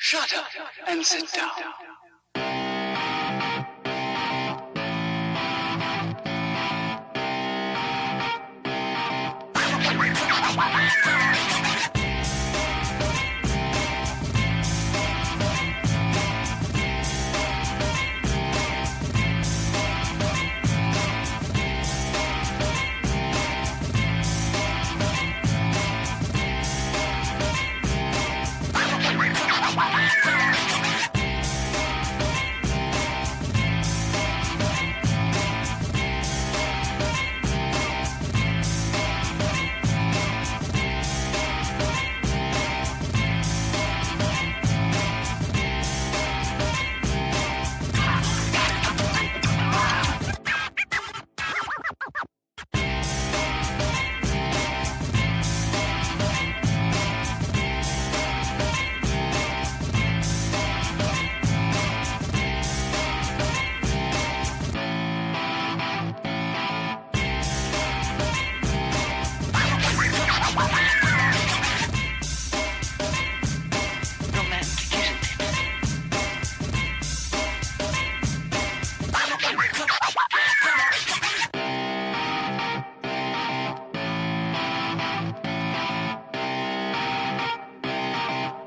Shut up and sit down.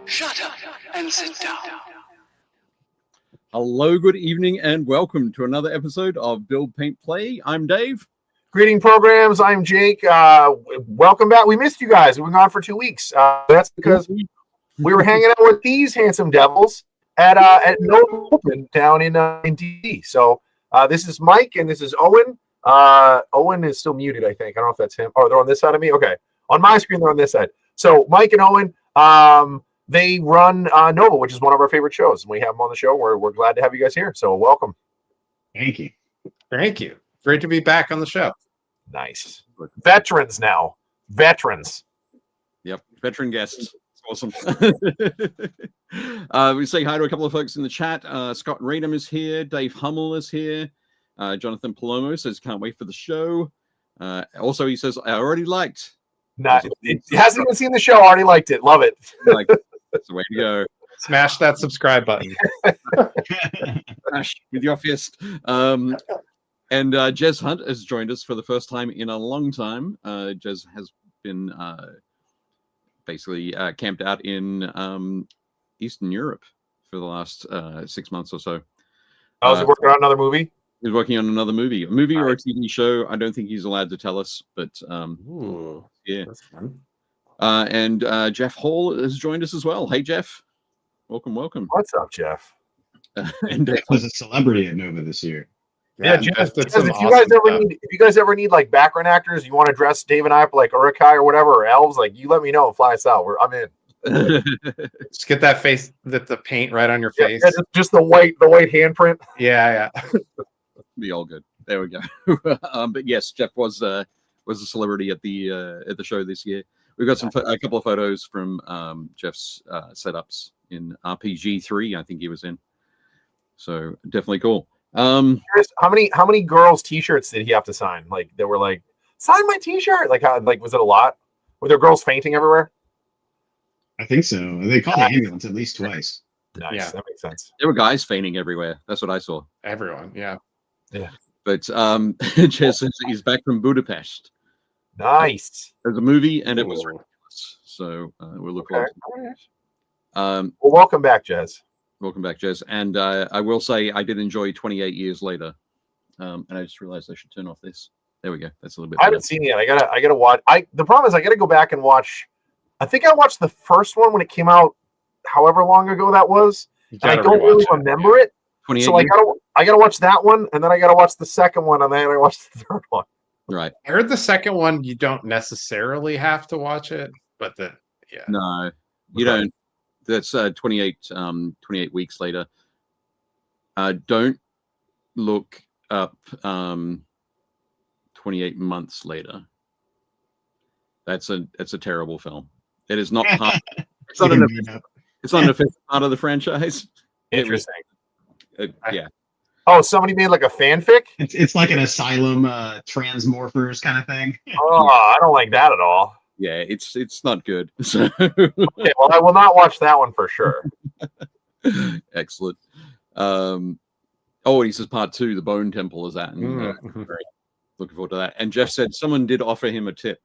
Shut up and sit down. Hello, good evening, and welcome to another episode of Build, Paint, Play. I'm Dave. Greeting programs. I'm Jake. Welcome back. We missed you guys. We've been gone for 2 weeks. That's because we were hanging out with these handsome devils at No Open down in DC. So this is Mike and this is Owen. Owen is still muted, I think. I don't know if that's him. Oh, they're on this side of me. Okay, on my screen they're on this side. So Mike and Owen, they run Nova, which is one of our favorite shows. And we have them on the show. We're glad to have you guys here. So welcome. Thank you. Thank you. Great to be back on the show. Nice. Veterans now. Veterans. Yep, veteran guests. It's awesome. We say hi to a couple of folks in the chat. Scott Radham is here. Dave Hummel is here. Jonathan Palomo says, can't wait for the show. Also, he says, I already liked. Not, it hasn't even seen the show. Already liked it. Love it. Like, that's the way to go. Smash that subscribe button. Smash with your fist. And Jez Hunt has joined us for the first time in a long time. Jez has been basically camped out in Eastern Europe for the last 6 months or so. Oh, is he working on another movie? He's working on another movie. A movie or a TV show. I don't think he's allowed to tell us, but Ooh, yeah. that's fun. And Jeff Hall has joined us as well. Hey, Jeff. Welcome. What's up, Jeff? And Jeff was a celebrity at Nova this year. Yeah, Jeff, if you guys ever need like background actors, you want to dress Dave and I up like Urukai or whatever, or elves, like you let me know and fly us out. I'm in. Just get that face, the paint right on your face. Yeah, just the white handprint. Yeah. Be all good. There we go. But yes, Jeff was a celebrity at the show this year. We've got a couple of photos from Jeff's setups in RPG 3. I think he was in. So definitely cool. How many girls' t-shirts did he have to sign? Like they were like, sign my t-shirt. Like was it a lot? Were there girls fainting everywhere? I think so. They called an ambulance at least twice. Nice. Yeah. That makes sense. There were guys fainting everywhere. That's what I saw. Everyone, yeah. But Jez says he's back from Budapest. Nice. There's a movie, and it was ridiculous. So we'll look forward to it. Well, welcome back, Jez. Welcome back, Jez. And I will say I did enjoy 28 Years Later. And I just realized I should turn off this. There we go. That's a little bit better. I haven't seen it yet. I gotta watch. The problem is I gotta go back and watch. I think I watched the first one when it came out, however long ago that was. And I don't really remember it. So I gotta watch that one, and then I gotta watch the second one, and then I gotta watch the third one. Right. I heard the second one you don't necessarily have to watch it, but No, you don't. That's 28 weeks later. Don't look up 28 months later. That's a terrible film. It is not part. It's not an official part of the franchise. Interesting. Yeah. Oh, somebody made like a fanfic? It's like an asylum transmorphers kind of thing. Oh, I don't like that at all. Yeah, it's not good. So okay, well, I will not watch that one for sure. Excellent. Oh, he says part 2, the Bone Temple is that. And very looking forward to that. And Jeff said someone did offer him a tip.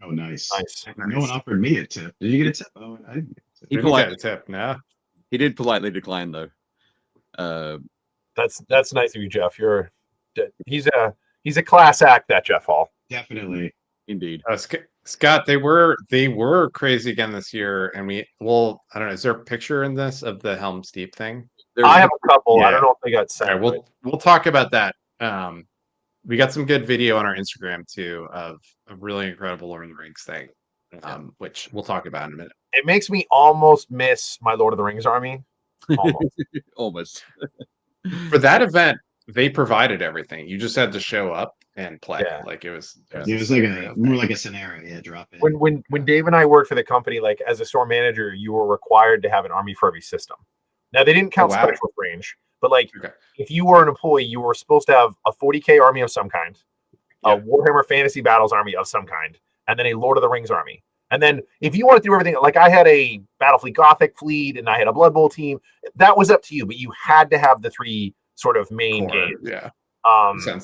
Oh, nice. Nice. No one offered me a tip. Did you get a tip? Oh, I didn't get a tip. He Didn't get a tip. No. He did politely decline, though. That's nice of you, Jeff. He's a class act, that Jeff Hall. Definitely. Indeed. Scott, they were crazy again this year, and I don't know. Is there a picture in this of the Helm's Deep thing? I have a couple. Yeah. I don't know if they got sent. All right, we'll talk about that. We got some good video on our Instagram too of a really incredible Lord of the Rings thing, which we'll talk about in a minute. It makes me almost miss my Lord of the Rings army. Almost. Almost. For that event, they provided everything. You just had to show up and play. Yeah. Like it was like more like a scenario. Yeah, drop in. When Dave and I worked for the company, like as a store manager, you were required to have an army for every system. Now they didn't count special range, but like if you were an employee, you were supposed to have a 40K army of some kind, a Warhammer Fantasy Battles army of some kind, and then a Lord of the Rings army. And then if you want to do everything, like I had a Battlefleet Gothic fleet and I had a Blood Bowl team, that was up to you, but you had to have the 3 sort of main games. Yeah. So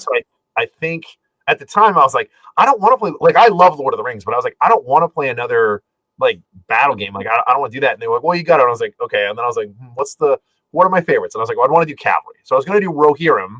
I think at the time I was like, I don't want to play, like I love Lord of the Rings, but I was like, I don't want to play another like battle game. Like I don't want to do that. And they were like, well, you got it. And I was like, okay. And then I was like, what are my favorites? And I was like, well, I'd want to do cavalry. So I was going to do Rohirrim,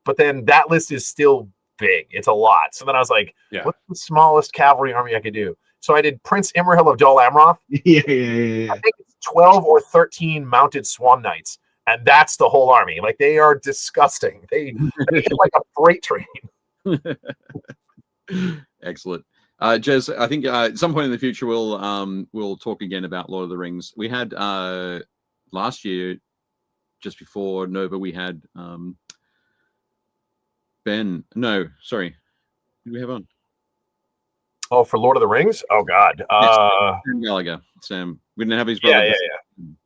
but then that list is still big. It's a lot. So then I was like, what's the smallest cavalry army I could do? So I did Prince Imrahil of Dol Amroth. Yeah. I think it's 12 or 13 mounted Swan Knights. And that's the whole army. Like they are disgusting. They hit like a freight train. Excellent. Jez, I think at some point in the future we'll talk again about Lord of the Rings. We had last year, just before Nova, we had Ben. No, sorry, who do we have on? Oh, for Lord of the Rings? Oh God, Sam Gallagher. Sam, we didn't have his brother.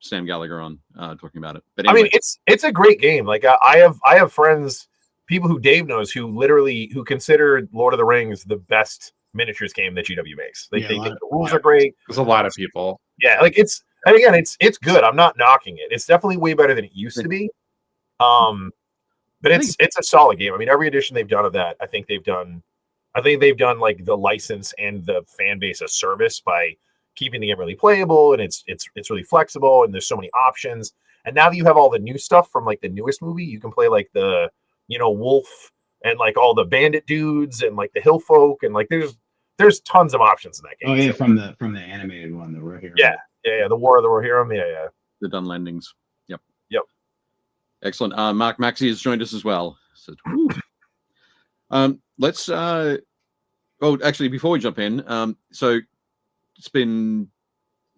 Sam Gallagher on talking about it. But anyway. I mean, it's a great game. Like I have friends, people who Dave knows, who consider Lord of the Rings the best miniatures game that GW makes. They think the rules are great. There's a lot of people. Yeah, like it's good. I'm not knocking it. It's definitely way better than it used to be. But it's a solid game. I mean, every edition they've done of that, I think they've done like the license and the fan base a service by keeping the game really playable, and it's really flexible, and there's so many options. And now that you have all the new stuff from like the newest movie, you can play like the wolf and like all the bandit dudes and like the hill folk, and like there's tons of options in that game. Oh yeah, from the animated one, the Rohirrim. Yeah, the War of the Rohirrim. Yeah. The Dunlandings. Yep. Excellent. Mark Maxey has joined us as well. So, let's actually before we jump in, so it's been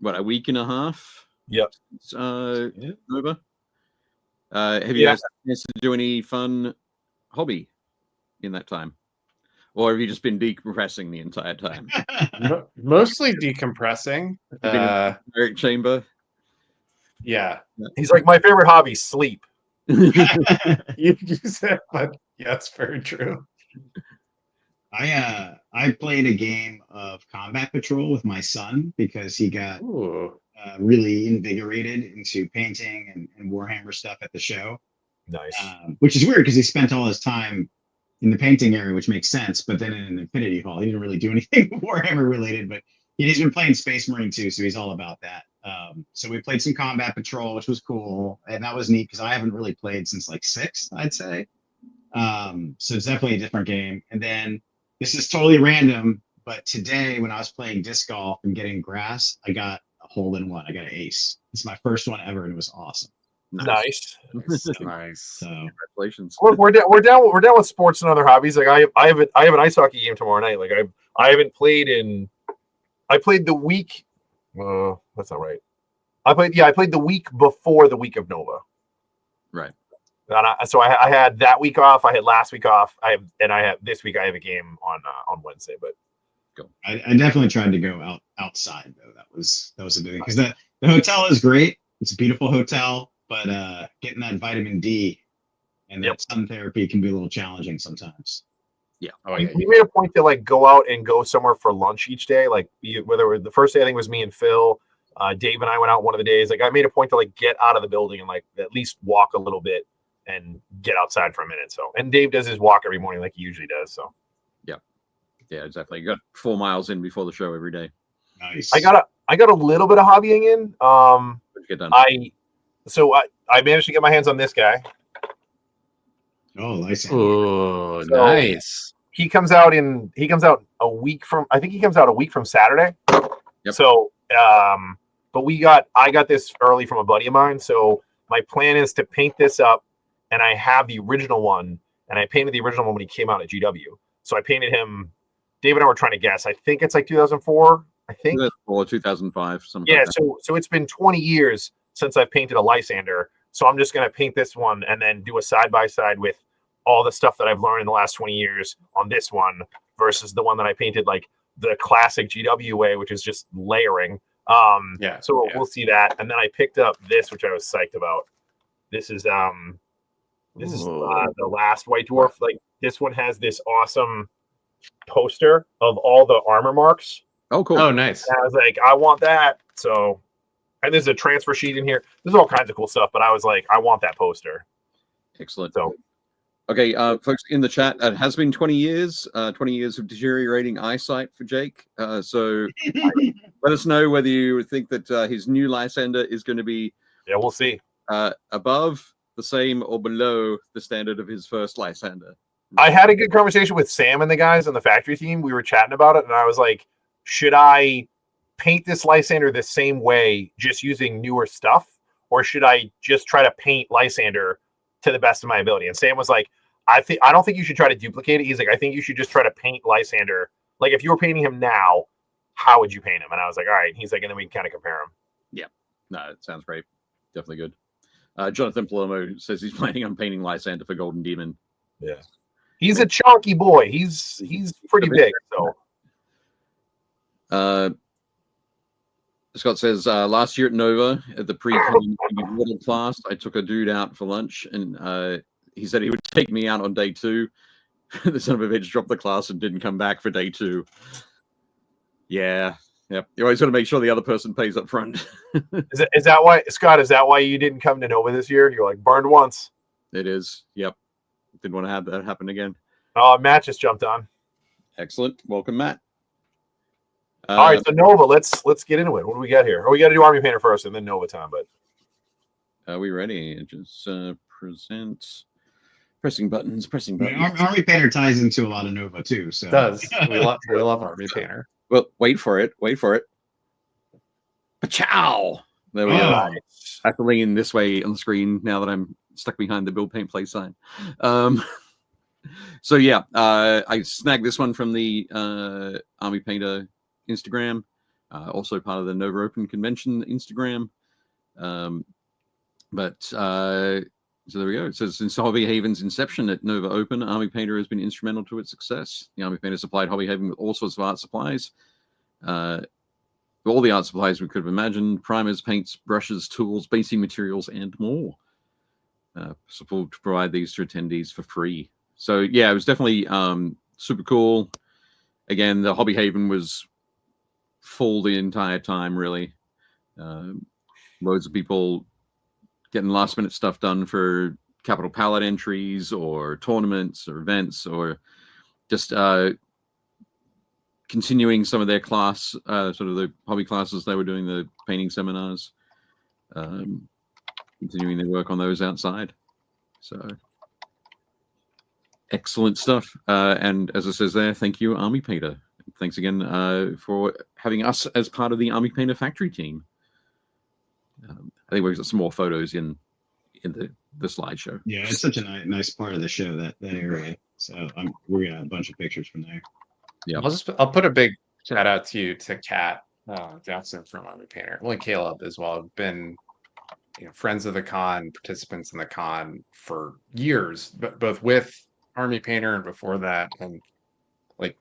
a week and a half. Yep. Over. Have you guys had a chance to do any fun hobby in that time, or have you just been decompressing the entire time? Mostly decompressing. Eric Chamber. Yeah. He's like, my favorite hobby, sleep. You said, but yeah, it's very true. I played a game of Combat Patrol with my son because he got really invigorated into painting and Warhammer stuff at the show. Nice. Which is weird because he spent all his time in the painting area, which makes sense. But then in an Infinity Hall, he didn't really do anything Warhammer related. But he's been playing Space Marine too, so he's all about that. So we played some Combat Patrol, which was cool, and that was neat because I haven't really played since like 6th, I'd say. So it's definitely a different game. And then this is totally random, but today when I was playing disc golf and getting grass, I got a hole-in-one. I got an ace. It's my first one ever, and it was awesome. Nice. Nice. So Congratulations. We're down with sports and other hobbies. Like I have an ice hockey game tomorrow night. Like I haven't played in. I played the week. That's not right. I played the week before the week of Nova. Right. So I had that week off. I had last week off. I have this week. I have a game on Wednesday. But go. I definitely tried to go outside though. That was a big thing because the hotel is great. It's a beautiful hotel, but getting that vitamin D and that sun therapy can be a little challenging sometimes. Yeah. Oh, yeah. We made a point to like go out and go somewhere for lunch each day. Like whether the first day I think was me and Phil. Dave and I went out one of the days. Like I made a point to like get out of the building and like at least walk a little bit and get outside for a minute. So, and Dave does his walk every morning like he usually does. So, yeah, exactly. You got 4 miles in before the show every day. Nice. I got a little bit of hobbying in. What'd you get done? I managed to get my hands on this guy. Oh, nice. Oh, So- nice. He comes out a week from Saturday. Yep. So but I got this early from a buddy of mine. So my plan is to paint this up, and I have the original one, and I painted the original one when he came out at GW. So I painted him. Dave and I were trying to guess. I think it's like 2004. I think. Or 2005. Something Yeah. like that. So it's been 20 years since I've painted a Lysander. So I'm just gonna paint this one and then do a side by side with all the stuff that I've learned in the last 20 years on this one versus the one that I painted like the classic GW way, which is just layering. Yeah, So yeah. we'll see that. And then I picked up this, which I was psyched about. This is the last White Dwarf. Like this one has this awesome poster of all the armor marks. Oh, cool. Oh, nice. And I was like, I want that. So, and there's a transfer sheet in here. There's all kinds of cool stuff, but I was like, I want that poster. Excellent. So, Okay, folks in the chat, it has been 20 years of deteriorating eyesight for Jake. So let us know whether you think that his new Lysander is going to be yeah, we'll see. above, the same, or below the standard of his first Lysander. I had a good conversation with Sam and the guys on the factory team. We were chatting about it, and I was like, should I paint this Lysander the same way, just using newer stuff, or should I just try to paint Lysander to the best of my ability? And Sam was like, I don't think you should try to duplicate it. He's like, I think you should just try to paint Lysander. Like if you were painting him now, how would you paint him? And I was like, all right. He's like, and then we can kind of compare him. No, it sounds great. Definitely good. Jonathan Palomo says he's planning on painting Lysander for Golden Demon. Yeah. He's a chunky boy. He's pretty big. So Scott says, last year at Nova, at the pre-con middle class, I took a dude out for lunch, and he said he would take me out on day 2. The son of a bitch dropped the class and didn't come back for day 2. Yeah. Yep. You always got to make sure the other person pays up front. is that why, Scott, is that why you didn't come to Nova this year? You're like burned once. It is. Yep. Didn't want to have that happen again. Oh, Matt just jumped on. Excellent. Welcome, Matt. All right, so Nova, let's get into it. What do we got here? Oh, we got to do Army Painter first and then Nova time, but Are we ready? Just present. Pressing buttons. Army Painter ties into a lot of Nova too. So It does. We love Army Painter. Well, wait for it. Pachow! There we go. Oh. I have to lean this way on the screen now that I'm stuck behind the BuildPaintPlay sign. So yeah, I snagged this one from the Army Painter Instagram, also part of the Nova Open Convention Instagram. So there we go. It says, since Hobby Haven's inception at Nova Open, Army Painter has been instrumental to its success. The Army Painter supplied Hobby Haven with all sorts of art supplies. All the art supplies we could have imagined: primers, paints, brushes, tools, basing materials, and more. Support to provide these to attendees for free. So yeah, it was definitely super cool. Again, the Hobby Haven was full the entire time, really. Loads of people getting last minute stuff done for capital palette entries or tournaments or events, or just continuing some of their class, sort of the hobby classes they were doing, the painting seminars, continuing their work on those outside. So excellent stuff. And as it says there, thank you, Army Painter. Thanks again for having us as part of the Army Painter factory team. I think we've got some more photos in the slideshow. Yeah, it's such a nice part of the show, that area. So we're gonna have a bunch of pictures from there. Yeah, I'll put a big shout out to Kat Johnson from Army Painter. Well, and Caleb as well. Have been friends of the con, participants in the con for years, but both with Army Painter and before that. And like,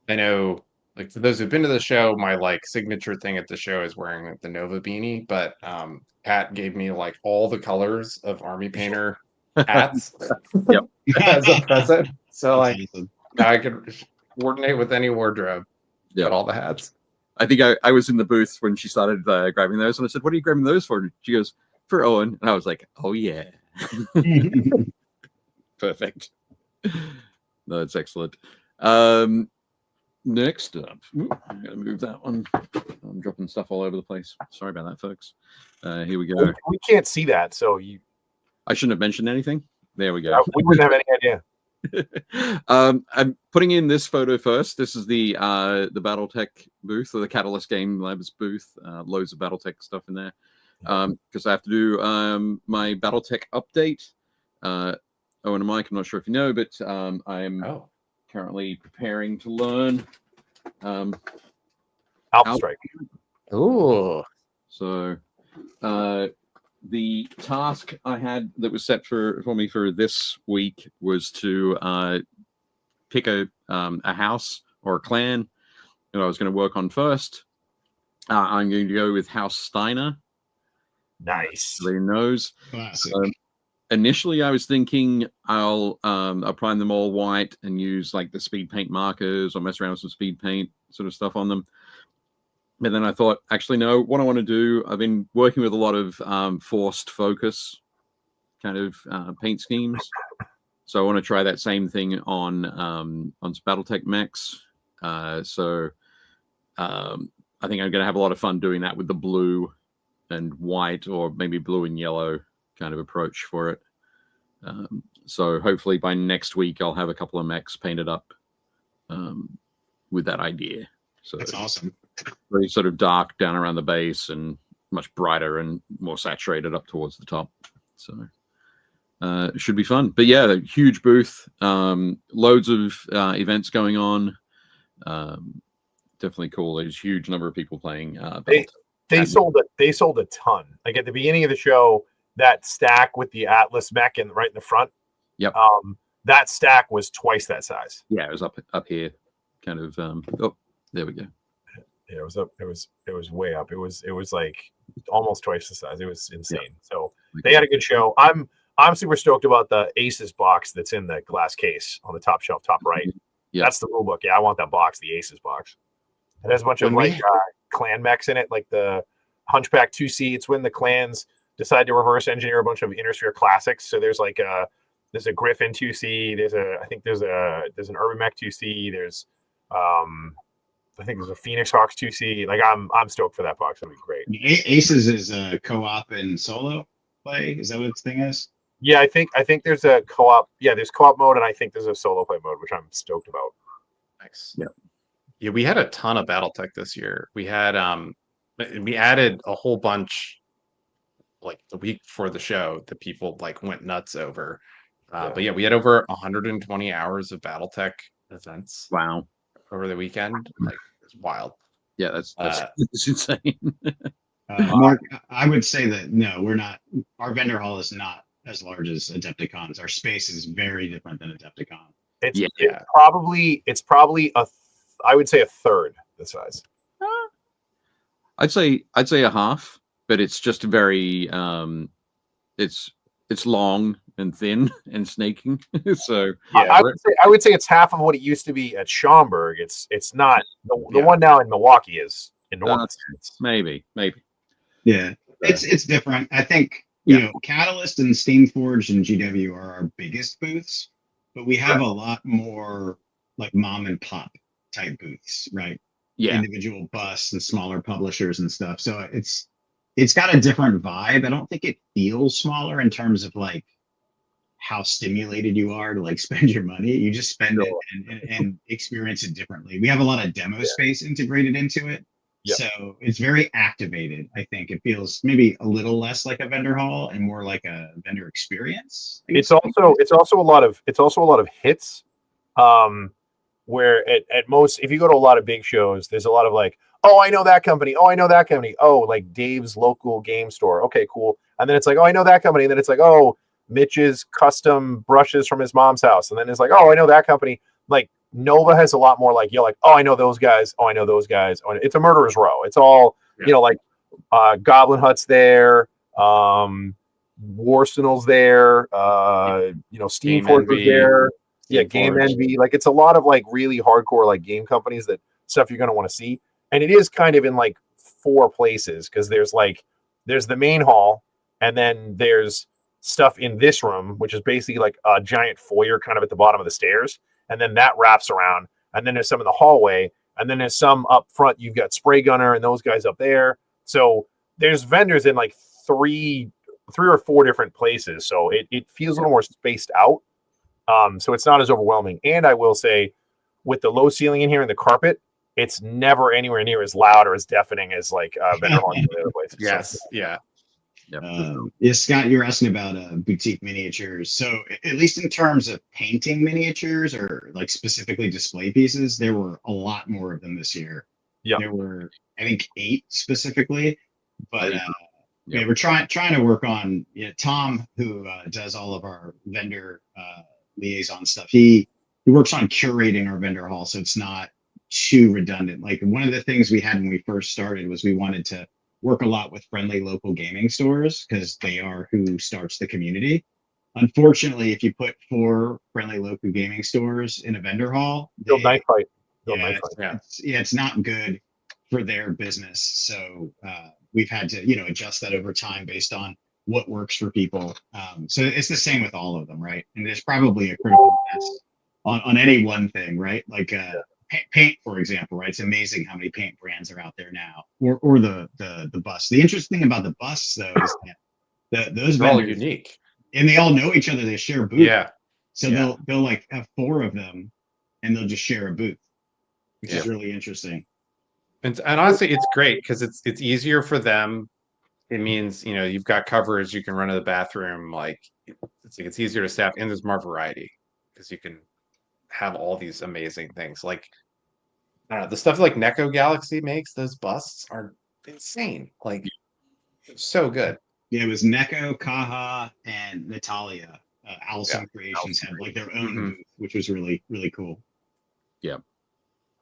I know, like, for those who've been to the show, my like signature thing at the show is wearing like, the Nova beanie. But Pat gave me like all the colors of Army Painter hats. Yep. As a present. So like Awesome. now I could coordinate with any wardrobe. Yeah. Got all the hats. I think I was in the booth when she started grabbing those, and I said, "What are you grabbing those for?" And she goes, "For Owen," and I was like, "Oh yeah." Perfect. No, that's excellent. Next up, I'm gonna move that one. I'm dropping stuff all over the place. Sorry about that, folks. Here we go. We can't see that, so I shouldn't have mentioned anything. There we go. we wouldn't have any idea. I'm putting in this photo first. This is the BattleTech booth, or the Catalyst Game Labs booth. Loads of BattleTech stuff in there. Because I have to do my BattleTech update. Owen and Mike, I'm not sure if you know, but I'm currently preparing to learn Alpha Strike. Ooh. So the task I had that was set for me for this week was to pick a house or a clan that I was going to work on first. I'm going to go with House Steiner. Nice. Everybody knows. Classic. Initially, I was thinking I'll prime them all white and use like the speed paint markers or mess around with some speed paint sort of stuff on them. But then I thought, actually, no, what I want to do, I've been working with a lot of forced focus kind of paint schemes. So I want to try that same thing on BattleTech mechs. So I think I'm going to have a lot of fun doing that with the blue and white, or maybe blue and yellow kind of approach for it. So hopefully by next week, I'll have a couple of mechs painted up with that idea. So That's awesome. Very sort of dark down around the base and much brighter and more saturated up towards the top. So it should be fun. But yeah, huge booth, loads of events going on. Definitely cool. There's a huge number of people playing. They sold a ton. Like at the beginning of the show, that stack with the Atlas mech right in the front. Yep. That stack was twice that size. Yeah, it was up here, kind of. Oh, there we go. Yeah, it was up. It was way up. It was like almost twice the size. It was insane. Yeah. So they had a good show. I'm super stoked about the Aces box that's in the glass case on the top shelf, top right. Yeah. That's the rule book. Yeah, I want that box, the Aces box. It has a bunch of clan mechs in it, like the Hunchback 2C. It's when the clans decide to reverse engineer a bunch of Innersphere classics. So there's like there's a Griffin 2C. There's an Urban Mech 2C. There's I think there's a Phoenix Hawks 2C. Like I'm stoked for that box. It'll be great. Aces is a co-op and solo play. Is that what the thing is? Yeah, I think there's a co-op. Yeah, there's co-op mode, and I think there's a solo play mode, which I'm stoked about. Nice. Yeah, we had a ton of BattleTech this year. We had we added a whole bunch like the week before the show that people like went nuts over. But yeah, we had over 120 hours of BattleTech events. Wow. Over the weekend. Like it's wild. Yeah, that's insane. Mark, I would say that no, we're not. Our vendor hall is not as large as Adepticon's. Our space is very different than Adepticon. It's probably I would say a third the size. I'd say a half, but it's just very it's long and thin and snaking. So yeah, I would say it's half of what it used to be at Schaumburg. It's not the one now in Milwaukee is enormous. Maybe. Yeah, it's different. I think you know Catalyst and Steamforged and GW are our biggest booths, but we have a lot more like mom and pop type booths, right? Yeah, individual busts and smaller publishers and stuff. So it's got a different vibe. I don't think it feels smaller in terms of like how stimulated you are to like spend your money. You just spend it and experience it differently. We have a lot of demo space integrated into it. Yep. So it's very activated. I think it feels maybe a little less like a vendor hall and more like a vendor experience. It's also a lot of hits. Where at most, if you go to a lot of big shows, there's a lot of like, oh, I know that company. Oh, I know that company. Oh, like Dave's local game store. Okay, cool. And then it's like, oh, I know that company. And then it's like, oh, Mitch's custom brushes from his mom's house. And then it's like, oh, I know that company. Like Nova has a lot more like, you're like, oh, I know those guys. Oh, I know those guys. Oh, it's a murderer's row. It's all, like Goblin Hut's there. Warsenal's there. Steamforged was there. Yeah, Game Envy. Like it's a lot of like really hardcore like game companies that stuff you're going to want to see. and it is kind of in like 4 places, because there's the main hall, and then there's stuff in this room, which is basically like a giant foyer kind of at the bottom of the stairs, and then that wraps around, and then there's some in the hallway, and then there's some up front. You've got Spray Gunner and those guys up there. So there's vendors in like three or 4 different places, so it feels a little more spaced out. So it's not as overwhelming. And I will say, with the low ceiling in here and the carpet, it's never anywhere near as loud or as deafening as like vendor hall in the other places. Yes, So, yeah. Yeah, Scott, you're asking about boutique miniatures. So at least in terms of painting miniatures or like specifically display pieces, there were a lot more of them this year. Yeah. There were, I think, 8 specifically, but Yeah. we're trying to work on, Tom, who does all of our vendor liaison stuff. He works on curating our vendor hall, so it's not too redundant. Like, one of the things we had when we first started was we wanted to work a lot with friendly local gaming stores, because they are who starts the community. Unfortunately, if you put 4 friendly local gaming stores in a vendor hall, Build knife fight. it's not good for their business. So we've had to, adjust that over time based on what works for people. So it's the same with all of them, right? And there's probably a critical mass on any one thing, right? Like paint, for example, right? It's amazing how many paint brands are out there now, or the bus. The interesting thing about the bus, though, is that those They're all vendors, unique. and they all know each other. They share a booth. Yeah. So they'll like have 4 of them, and they'll just share a booth, which is Yeah. really interesting. And honestly, it's great because it's easier for them. It means, you've got coverage, you can run to the bathroom, like it's easier to staff, and there's more variety because you can have all these amazing things. Like, I don't know, the stuff like Neko Galaxy makes, those busts are insane. Like, so good. Yeah, it was Neko, Kaha, and Natalia. Allison Creations had like their own booth, which was really, really cool. Yeah,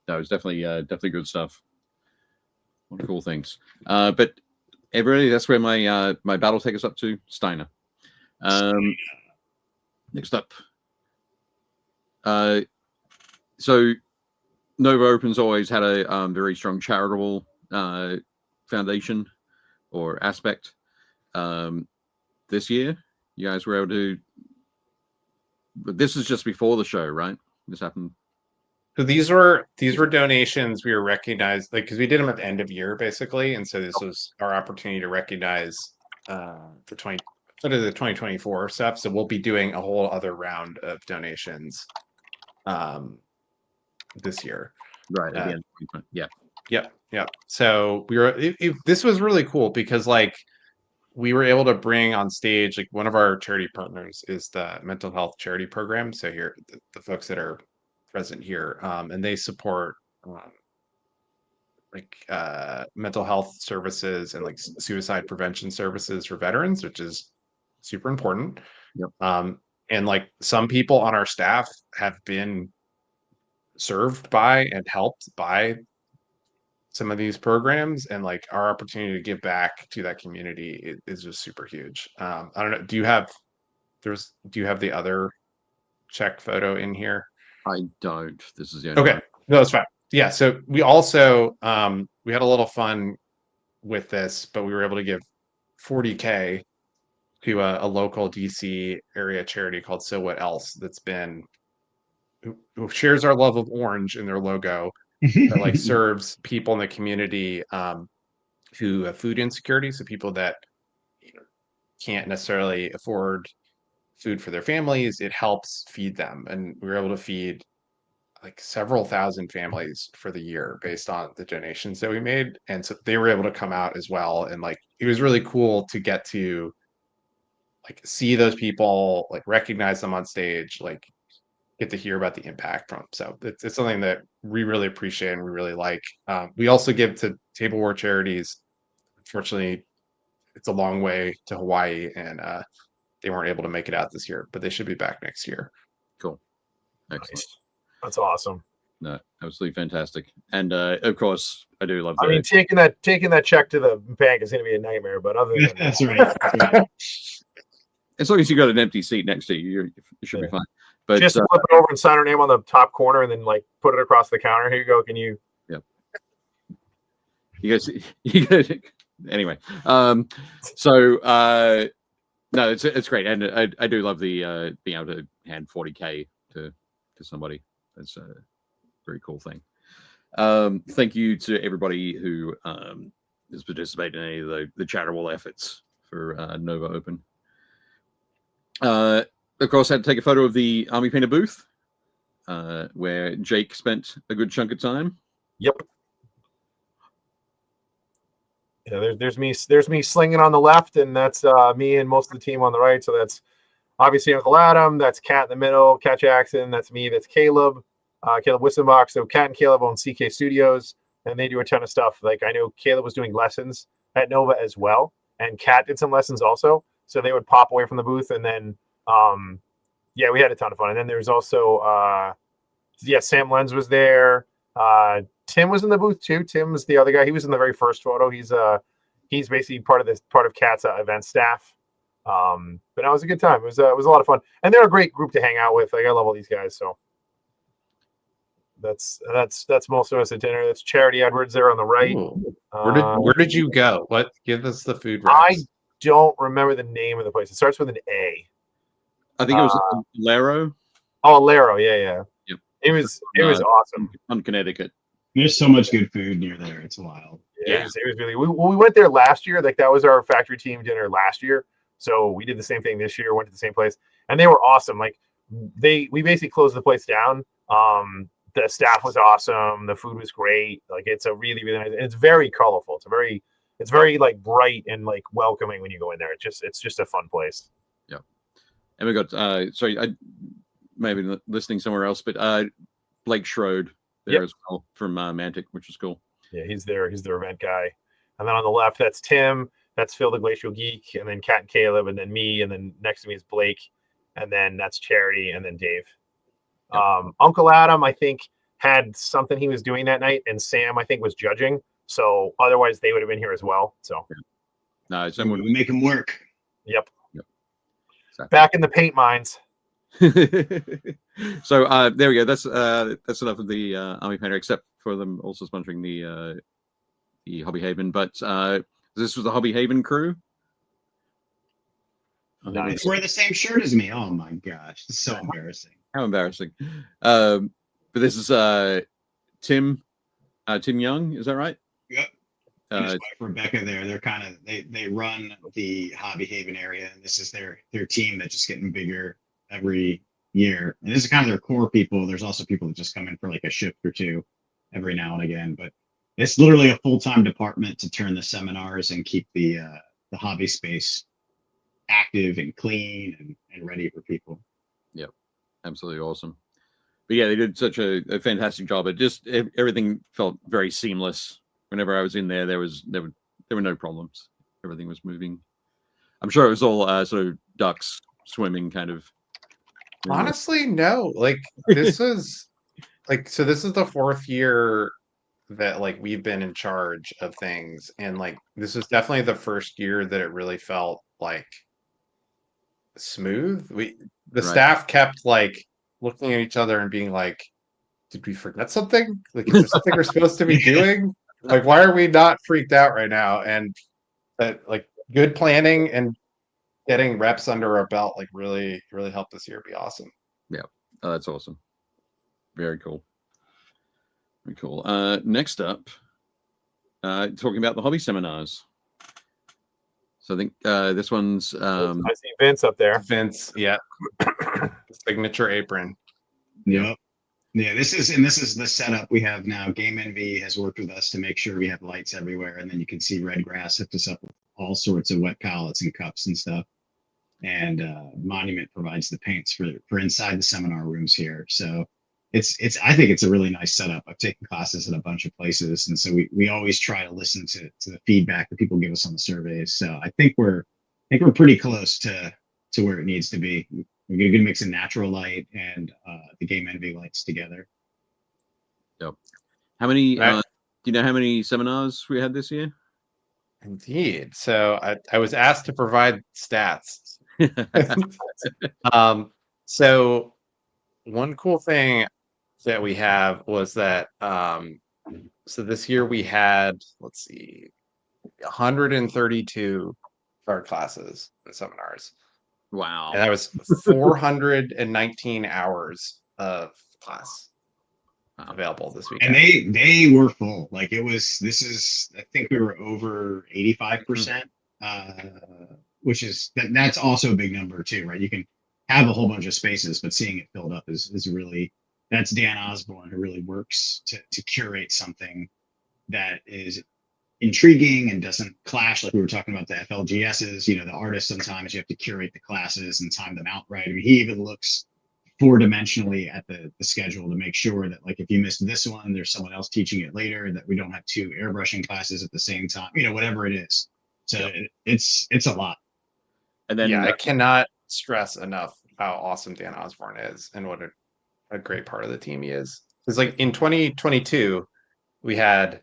that was definitely good stuff. What cool things. But everybody, that's where my my battle take us up to Steiner. Next up. So Nova Open's always had a very strong charitable foundation or aspect. This year, you guys were able to, but this is just before the show, right? This happened. So these were donations we were recognized, like, because we did them at the end of year basically, and so this was our opportunity to recognize the 2024 stuff. So we'll be doing a whole other round of donations this year. Right. Again. Yeah. Yep. So we were. This was really cool because like we were able to bring on stage, like, one of our charity partners is the mental health charity program. So here, the folks that are present here, and they support mental health services and like suicide prevention services for veterans, which is super important. Yep. And like some people on our staff have been served by and helped by some of these programs, and like our opportunity to give back to that community is just super huge. I don't know. Do you have the other check photo in here? I don't. This is the only Okay. one. No, that's fine. Yeah. So we also we had a little fun with this, but we were able to give $40K to a local DC area charity called So What Else, that's been who shares our love of orange in their logo, that like serves people in the community who have food insecurity, so people that can't necessarily afford food for their families. It helps feed them, and we were able to feed like several thousand families for the year based on the donations that we made. And so they were able to come out as well, and like it was really cool to get to like see those people, like recognize them on stage, like get to hear about the impact from. So it's something that we really appreciate and we really like. We also give to table war charities. Unfortunately, it's a long way to Hawaii, and they weren't able to make it out this year, but they should be back next year. Cool. Excellent. Nice. That's awesome. No, absolutely fantastic. And of course, I do love. I mean, taking that check to the bank is going to be a nightmare, but other than That's right. as long as you got an empty seat next to you, you should be fine. But just flip it over and sign her name on the top corner, and then like put it across the counter. Here you go. Can you? Yep. you guys anyway. So no, it's great, and I do love the being able to hand 40K to somebody. That's a very cool thing. Thank you to everybody who has participated in any of the charitable efforts for Nova Open. Of course, I had to take a photo of the Army Painter booth, where Jake spent a good chunk of time. Yep. Yeah, there's me slinging on the left, and that's me and most of the team on the right. So that's obviously Uncle Adam. That's Kat in the middle. Kat Jackson. That's me. That's Caleb. Caleb Wissenbach. So Kat and Caleb own CK Studios, and they do a ton of stuff. Like I know Caleb was doing lessons at Nova as well, and Kat did some lessons also. So they would pop away from the booth, and then yeah, we had a ton of fun. And then there's also Sam Lenz was there. Tim was in the booth too. Tim was the other guy. He was in the very first photo. He's basically part of Kat's event staff. But it was a good time. It was a lot of fun, and they're a great group to hang out with. Like I love all these guys. So that's most of us at dinner. That's Charity Edwards there on the right. Where did you go? What? Give us the food. I don't remember the name of the place. It starts with an A. I think it was Laro. Oh, Laro. Yeah. Yep. It was awesome. On Connecticut. There's so much good food near there. It's wild. Yeah. It was really. We went there last year. Like that was our factory team dinner last year. So we did the same thing this year. Went to the same place, and they were awesome. Like we basically closed the place down. The staff was awesome. The food was great. Like it's a really nice. And it's very colorful. It's very like bright and like welcoming when you go in there. It's just a fun place. Yeah. And we got sorry, I may have been listening somewhere else, but Blake Schroed there as well from Mantic, which is cool. Yeah, he's there. He's their event guy. And then on the left, that's Tim. That's Phil the Glacial Geek, and then Kat and Caleb, and then me, and then next to me is Blake, and then that's Charity, and then Dave. Yep. Uncle Adam, I think, had something he was doing that night, and Sam, I think, was judging. So otherwise, they would have been here as well. So no, we make him work. Yep. Exactly. Back in the paint mines. So there we go. That's enough of the Army Painter, except for them also sponsoring the Hobby Haven. But this was the Hobby Haven crew. Nice. They wear the same shirt as me. Oh my gosh, it's so embarrassing. How embarrassing. But this is Tim Young. Is that right? Yep. And his wife Rebecca there. They're kind of they run the Hobby Haven area, and this is their team that's just getting bigger every year. And this is kind of their core people. There's also people that just come in for like a shift or two every now and again, but it's literally a full-time department to turn the seminars and keep the hobby space active and clean and ready for people. Yep, absolutely awesome. But yeah, they did such a fantastic job. It just everything felt very seamless. Whenever I was in there, there were no problems. Everything was moving. I'm sure it was all sort of ducks swimming kind of. Honestly, no. Like this is so this is the 4th year that like we've been in charge of things, and like this is definitely the first year that it really felt like smooth. The staff kept like looking at each other and being like, did we forget something? Like, is there something we're supposed to be doing? Like, why are we not freaked out right now? And that like good planning and getting reps under our belt like really helped this year be awesome. Yeah, that's awesome. Very cool. Very cool. Next up, talking about the hobby seminars. So I think this one's I see Vince up there. Vince, yeah. Signature apron. Yep. Yeah, this is the setup we have now. Game Envy has worked with us to make sure we have lights everywhere, and then you can see Red Grass hooked us up with all sorts of wet pallets and cups and stuff. And Monument provides the paints for inside the seminar rooms here. So I think it's a really nice setup. I've taken classes at a bunch of places, and so we always try to listen to the feedback that people give us on the surveys. So I think we're pretty close to where it needs to be. We get a good mix of natural light and the Game Envy lights together. Yep. How many? Do you know how many seminars we had this year? Indeed. So I was asked to provide stats. So one cool thing that we have was that So this year we had, let's see, 132 art classes and seminars. Wow. And that was 419 hours of class available this And weekend. they were full. Like I think we were over 85%, which is that's also a big number too, right? You can have a whole bunch of spaces, but seeing it filled up is really, that's Dan Osborne, who really works to curate something that is intriguing and doesn't clash, like we were talking about the FLGSs. The artists, sometimes you have to curate the classes and time them out right. I mean, he even looks four-dimensionally at the schedule to make sure that, like, if you missed this one, there's someone else teaching it later, that we don't have two airbrushing classes at the same time, whatever it is. So it's a lot. And then I cannot stress enough how awesome Dan Osborne is and what a great part of the team he is. Because like in 2022, we had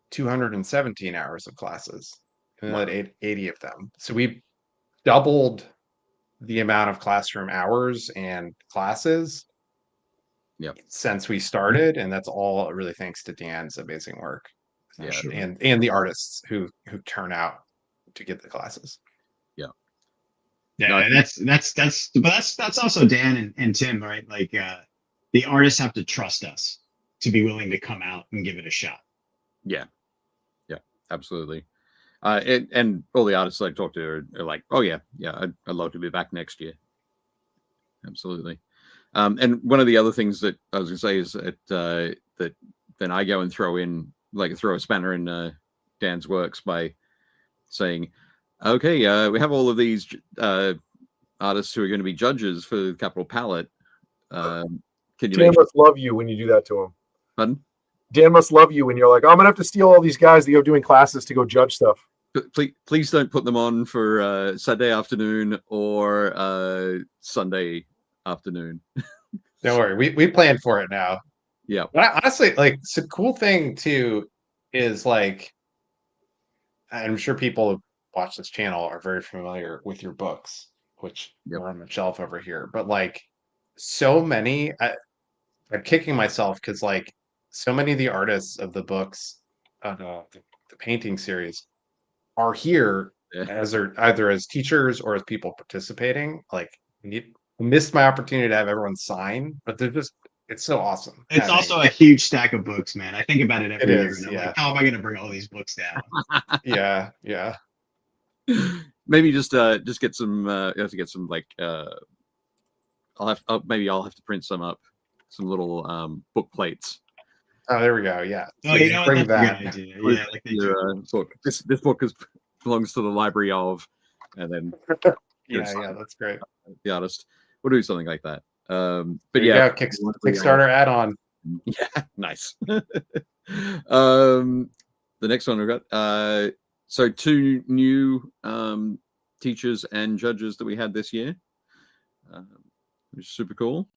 217 hours of classes and we had 80 of them. So we doubled the amount of classroom hours and classes since we started, and that's all really thanks to Dan's amazing work. Sure. And the artists who turn out to get the classes. Yeah, that's also Dan and Tim, right? Like the artists have to trust us to be willing to come out and give it a shot. Yeah, absolutely. And all the artists I talk to are like, oh yeah, I'd love to be back next year. Absolutely. And one of the other things that I was gonna say is that then I go and throw a spanner in Dan's works by saying, okay, we have all of these artists who are going to be judges for the Capital Palette. Can you? Dan must love you when you do that to him. Pardon? Dan must love you when you're like, oh, I'm gonna have to steal all these guys that go doing classes to go judge stuff. Please don't put them on for Saturday afternoon or Sunday afternoon. Don't worry, we planned for it now. Yeah. But honestly, like, it's a cool thing too is, like, I'm sure people who watch this channel are very familiar with your books, which are on the shelf over here. But like, so many, I'm kicking myself because, like, so many of the artists of the books, the painting series, are here as either as teachers or as people participating. Like, I missed my opportunity to have everyone sign, but it's so awesome. It's also a huge stack of books, man. I think about it every year. Is, and I'm like, how am I going to bring all these books down? Yeah. Maybe just get some. You have to get some, like. Maybe I'll have to print some up, some little book plates. Oh, there we go. Yeah. So you know what? That's a good idea. Yeah, like your book. This book belongs to the library of, and then yeah, that's great. The artist. We'll do something like that. But there yeah, Kickstarter add-on. Yeah, nice. The next one we've got. So 2 new teachers and judges that we had this year, which is super cool.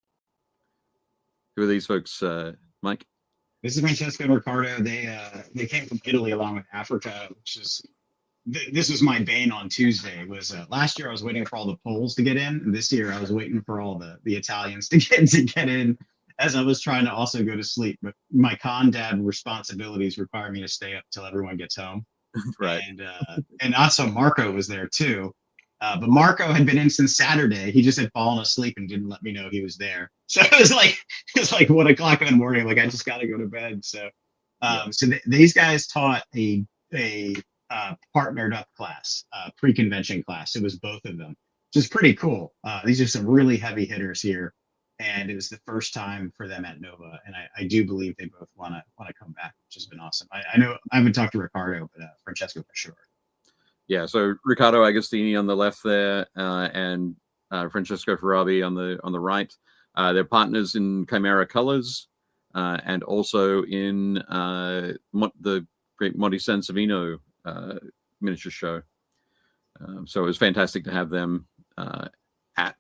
Who are these folks, Mike? This is Francesco and Ricardo. They came from Italy along with Africa, which is this was my bane on Tuesday. Was last year I was waiting for all the Poles to get in, and this year I was waiting for all the Italians to get in, as I was trying to also go to sleep. But my con dad responsibilities require me to stay up till everyone gets home. Right. And also Marco was there too. But Marco had been in since Saturday. He just had fallen asleep and didn't let me know he was there. So it was like 1 o'clock in the morning. Like, I just got to go to bed. So, these guys taught a partnered up class, pre-convention class. It was both of them, which is pretty cool. These are some really heavy hitters here, and it was the first time for them at Nova. And I do believe they both want to come back, which has been awesome. I know I haven't talked to Ricardo, but Francesco for sure. Yeah, so Riccardo Agostini on the left there, and Francesco Farabi on the right. They're partners in Chimera Colors, and also in the great Monte Sansovino miniature show. So it was fantastic to have them at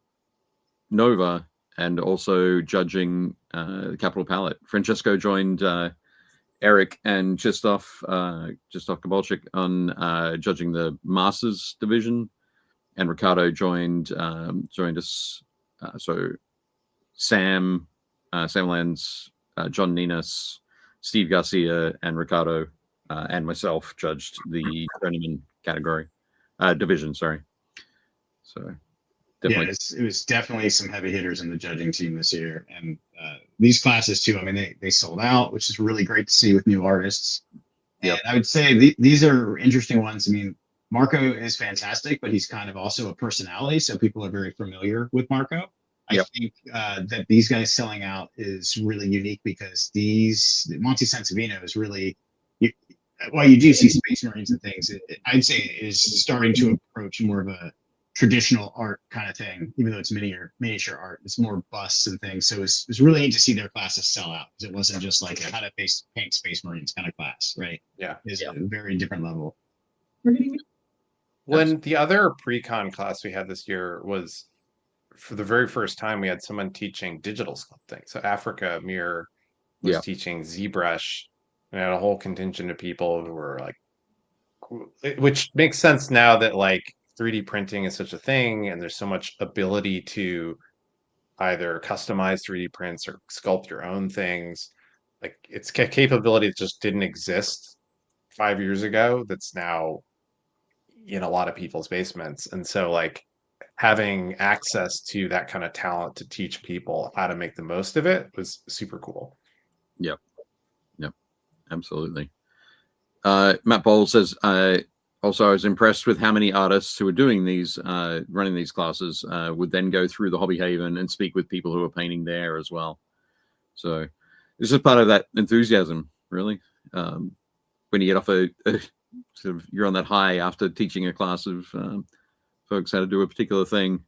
Nova and also judging the Capital Palette. Francesco joined Eric and Krzysztof Kabolczyk on judging the Masters division, and Ricardo joined us. So Sam Lands, John Ninas, Steve Garcia and Ricardo and myself judged the journeyman category division. Sorry. So definitely. Yeah, it was definitely some heavy hitters in the judging team this year, and these classes too. I mean, they sold out, which is really great to see with new artists. Yep. And I would say these are interesting ones. I mean, Marco is fantastic, but he's kind of also a personality, so people are very familiar with Marco. Yep. I think that these guys selling out is really unique because Monte Sansevino is really, while you do see Space Marines and things, I'd say it is starting to approach more of a traditional art kind of thing, even though it's miniature art. It's more busts and things. So it's really neat to see their classes sell out, because it wasn't just like a how to paint Space Marines kind of class, right? Yeah. It's a very different level. When the other pre-con class we had this year was, for the very first time, we had someone teaching digital sculpting. So Africa Mir was teaching ZBrush, and had a whole contingent of people who were like, which makes sense now that like 3D printing is such a thing, and there's so much ability to either customize 3D prints or sculpt your own things. Like, it's a capability that just didn't exist 5 years ago. That's now in a lot of people's basements, and so like having access to that kind of talent to teach people how to make the most of it was super cool. Yep. Absolutely. Matt Bowles says, also, I was impressed with how many artists who were doing these, running these classes, would then go through the Hobby Haven and speak with people who are painting there as well. So this is part of that enthusiasm, really. When you get off sort of, you're on that high after teaching a class of folks how to do a particular thing,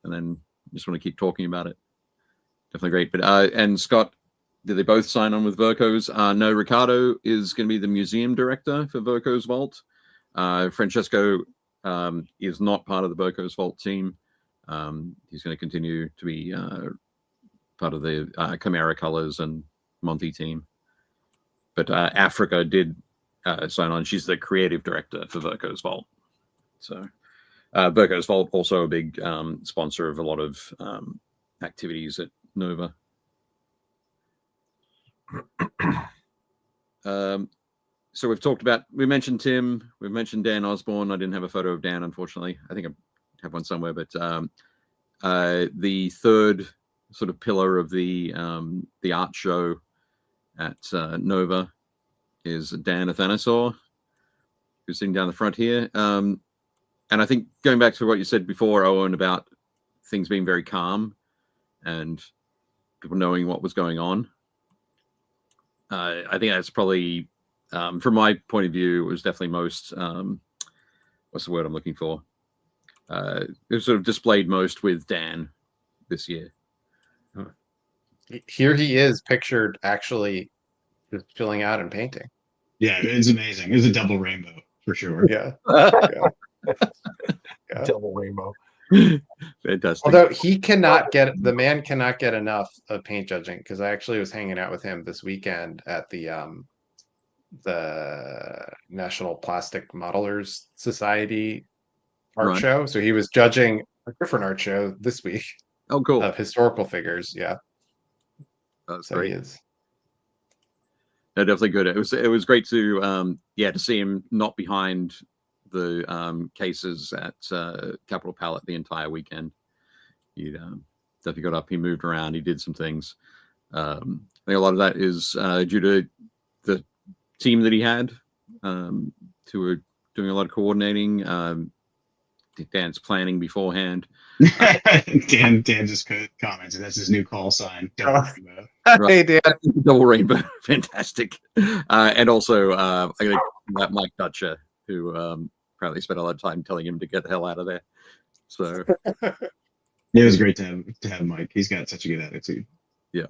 and then you just want to keep talking about it. Definitely great. But and Scott, did they both sign on with Verco's? No, Ricardo is going to be the museum director for Verco's Vault. Francesco is not part of the Verco's Vault team. He's going to continue to be part of the Chimera Colors and Monty team. But Africa did sign on. She's the creative director for Verco's Vault. So Verco's Vault, also a big sponsor of a lot of activities at Nova. So we mentioned Tim, we've mentioned Dan Osborne. I didn't have a photo of Dan, unfortunately. I think I have one somewhere, but the third sort of pillar of the art show at Nova is Dan Athanasaur, who's sitting down the front here. And I think going back to what you said before, Owen, about things being very calm and people knowing what was going on, I think that's probably, from my point of view, it was definitely most, what's the word I'm looking for? It was sort of displayed most with Dan this year. Here he is pictured actually just chilling out and painting. Yeah, it's amazing. It's a double rainbow for sure. Yeah. Double rainbow. Fantastic. Although the man cannot get enough of paint judging, because I actually was hanging out with him this weekend at the National Plastic Modelers Society art show. So he was judging a different art show this week. Oh, cool. Of historical figures. Yeah. That's so great. He is. No, definitely good. It was great to to see him not behind the cases at Capitol Palette the entire weekend. He definitely got up. He moved around. He did some things. I think a lot of that is due to the team that he had, who were doing a lot of coordinating. Dan's planning beforehand. Dan just commented that's his new call sign. Right. Hey, Dan. Double rainbow. Fantastic. And also I think that Mike Dutcher, who apparently spent a lot of time telling him to get the hell out of there. So it was great to have Mike. He's got such a good attitude. Yeah.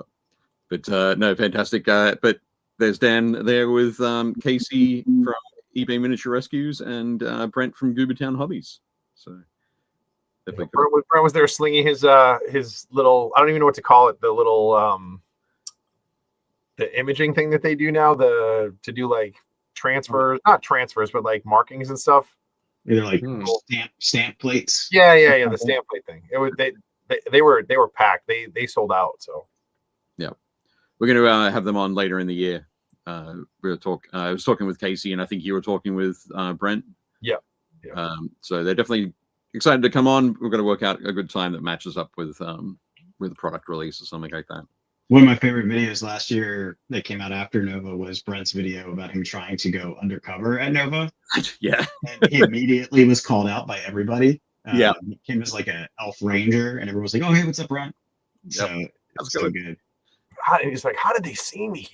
But no, fantastic. But there's Dan there with Casey from eBay Miniature Rescues and Brent from Goobertown Hobbies. So Brent was there slinging his little, I don't even know what to call it, the little the imaging thing that they do now, to do like transfers, not transfers, but like markings and stuff. They're like stamp plates. Yeah, the stamp plate thing. It was they were packed. They sold out. So yeah, we're going to have them on later in the year. we were I was talking with Casey, and I think you were talking with Brent. Yeah. So they're definitely excited to come on. We're going to work out a good time that matches up with a product release or something like that. One of my favorite videos last year that came out after Nova was Brent's video about him trying to go undercover at Nova. Yeah. And he immediately was called out by everybody. Yeah. He came as like an elf ranger, and everyone was like, "Oh, hey, what's up, Brent?" So Yep. it's so good. He's like, how did they see me?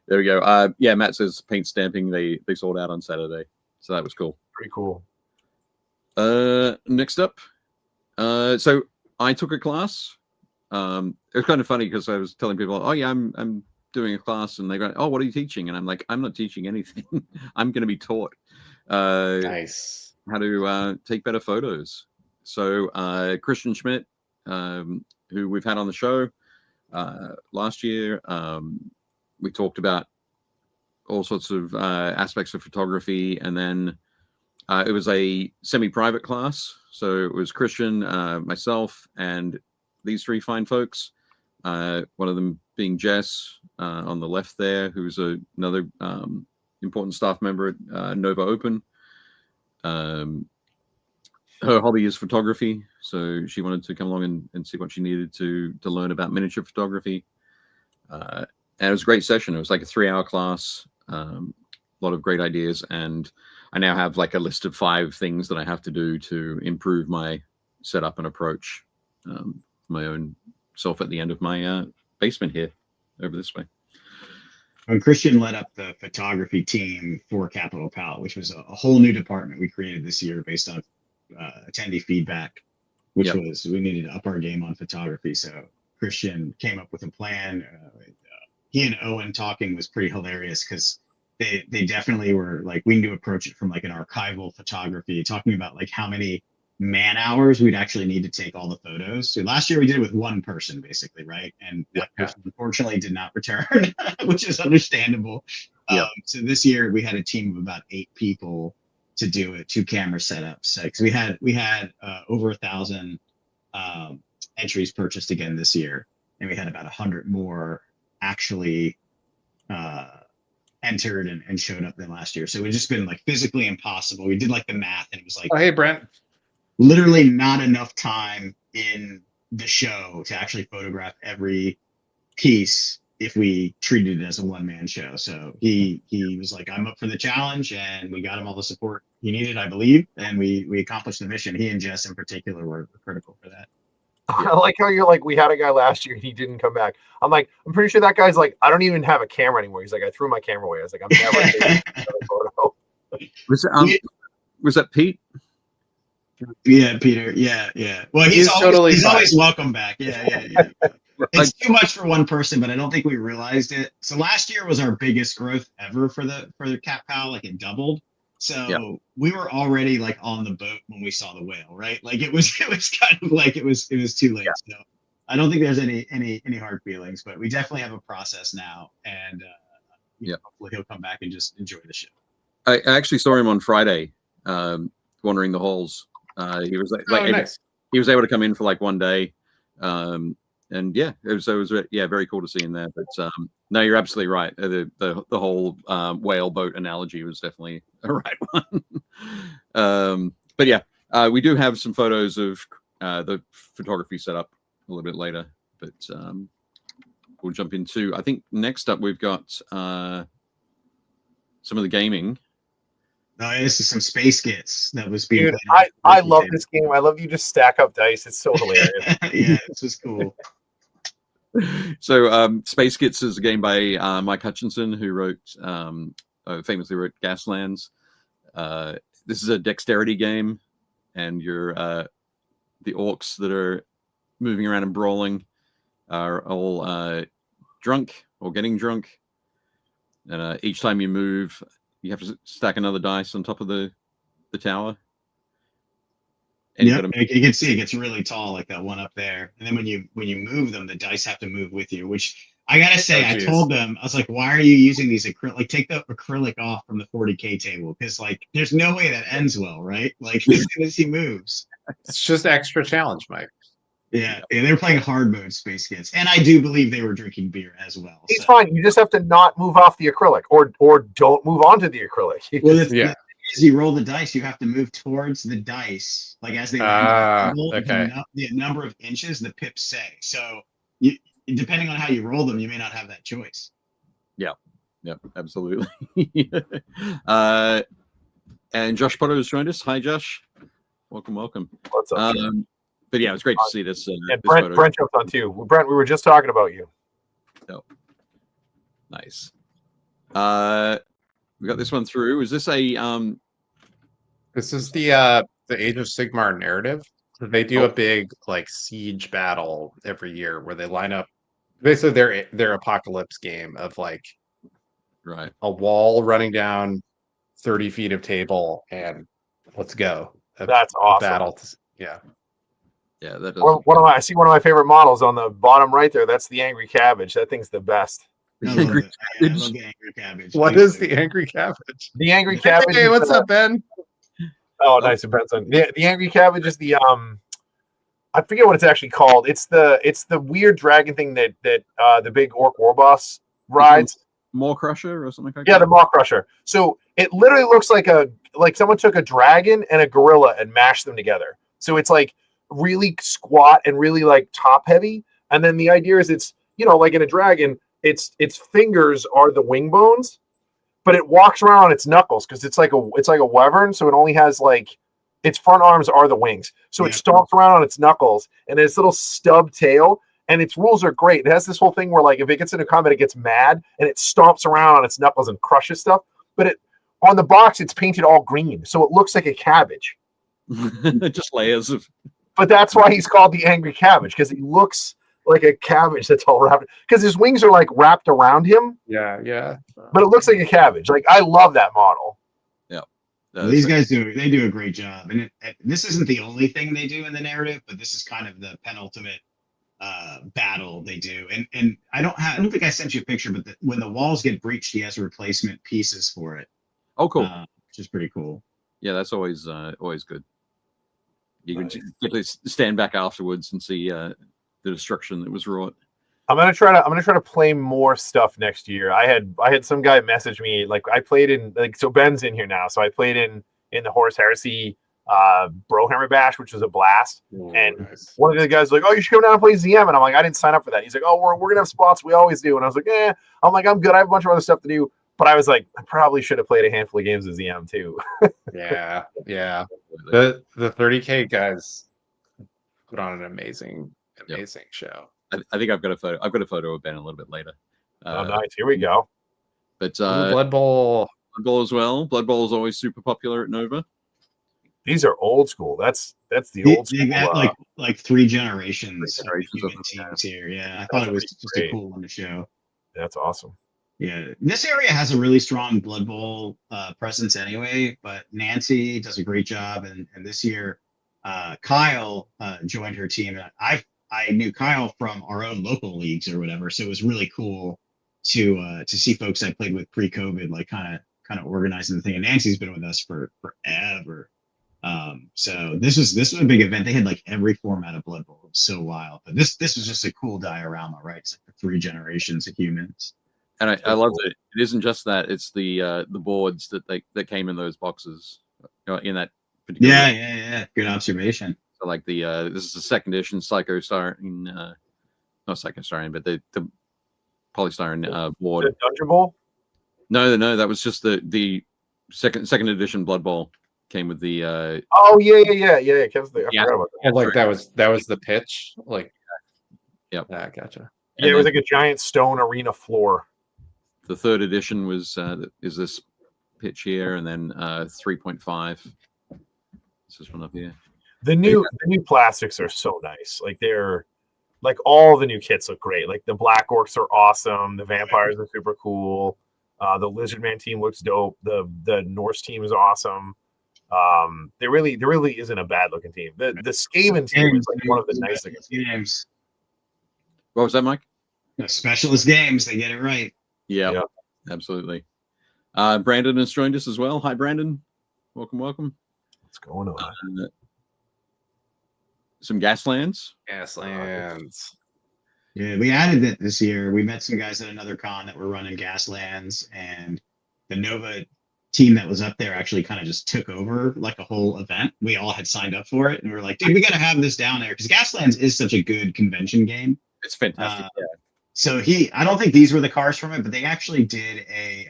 There we go. Yeah, Matt says paint stamping they sold out on Saturday, so that was cool. Pretty cool. Next up, so I took a class. It was kind of funny because I was telling people, "Oh yeah, I'm doing a class," and they go, "Oh, what are you teaching?" And I'm like, "I'm not teaching anything. I'm going to be taught Nice. how to take better photos." So Christian Schmidt, who we've had on the show last year, we talked about all sorts of aspects of photography, and then it was a semi-private class. So it was Christian, myself, and these three fine folks. One of them being Jess on the left there, who's another important staff member at Nova Open. Her hobby is photography, so she wanted to come along and see what she needed to learn about miniature photography. And it was a great session. It was like a 3-hour class, a lot of great ideas, and I now have like a list of 5 things that I have to do to improve my setup and approach, my own self at the end of my basement here, over this way. When Christian led up the photography team for Capital Pal, which was a whole new department we created this year based on attendee feedback, which was we needed to up our game on photography. So Christian came up with a plan. He and Owen talking was pretty hilarious because they definitely were like, we need to approach it from like an archival photography, talking about like how many man hours we'd actually need to take all the photos. So last year we did it with one person basically, right? And that person unfortunately did not return, which is understandable. So this year we had a team of about 8 people to do it, 2 camera setups. Because we had over 1,000 entries purchased again this year, and we had about 100 more actually entered and showed up than last year. So it's just been like physically impossible. We did like the math, and it was like, Oh, hey, Brent. Literally not enough time in the show to actually photograph every piece if we treated it as a one-man show. So he was like, I'm up for the challenge, and we got him all the support he needed, I believe, and we accomplished the mission. He and Jess in particular were critical for that. I like how you're like, we had a guy last year and he didn't come back. I'm like, I'm pretty sure that guy's like, I don't even have a camera anymore. He's like, I threw my camera away. I was like, I'm never taking another photo. Was that Pete? Yeah, Peter. Yeah. Well, he's always welcome back. Yeah. It's too much for one person, but I don't think we realized it. So last year was our biggest growth ever for the Cat Pal. Like it doubled. So we were already like on the boat when we saw the whale, right? Like it was kind of like it was too late. So I don't think there's any hard feelings, but we definitely have a process now, and hopefully he'll come back and just enjoy the show. I actually saw him on Friday, wandering the halls. He was nice. He was able to come in for like one day, and it was very cool to see him there. But no, you're absolutely right. The whole whale boat analogy was definitely a right one. But we do have some photos of the photography setup a little bit later. But we'll jump into. I think next up we've got some of the gaming. No, this is some space skits that was being Dude, I love this game. I love you just stack up dice. It's so hilarious. Yeah, this was cool. So Space Skits is a game by Mike Hutchinson, who famously wrote Gaslands. This is a dexterity game, and you're the orcs that are moving around and brawling are all drunk or getting drunk. And each time you move, you have to stack another dice on top of the tower. And you can see it gets really tall, like that one up there. And then when you move them, the dice have to move with you. Which I gotta say, I told them, I was like, "Why are you using these acrylic? Like, take the acrylic off from the 40K table, because like, there's no way that ends well, right? Like, as soon as he moves, It's just extra challenge, Mike. Yeah, they were playing hard mode Space Kids, and I do believe they were drinking beer as well. It's fine. You just have to not move off the acrylic, or don't move onto the acrylic. Well, as you roll the dice, you have to move towards the dice, like as they land on the table, the number of inches the pips say. So, depending on how you roll them, you may not have that choice. Yeah, absolutely. And Josh Potter has joined us. Hi, Josh. Welcome. What's up? But yeah, it was great to see this. And this Brent jumped on too. Brent, we were just talking about you. Oh, nice. We got this one through. Is this a This is the Age of Sigmar narrative. So they do a big like siege battle every year where they line up basically their apocalypse game of like a wall running down 30 feet of table and let's go. That's awesome. Battle. Yeah, that I see one of my favorite models on the bottom right there. That's the Angry Cabbage. That thing's the best. I love the Angry Cabbage. What is the Angry Cabbage? The Angry Cabbage. Hey, what's up, Ben? Oh, nice, Benson. The Angry Cabbage is the I forget what it's actually called. It's the weird dragon thing that the big orc war boss rides. Maw Crusher or something like that? Yeah, the Maw Crusher. So it literally looks like someone took a dragon and a gorilla and mashed them together. So it's like really squat and really like top heavy. And then the idea is it's, like in a dragon, its fingers are the wing bones, but it walks around on its knuckles because it's like a wyvern. So it only has like its front arms are the wings. So it stomps around on its knuckles and its little stub tail. And its rules are great. It has this whole thing where like if it gets into combat, it gets mad and it stomps around on its knuckles and crushes stuff. But on the box, it's painted all green, so it looks like a cabbage. Just layers of. But that's why he's called the Angry Cabbage, because he looks like a cabbage that's all wrapped. Because his wings are like wrapped around him. Yeah. But it looks like a cabbage. Like I love that model. Yeah. These guys do a great job, and this isn't the only thing they do in the narrative, but this is kind of the penultimate battle they do. And I don't think I sent you a picture, but when the walls get breached, he has replacement pieces for it. Oh, cool. Which is pretty cool. Yeah, that's always good. You can quickly stand back afterwards and see the destruction that was wrought. I'm gonna try to play more stuff next year. I had some guy message me, like I played in so Ben's in here now, so I played in the Horus Heresy Brohammer Bash, which was a blast. And nice. One of the guys was like, "Oh, you should come down and play ZM," and I'm like, "I didn't sign up for that." He's like, "Oh, we're gonna have spots, we always do," and I was like, I'm like, "I'm good. I have a bunch of other stuff to do." But I was like, I probably should have played a handful of games of ZM too. Yeah. The 30K guys put on an amazing show. I think I've got a photo of Ben a little bit later. Oh, nice. Here we go. But Blood Bowl as well. Blood Bowl is always super popular at Nova. These are old school. That's the old school. You got like three generations of teams here. Yeah, I thought it was just a cool one to show. That's awesome. Yeah, this area has a really strong Blood Bowl presence anyway, but Nancy does a great job, and this year Kyle joined her team. I knew Kyle from our own local leagues or whatever, so it was really cool to see folks I played with pre-COVID like kind of organizing the thing. And Nancy's been with us for forever. So this was a big event. They had like every format of Blood Bowl. It was so wild. But this was just a cool diorama, right? It's like 3 generations of humans. And I love it. It isn't just that; it's the boards that came in those boxes, in that particular. Yeah. Good observation. So like this is the second edition Psychostyrene, not Psychostyrene, but the polystyrene board. The Dungeon Bowl? No, that was just the second edition Blood Bowl came with the. Oh yeah. I forgot about that. Like that was the pitch. Like, yep. Yeah, gotcha. Yeah, it was like a giant stone arena floor. The third edition is this pitch here, and then 3.5. This is one up here. The new plastics are so nice. Like they're like all the new kits look great. Like the Black Orcs are awesome. The Vampires are super cool. The Lizardman team looks dope. The Norse team is awesome. There really isn't a bad looking team. The Skaven team is like one of the nice looking teams. What was that, Mike? Specialist games. They get it right. Yeah, absolutely. Brandon has joined us as well. Hi, Brandon. Welcome. What's going on? some Gaslands. Gaslands. Yeah, we added it this year. We met some guys at another con that were running Gaslands, and the Nova team that was up there actually kind of just took over like a whole event. We all had signed up for it, and we were like, dude, we got to have this down there because Gaslands is such a good convention game. It's fantastic. So I don't think these were the cars from it, but they actually did a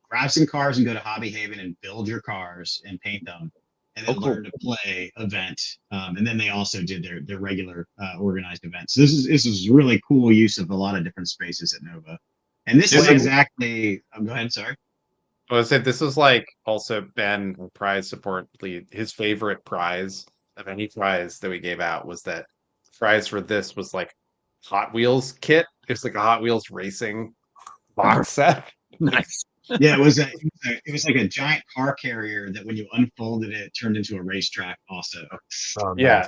grab some cars and go to Hobby Haven and build your cars and paint them, and then learn to play event. And then they also did their regular organized events. So this is really cool use of a lot of different spaces at Nova. And this is exactly. Go ahead. Sorry. I would say this was like also Ben prize support lead. His favorite prize of any prize that we gave out was that prize for this was like Hot Wheels kit. It was like a Hot Wheels racing box set. Nice. Yeah, it was like a giant car carrier that when you unfolded it turned into a racetrack also. Yeah.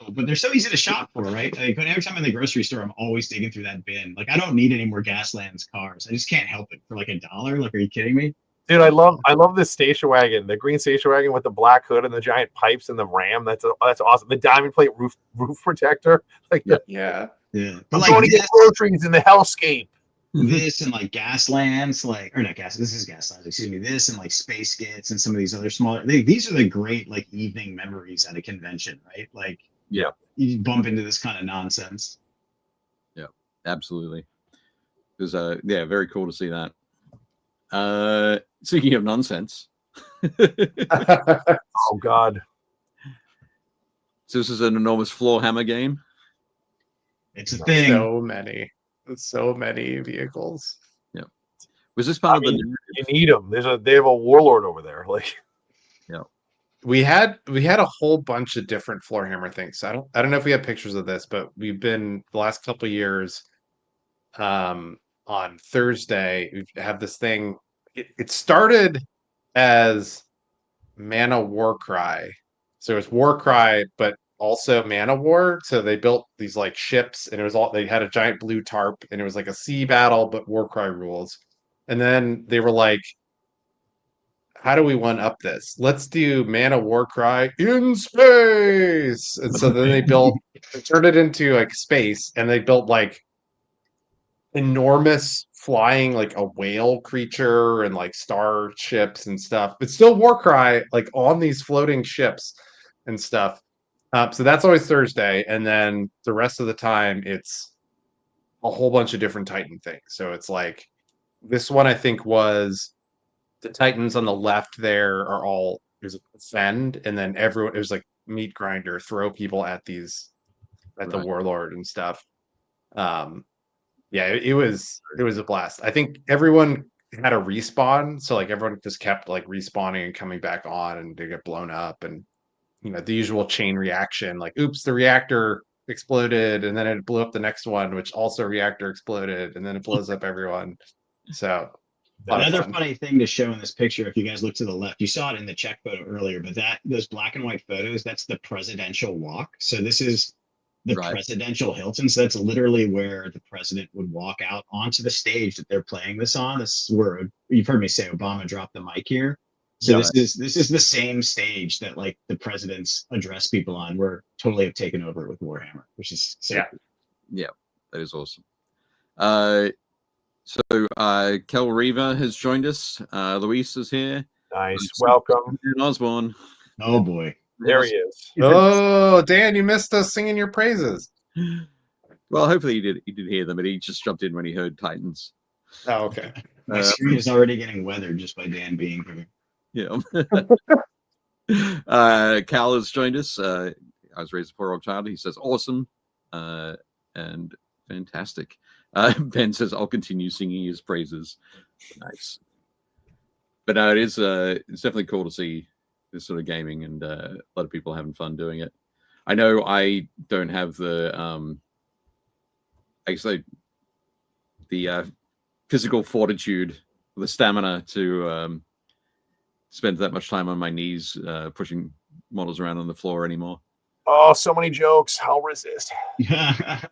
But they're so easy to shop for, right? Like every time I'm in the grocery store, I'm always digging through that bin. Like I don't need any more Gaslands cars. I just can't help it for like $1. Like, are you kidding me? Dude, I love this station wagon, the green station wagon with the black hood and the giant pipes and the ram. That's awesome. The diamond plate roof protector. Like Yeah. But I'm like going to get groceries in the hellscape. This and like Gaslands, this is Gaslands, excuse me. This and like Space Skits and some of these other smaller. These are the great like evening memories at a convention, right? Like, yeah, you bump into this kind of nonsense. Yeah, absolutely. It was very cool to see that. Speaking of nonsense. Oh God. So this is an enormous floor hammer game. It's a thing. So many vehicles. Yeah. Was this part of the? You need them. They have a warlord over there. Like. Yeah. We had a whole bunch of different floor hammer things. I don't know if we have pictures of this, but we've been the last couple of years. On Thursday, we have this thing. It started as Mana Warcry, so it's Warcry, but also Mana War. So they built these like ships, and they had a giant blue tarp, and it was like a sea battle, but Warcry rules. And then they were like, how do we one up this? Let's do Mana Warcry in space. And so then they turned it into like space, and they built like enormous flying like a whale creature and like star ships and stuff. It's still Warcry like on these floating ships and stuff. So that's always Thursday, and then the rest of the time it's a whole bunch of different Titan things. So it's like this one I think was the Titans on the left there are all there's a fend, and then everyone it was like meat grinder, throw people at the warlord and stuff. Yeah, it was a blast. I think everyone had a respawn, so like everyone just kept like respawning and coming back on, and they get blown up, and the usual chain reaction, like oops, the reactor exploded, and then it blew up the next one, which also reactor exploded, and then it blows up everyone. So another funny thing to show in this picture, if you guys look to the left, you saw it in the check photo earlier, but those black and white photos, that's the presidential walk. So this is the presidential Hilton. So that's literally where the president would walk out onto the stage that they're playing this on. This is where you've heard me say Obama dropped the mic here. So this is the same stage that like the presidents address people on. We're totally have taken over with Warhammer, which is so cool. Yeah, that is awesome. So Kel Reva has joined us. Luis is here. Nice. Welcome. And Osborne. Oh boy. There he is. Oh, Dan, you missed us singing your praises. Well, hopefully he did hear them, but he just jumped in when he heard Titans. Oh, okay. My screen is already getting weathered just by Dan being here. Yeah. Cal has joined us. I was raised a poor-old child. He says awesome and fantastic. Ben says I'll continue singing his praises. Nice. But no, it's definitely cool to see this sort of gaming, and a lot of people having fun doing it. I know I don't have the physical fortitude, the stamina to spend that much time on my knees pushing models around on the floor anymore. Oh, so many jokes. I'll resist.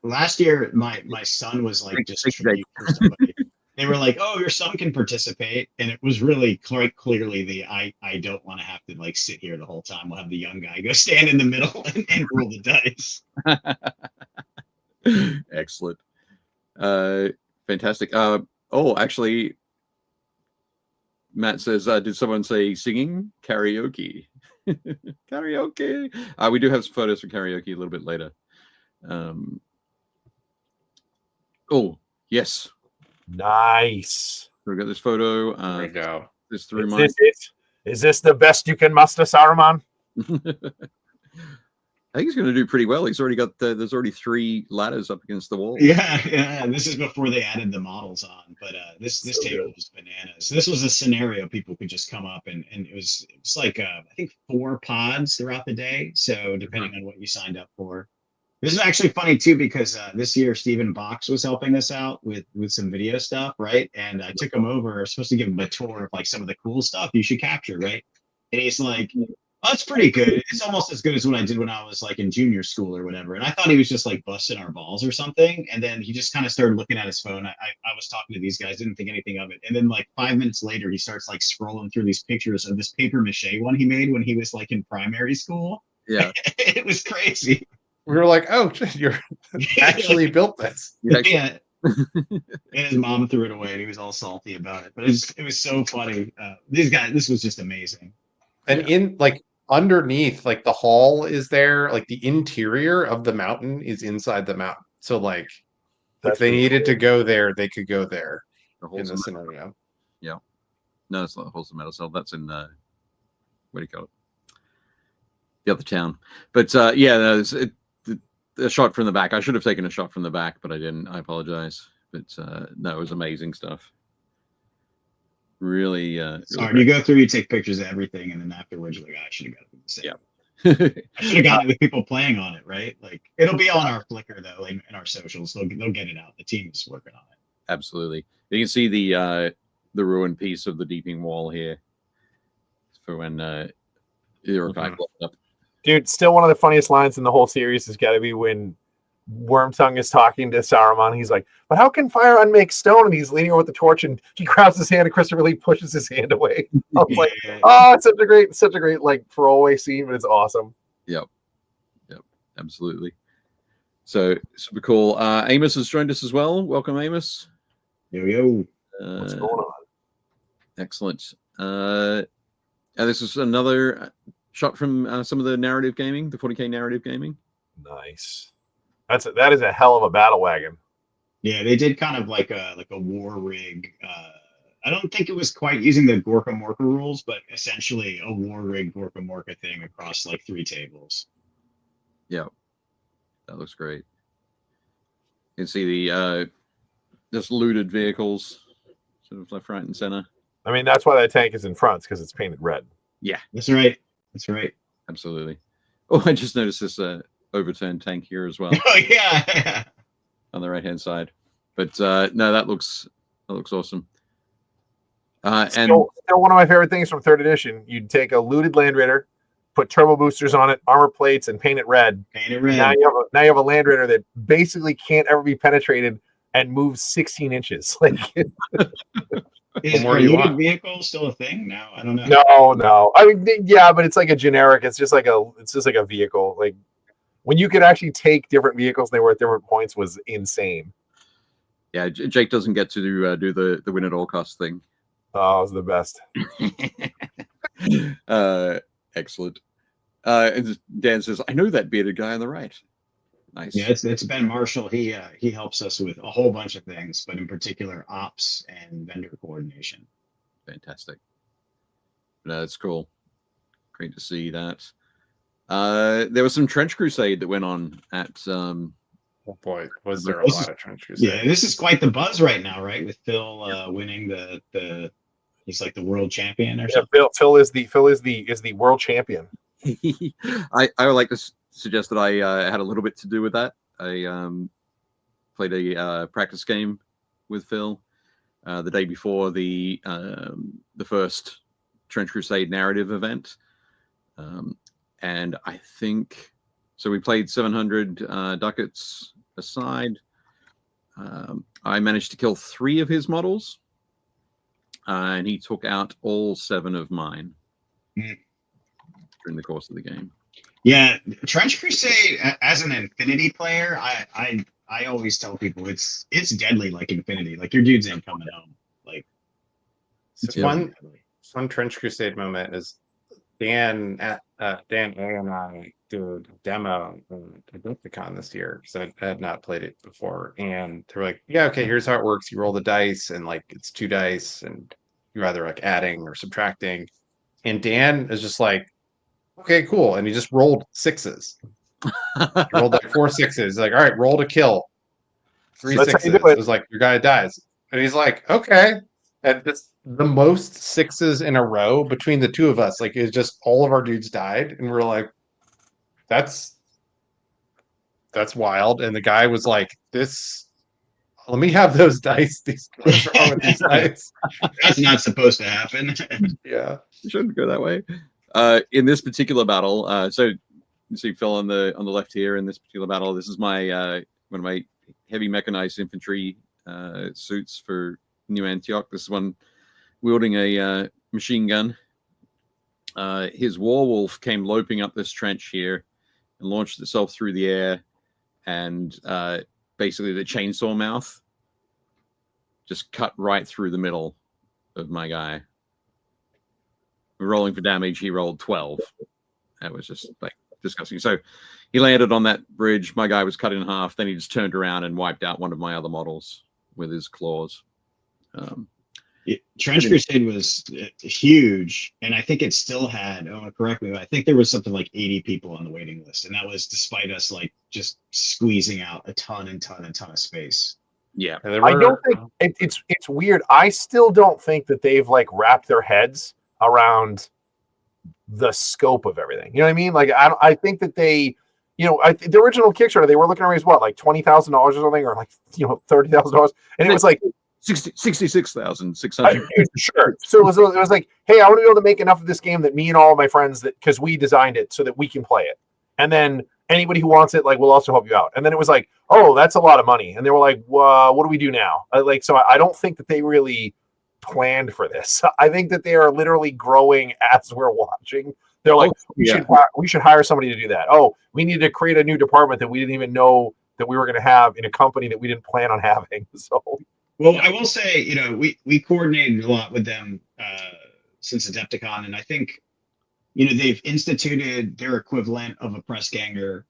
Last year, my son was like just for somebody. they were like, "Oh, your son can participate," and it was really quite clearly I don't want to have to like sit here the whole time. We'll have the young guy go stand in the middle and roll the dice. Excellent. Fantastic. Actually, Matt says, did someone say singing karaoke? Karaoke. We do have some photos for karaoke a little bit later. Oh, yes. Nice. We got this photo. There we go. This through Is this the best you can muster, Saruman? I think he's going to do pretty well. He's already got there's already 3 ladders up against the wall. Yeah. This is before they added the models on, but this table was bananas. This was a scenario people could just come up and it was like I think 4 pods throughout the day. So depending on what you signed up for. This is actually funny too because this year Stephen Box was helping us out with some video stuff, right? And I took him over. I was supposed to give him a tour of like some of the cool stuff you should capture, right? And he's like, "Oh, that's pretty good. It's almost as good as what I did when I was like in junior school or whatever." And I thought he was just like busting our balls or something. And then he just kind of started looking at his phone. I was talking to these guys, didn't think anything of it. And then like 5 minutes later, he starts like scrolling through these pictures of this paper mache one he made when he was like in primary school. Yeah. It was crazy. We were like, "Oh, you're actually built this." Yeah. And his mom threw it away and he was all salty about it. But it was so funny. These guys, this was just amazing. And in like underneath, like the hall is there, like the interior of the mountain is inside the mountain. So like if they needed to go there, they could go there in this scenario. Yeah. No, it's not Wholesome Metal Cell. That's in what do you call it? The other town. But a shot from the back. I should have taken a shot from the back, but I didn't. I apologize. But no, it was amazing stuff. Really. Sorry, you go through, you take pictures of everything, and then afterwards you're like, I should have got it the same. Yeah. I should have gotten it with people playing on it, right? Like it'll be on our Flickr though, in our socials. They'll get it out. The team's working on it. Absolutely. You can see the ruined piece of the deeping wall here for when Iroquois blew up. Dude, still one of the funniest lines in the whole series has got to be when Wormtongue is talking to Saruman. He's like, "But how can fire unmake stone?" And he's leaning over the torch, and he grabs his hand, and Christopher Lee pushes his hand away. I was like, "Oh, it's such a great like throwaway scene, but it's awesome." Yep, absolutely. So super cool. Amos has joined us as well. Welcome, Amos. Yo. What's going on? Excellent. This is another shot from some of the narrative gaming, the 40K narrative gaming. Nice. That is a hell of a battle wagon. Yeah, they did kind of like a war rig. I don't think it was quite using the Gorka Morka rules, but essentially a war rig Gorka Morka thing across like 3 tables. Yeah, that looks great. You can see the just looted vehicles, sort of left, right, and center. I mean, that's why that tank is in front, because it's painted red. Yeah, that's right. That's right. Absolutely. Oh, I just noticed this overturned tank here as well. Oh yeah. On the right hand side. But no, that looks awesome. Still one of my favorite things from 3rd edition. You'd take a looted Land Raider, put turbo boosters on it, armor plates, and paint it red. Now you have a Land Raider that basically can't ever be penetrated and moves 16 inches. Like is a looted vehicle still a thing now? I don't know. No. I mean, yeah, but it's like a generic. It's just like a vehicle. Like when you could actually take different vehicles and they were at different points was insane. Yeah, Jake doesn't get to do the win at all costs thing. Oh, it was the best. Excellent. And Dan says, "I know that bearded guy on the right." Nice. Yeah, it's Ben Marshall. He helps us with a whole bunch of things, but in particular ops and vendor coordination. Fantastic. No, that's cool. Great to see that. There was some Trench Crusade that went on at oh boy, was there a lot of Trench Crusade. Yeah, this is quite the buzz right now, right? With Phil winning the he's like the world champion or something. Phil is the world champion. I would like to suggest that I had a little bit to do with that. I played a practice game with Phil the day before the first Trench Crusade narrative event, and I think so. We played 700 ducats aside. I managed to kill 3 of his models, and he took out all 7 of mine during the course of the game. Yeah, Trench Crusade as an Infinity player, I always tell people it's deadly like Infinity. Like your dudes ain't coming home. Like So one Trench Crusade moment is Dan A and I did a demo at BuildPaintCon this year because I had not played it before, and they're like, "Yeah, okay, here's how it works. You roll the dice, and like it's 2 dice, and you're either like adding or subtracting." And Dan is just like, "Okay, cool," and he just rolled 6s. He rolled like 4 6s. Like, all right, roll to kill. 3 That's how you 6s. do it. It was like your guy dies, and he's like, "Okay." And it's the most 6s in a row between the 2 of us. Like it's just all of our dudes died, and we're like, "That's wild." And the guy was like, "This, let me have those dice. What's wrong with these dice?" that's not supposed to happen. Yeah. It shouldn't go that way. In this particular battle, so you see Phil on the left here. In this particular battle, this is my one of my heavy mechanized infantry suits for New Antioch. This is one wielding a machine gun. His Warwolf came loping up this trench here and launched itself through the air, and basically the chainsaw mouth just cut right through the middle of my guy. Rolling for damage, he rolled 12. That was just like disgusting. So he landed on that bridge. My guy was cut in half. Then he just turned around and wiped out one of my other models with his claws. Trench Crusade was huge, and I think it still had, Owen, correct me, but I think there was something like 80 people on the waiting list, and that was despite us like just squeezing out a ton of space. Yeah. I don't think it's weird. I still don't think that they've like wrapped their heads around the scope of everything. You know what I mean? Like I think that they, the original Kickstarter, they were looking to raise what, like $20,000 or something, or like $30,000, and it was like 66,600. Sure. So it was like, hey, I want to be able to make enough of this game that me and all of my friends, that because we designed it so that we can play it, and then anybody who wants it, like, we'll also help you out. And then it was like, oh, that's a lot of money, and they were like, what do we do now? So I don't think that they really planned for this. I think that they are literally growing as we're watching. They're like, we should hire somebody to do that. Oh, we need to create a new department that we didn't even know that we were going to have in a company that we didn't plan on having. So, well, I will say, we coordinated a lot with them since Adepticon, and I think, they've instituted their equivalent of a press ganger.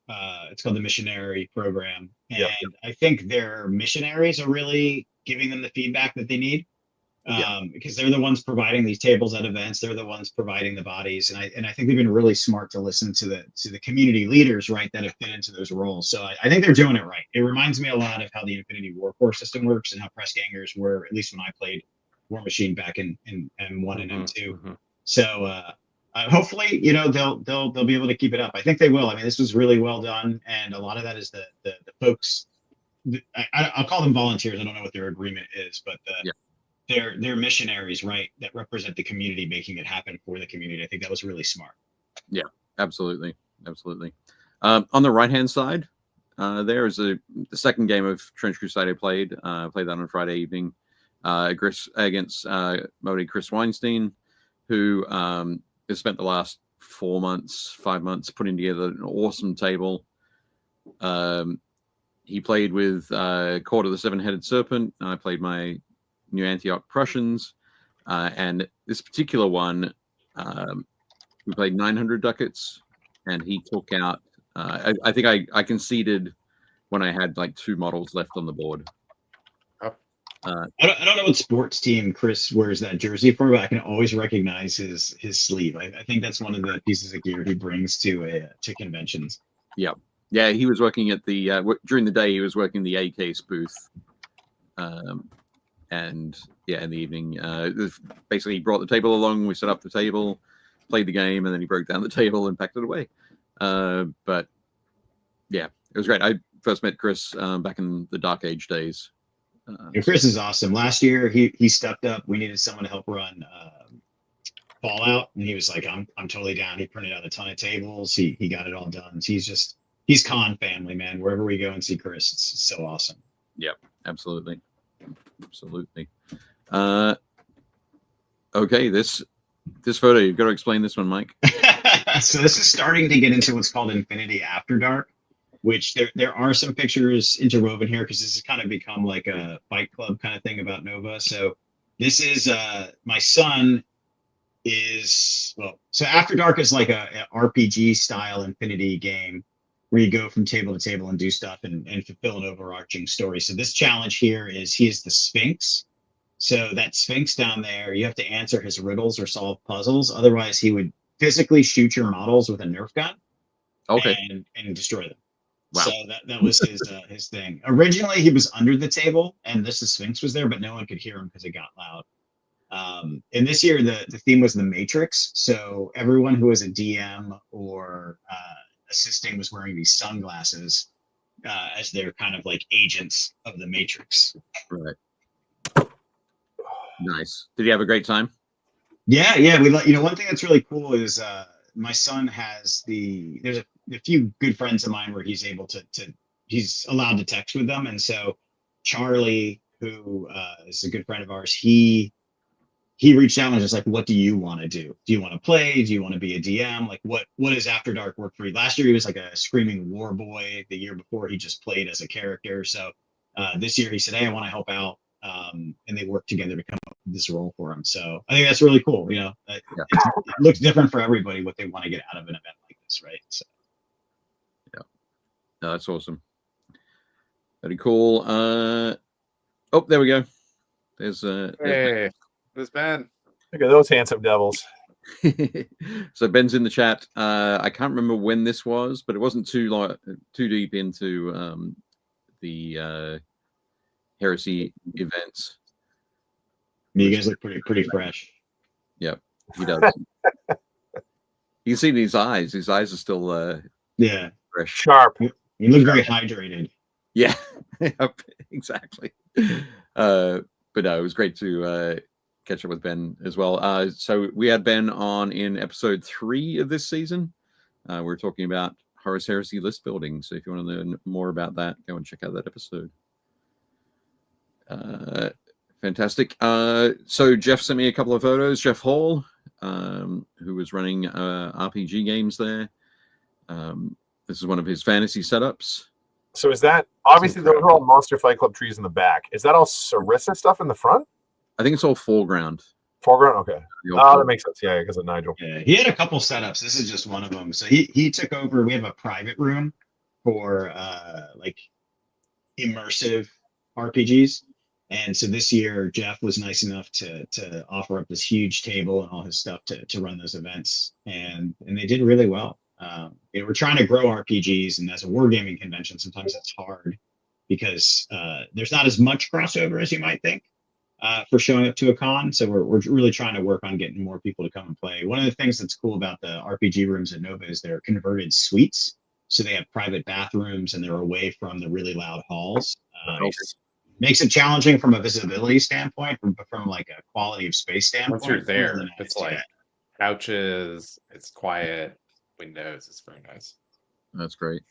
It's called the missionary program, and I think their missionaries are really giving them the feedback that they need. Because they're the ones providing these tables at events. They're the ones providing the bodies, and I think they've been really smart to listen to the community leaders, right, that have fit into those roles. So I think they're doing it right. It reminds me a lot of how the Infinity Warcore system works and how press gangers were, at least when I played War Machine back in M1 and M2. So hopefully, they'll be able to keep it up. I think they will. I mean, this was really well done, and a lot of that is the folks. I'll call them volunteers. I don't know what their agreement is, but they're missionaries, right, that represent the community, making it happen for the community. I think that was really smart. Yeah, absolutely. On the right hand side, there is the second game of Trench Crusade I played. Played that on Friday evening against Modi Chris Weinstein, who has spent the last 5 months putting together an awesome table. He played with Court of the Seven-Headed Serpent. I played my New Antioch Prussians, and this particular one, we played 900 ducats, and he took out. I think I conceded when I had like 2 models left on the board. I don't know what sports team Chris wears that jersey for, but I can always recognize his sleeve. I think that's one of the pieces of gear he brings to conventions. Yeah, he was working at the during the day. He was working the AK's booth. And in the evening, basically he brought the table along. We set up the table, played the game, and then he broke down the table and packed it away. But yeah, it was great. I first met Chris back in the Dark Age days. Chris is awesome. Last year he stepped up. We needed someone to help run Fallout, and he was like, "I'm totally down." He printed out a ton of tables. He got it all done. He's con family, man. Wherever we go and see Chris, it's so awesome. Absolutely. Okay, this photo, you've got to explain this one, Mike. So this is starting to get into what's called Infinity After Dark, which there are some pictures interwoven here because this has kind of become like a fight club kind of thing about Nova. So this is my son is so After Dark is like a RPG style Infinity game where you go from table to table and do stuff and fulfill an overarching story. So this challenge here is he is the Sphinx. So that Sphinx down there, you have to answer his riddles or solve puzzles. Otherwise, he would physically shoot your models with a Nerf gun. Okay. And destroy them. Wow. So that was his thing. Originally, he was under the table, and the Sphinx was there, but no one could hear him because it got loud. And this year, the theme was the Matrix. So everyone who was a DM or assisting was wearing these sunglasses as their kind of like agents of the Matrix. Right. Nice. Did you have a great time? Yeah. We one thing that's really cool is my son has there's a few good friends of mine where he's able to he's allowed to text with them, and so Charlie, who is a good friend of ours, he reached out and was just like, what do you want to do? Do you want to play? Do you want to be a DM? Like what does After Dark work for you? Last year he was like a screaming war boy. The year before he just played as a character. So this year he said, hey, I want to help out. And they worked together to come up with this role for him. So I think that's really cool. It looks different for everybody what they want to get out of an event like this, right? So no, that's awesome. Very cool. Oh, there we go. There's Hey, there's Ben. Look at those handsome devils. So Ben's in the chat. I can't remember when this was, but it wasn't too deep into the Heresy events. you guys look pretty fresh. Yep, he does. You can see his eyes. His eyes are still fresh, Sharp. You look very hydrated. Yeah, yep, exactly. But no, it was great to catch up with Ben as well. So we had Ben on in episode 3 of this season. We're talking about Horus Heresy list building. So if you want to learn more about that, go and check out that episode. Fantastic. So Jeff sent me a couple of photos. Jeff Hall, who was running RPG games there. This is one of his fantasy setups. So is that obviously those are all Monster Fight Club trees in the back? Is that all Sarissa stuff in the front? I think it's all foreground. Foreground, okay. That makes sense. Yeah, because of Nigel. Yeah, he had a couple setups. This is just one of them. So he took over. We have a private room for like immersive RPGs. And so this year, Jeff was nice enough to offer up this huge table and all his stuff to run those events, and they did really well. We're trying to grow RPGs, and as a wargaming convention, sometimes it's hard because there's not as much crossover as you might think for showing up to a con. So we're really trying to work on getting more people to come and play. One of the things that's cool about the RPG rooms at Nova is they're converted suites, so they have private bathrooms and they're away from the really loud halls. Makes it challenging from a visibility standpoint, from like a quality of space standpoint. Once you're there, it's like couches, it's quiet, windows. It's very nice. That's great.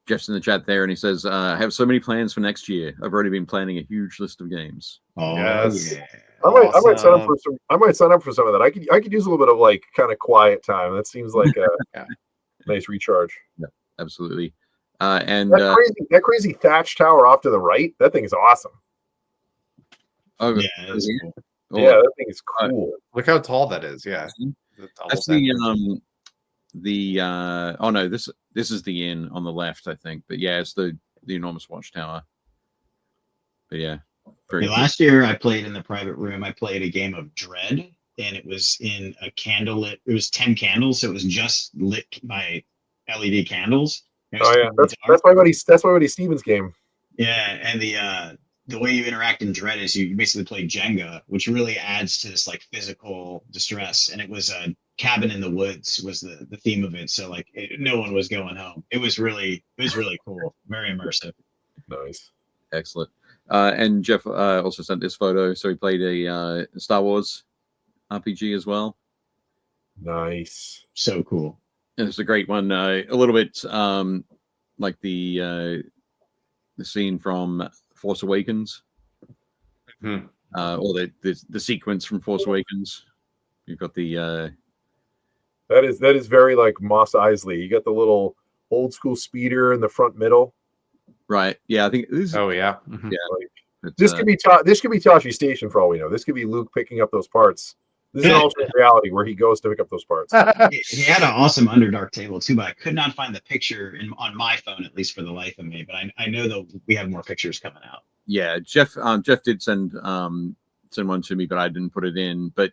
Jeff's in the chat there, and he says, "I have so many plans for next year. I've already been planning a huge list of games." Oh yes. yeah. I might sign up for some. I might sign up for some of that. I could use a little bit of like kind of quiet time. That seems like a nice recharge. Yeah, absolutely. And that crazy thatch tower off to the right, that thing is awesome. Oh yeah, that's cool. Yeah, that thing is cool. Look how tall that is. Yeah, that's oh no, this is the inn on the left, I think. But yeah, it's the enormous watchtower. But yeah, last year I played in the private room. I played a game of Dread, and it was in a candlelit. It was 10 candles, so it was just lit by LED candles. Oh yeah, that's my buddy Steven's game. Yeah, and the way you interact in Dread is you basically play Jenga, which really adds to this like physical distress. And it was a cabin in the woods was the theme of it. So like no one was going home. It was really cool, very immersive. Nice, excellent. And Jeff also sent this photo. So he played a Star Wars RPG as well. Nice, so cool. And it's a great one. A little bit like the the scene from Force Awakens, or the sequence from Force Awakens. You've got the that is very like Mos Eisley. You got the little old school speeder in the front middle. right. Yeah, I think this. Oh yeah. Yeah, Like, this could be Tashi Station for all we know. This could be Luke picking up those parts. This is an alternate reality where he goes to pick up those parts. He had an awesome Underdark table too, but I could not find the picture on my phone, at least for the life of me. But I know that we have more pictures coming out. Yeah, Jeff did send one to me, but I didn't put it in. But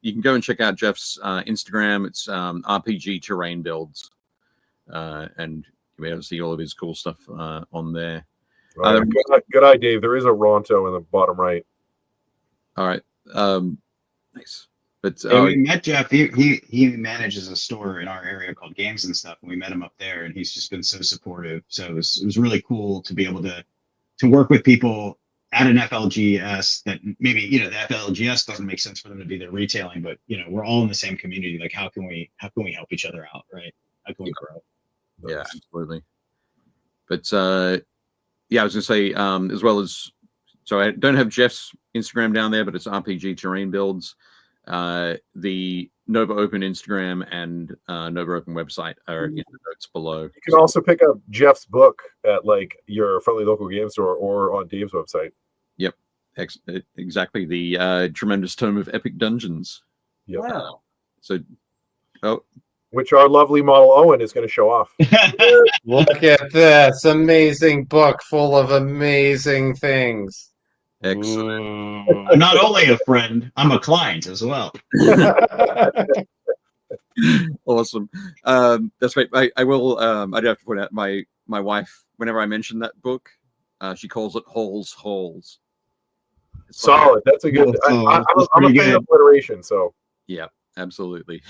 you can go and check out Jeff's Instagram. It's RPG Terrain Builds, and you'll be able to see all of his cool stuff on there. Right. Good eye, Dave. There is a Ronto in the bottom right. All right, nice. But we met Jeff. He manages a store in our area called Games and Stuff, and we met him up there, and he's just been so supportive. So it was really cool to be able to work with people at an FLGS that maybe, the FLGS doesn't make sense for them to be there retailing, but we're all in the same community. Like how can we help each other out, right? How can we grow? Yeah, absolutely. But I was gonna say as well as, so I don't have Jeff's Instagram down there, but it's RPG Terrain Builds. The Nova Open Instagram and Nova Open website are in the notes below. You can also pick up Jeff's book at like your friendly local game store or on Dave's website. Yep, exactly. The Tremendous Tome of Epic Dungeons. Yep. Wow. So, which our lovely model Owen is going to show off. Look at this amazing book full of amazing things. Excellent. I'm not only a friend, I'm a client as well. Awesome. That's great. I will. I do have to point out my wife. Whenever I mention that book, she calls it Holes. It's solid. That's a good. I'm a fan of alliteration. So yeah, absolutely.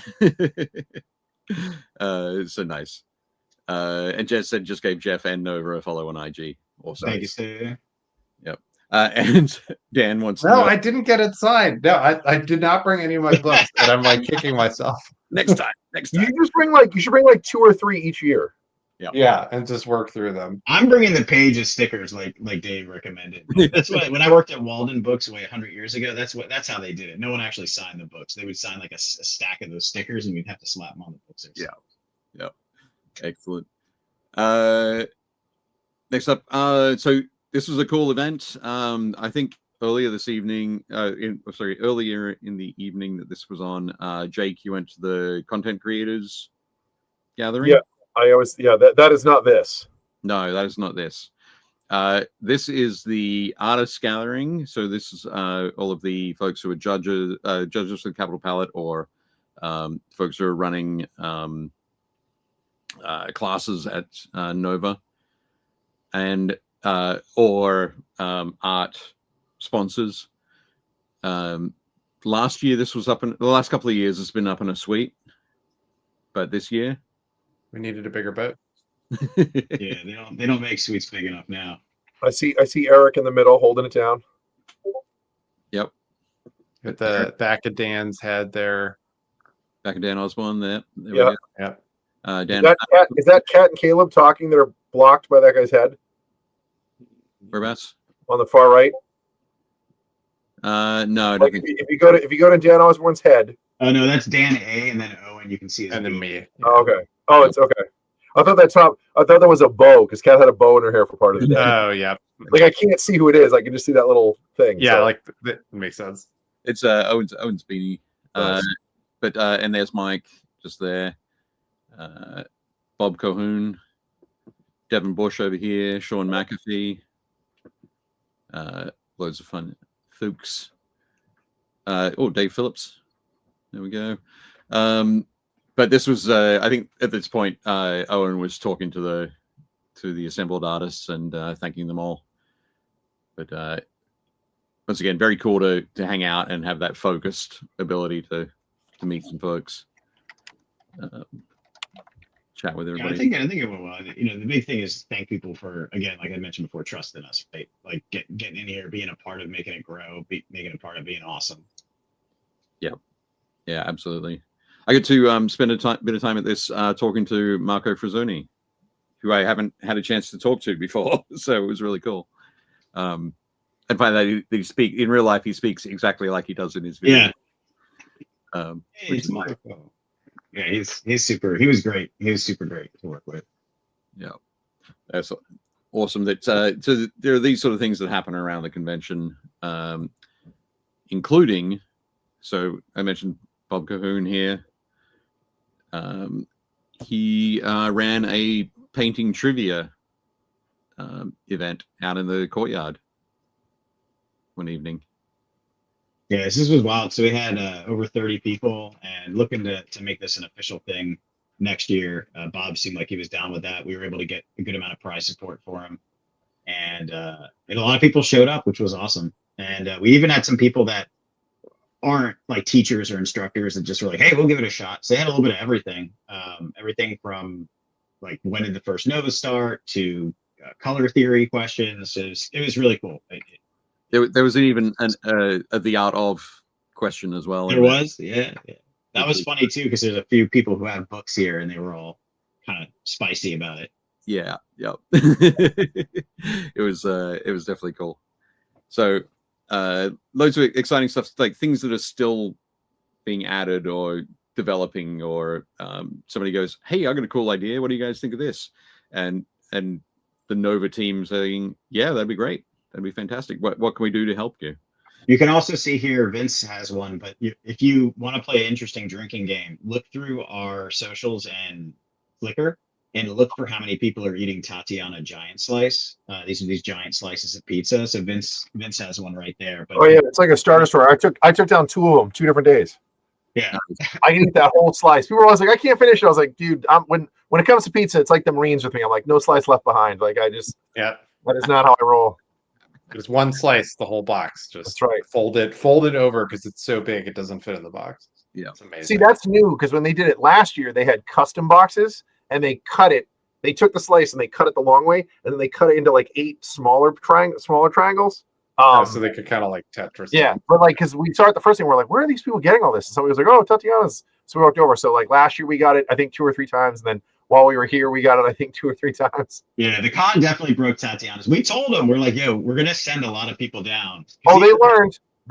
So nice. And Jess said just gave Jeff and Nova a follow on IG. Awesome. Thank you, sir. Yep. And Dan wants to know. I didn't get it signed. No, I did not bring any of my books, and I'm like kicking myself. Next time. You should bring like 2 or 3 each year. Yeah, and just work through them. I'm bringing the page of stickers like Dave recommended. That's what when I worked at Walden Books 100 years ago. That's how they did it. No one actually signed the books. They would sign like a stack of those stickers, and we'd have to slap them on the books. Yep. Excellent. Next up, so this was a cool event. I think earlier this evening, earlier in the evening that this was on, Jake, you went to the content creators gathering. Yeah, that is not this. No, that is not this. This is the artist gathering. So this is all of the folks who are judges with Capital Palette, or folks who are running classes at Nova, and or art sponsors. Last year, this was up in the last couple of years. It's been up in a suite, but this year we needed a bigger boat. Yeah, they don't make suites big enough now. I see Eric in the middle holding it down. Yep. With the back of Dan's head there. Back of Dan Osborne there. Yeah. Yep. Dan, is that Cat and Caleb talking that are blocked by that guy's head? Whereabouts? On the far right. No. Like if you go to Dan Osborne's head. Oh no, that's Dan A, and then Owen. You can see his and then me. Oh, okay. Oh, it's okay. I thought that was a bow because Kat had a bow in her hair for part of the day. Oh yeah. Like I can't see who it is. I can just see that little thing. Yeah, so. like that makes sense. It's Owen's beanie. Nice. But and there's Mike just there. Bob Colhoun, Devin Bush over here, Sean McAfee. Loads of fun. Fuchs. Dave Phillips. There we go. But this was, I think, at this point, Owen was talking to the assembled artists and thanking them all. But once again, very cool to hang out and have that focused ability to meet some folks, chat with everybody. I think it went well. The big thing is thank people for, again, like I mentioned before, trusting us, right? Like getting in here, being a part of making it grow, making a part of being awesome. Yeah, absolutely. I get to spend a bit of time at this talking to Marco Frazzoni. who I haven't had a chance to talk to before. So it was really cool. And by that, he speak in real life. He speaks exactly like he does in his video. Yeah. Which is nice. Yeah, he's super. He was great. He was super great to work with. Yeah, that's awesome. That so there are these sort of things that happen around the convention, including. So I mentioned Bob Cahoon here. He ran a painting trivia event out in the courtyard one evening. Yeah, this was wild. So we had over 30 people, and looking to make this an official thing next year. Bob seemed like he was down with that. We were able to get a good amount of prize support for him, and a lot of people showed up, which was awesome. And we even had some people that aren't like teachers or instructors that just were like, "Hey, we'll give it a shot." So they had a little bit of everything, everything from like when did the first nova start to color theory questions. It was really cool. There was even the art of question as well. There was, yeah. That was funny too, because there's a few people who have books here, and they were all kind of spicy about it. Yeah. It was definitely cool. So loads of exciting stuff, like things that are still being added or developing, or somebody goes, "Hey, I got a cool idea. What do you guys think of this?" And the Nova team saying, "Yeah, that'd be great. That'd be fantastic. What can we do to help you?" You can also see here, Vince has one, but if you want to play an interesting drinking game, look through our socials and Flickr and look for how many people are eating Tatiana giant slice. These are these giant slices of pizza. So Vince has one right there. But it's like a starter store. I took down 2 of them, 2 different days. Yeah, I can eat that whole slice. People were always like, "I can't finish it." I was like, "Dude, when it comes to pizza, it's like the Marines with me. I'm like, no slice left behind. Like that is not how I roll." There's one slice, the whole box. Just That's right. Fold it over because it's so big it doesn't fit in the box. Yeah, it's amazing. See, that's new because when they did it last year, they had custom boxes and they cut it. They took the slice and they cut it the long way, and then they cut it into like 8 smaller triangles. So they could kind of like Tetris. Yeah, but like because we saw it the first thing, we're like, "Where are these people getting all this?" And somebody was like, "Oh, Tatiana's." So we walked over. So like last year we got it, I think 2 or 3 times, and then while we were here, we got it, I think 2 or 3 times. Yeah, the con definitely broke Tatiana's. We told them, we're like, "Yo, we're gonna send a lot of people down." Oh, they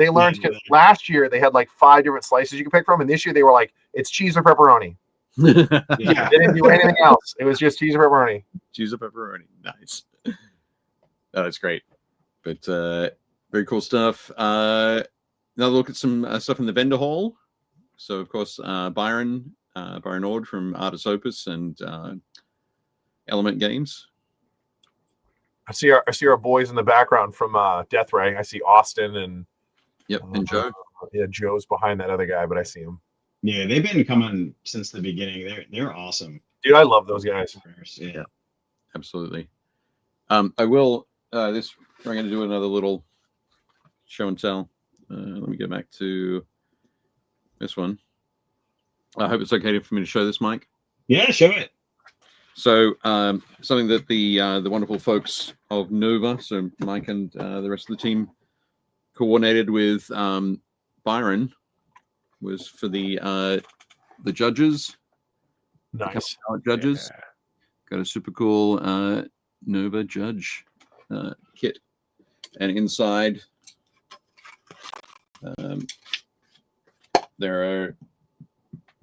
learned because last year they had like 5 different slices you could pick from, and this year they were like, "It's cheese or pepperoni." Yeah, They didn't do anything else. It was just cheese or pepperoni. Cheese or pepperoni. Nice. Oh, that's great. But very cool stuff. Another look at some stuff in the vendor hall. So of course, Byron Ord from Artis Opus and Element Games. I see our boys in the background from Death Ray. I see Austin and and Joe. Yeah, Joe's behind that other guy, but I see him. Yeah, they've been coming since the beginning. They're awesome. Dude, I love those guys. Yeah, absolutely. I will I'm going to do another little show and tell. Let me go back to this one. I hope it's okay for me to show this, Mike. Yeah, show it. So something that the wonderful folks of Nova, so Mike and the rest of the team coordinated with Byron, was for the judges. Nice. Judges. Yeah. Got a super cool Nova judge kit. And inside there are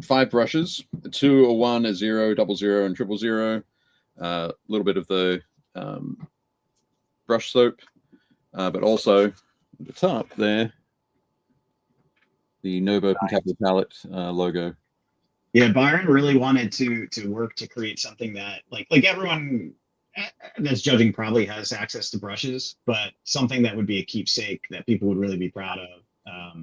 5 brushes, 2, a 1, a 0, 00, and 000. A little bit of the brush soap, but also at the top there, the Nova Capital Palette logo. Yeah, Byron really wanted to work to create something that like everyone that's judging probably has access to brushes, but something that would be a keepsake that people would really be proud of.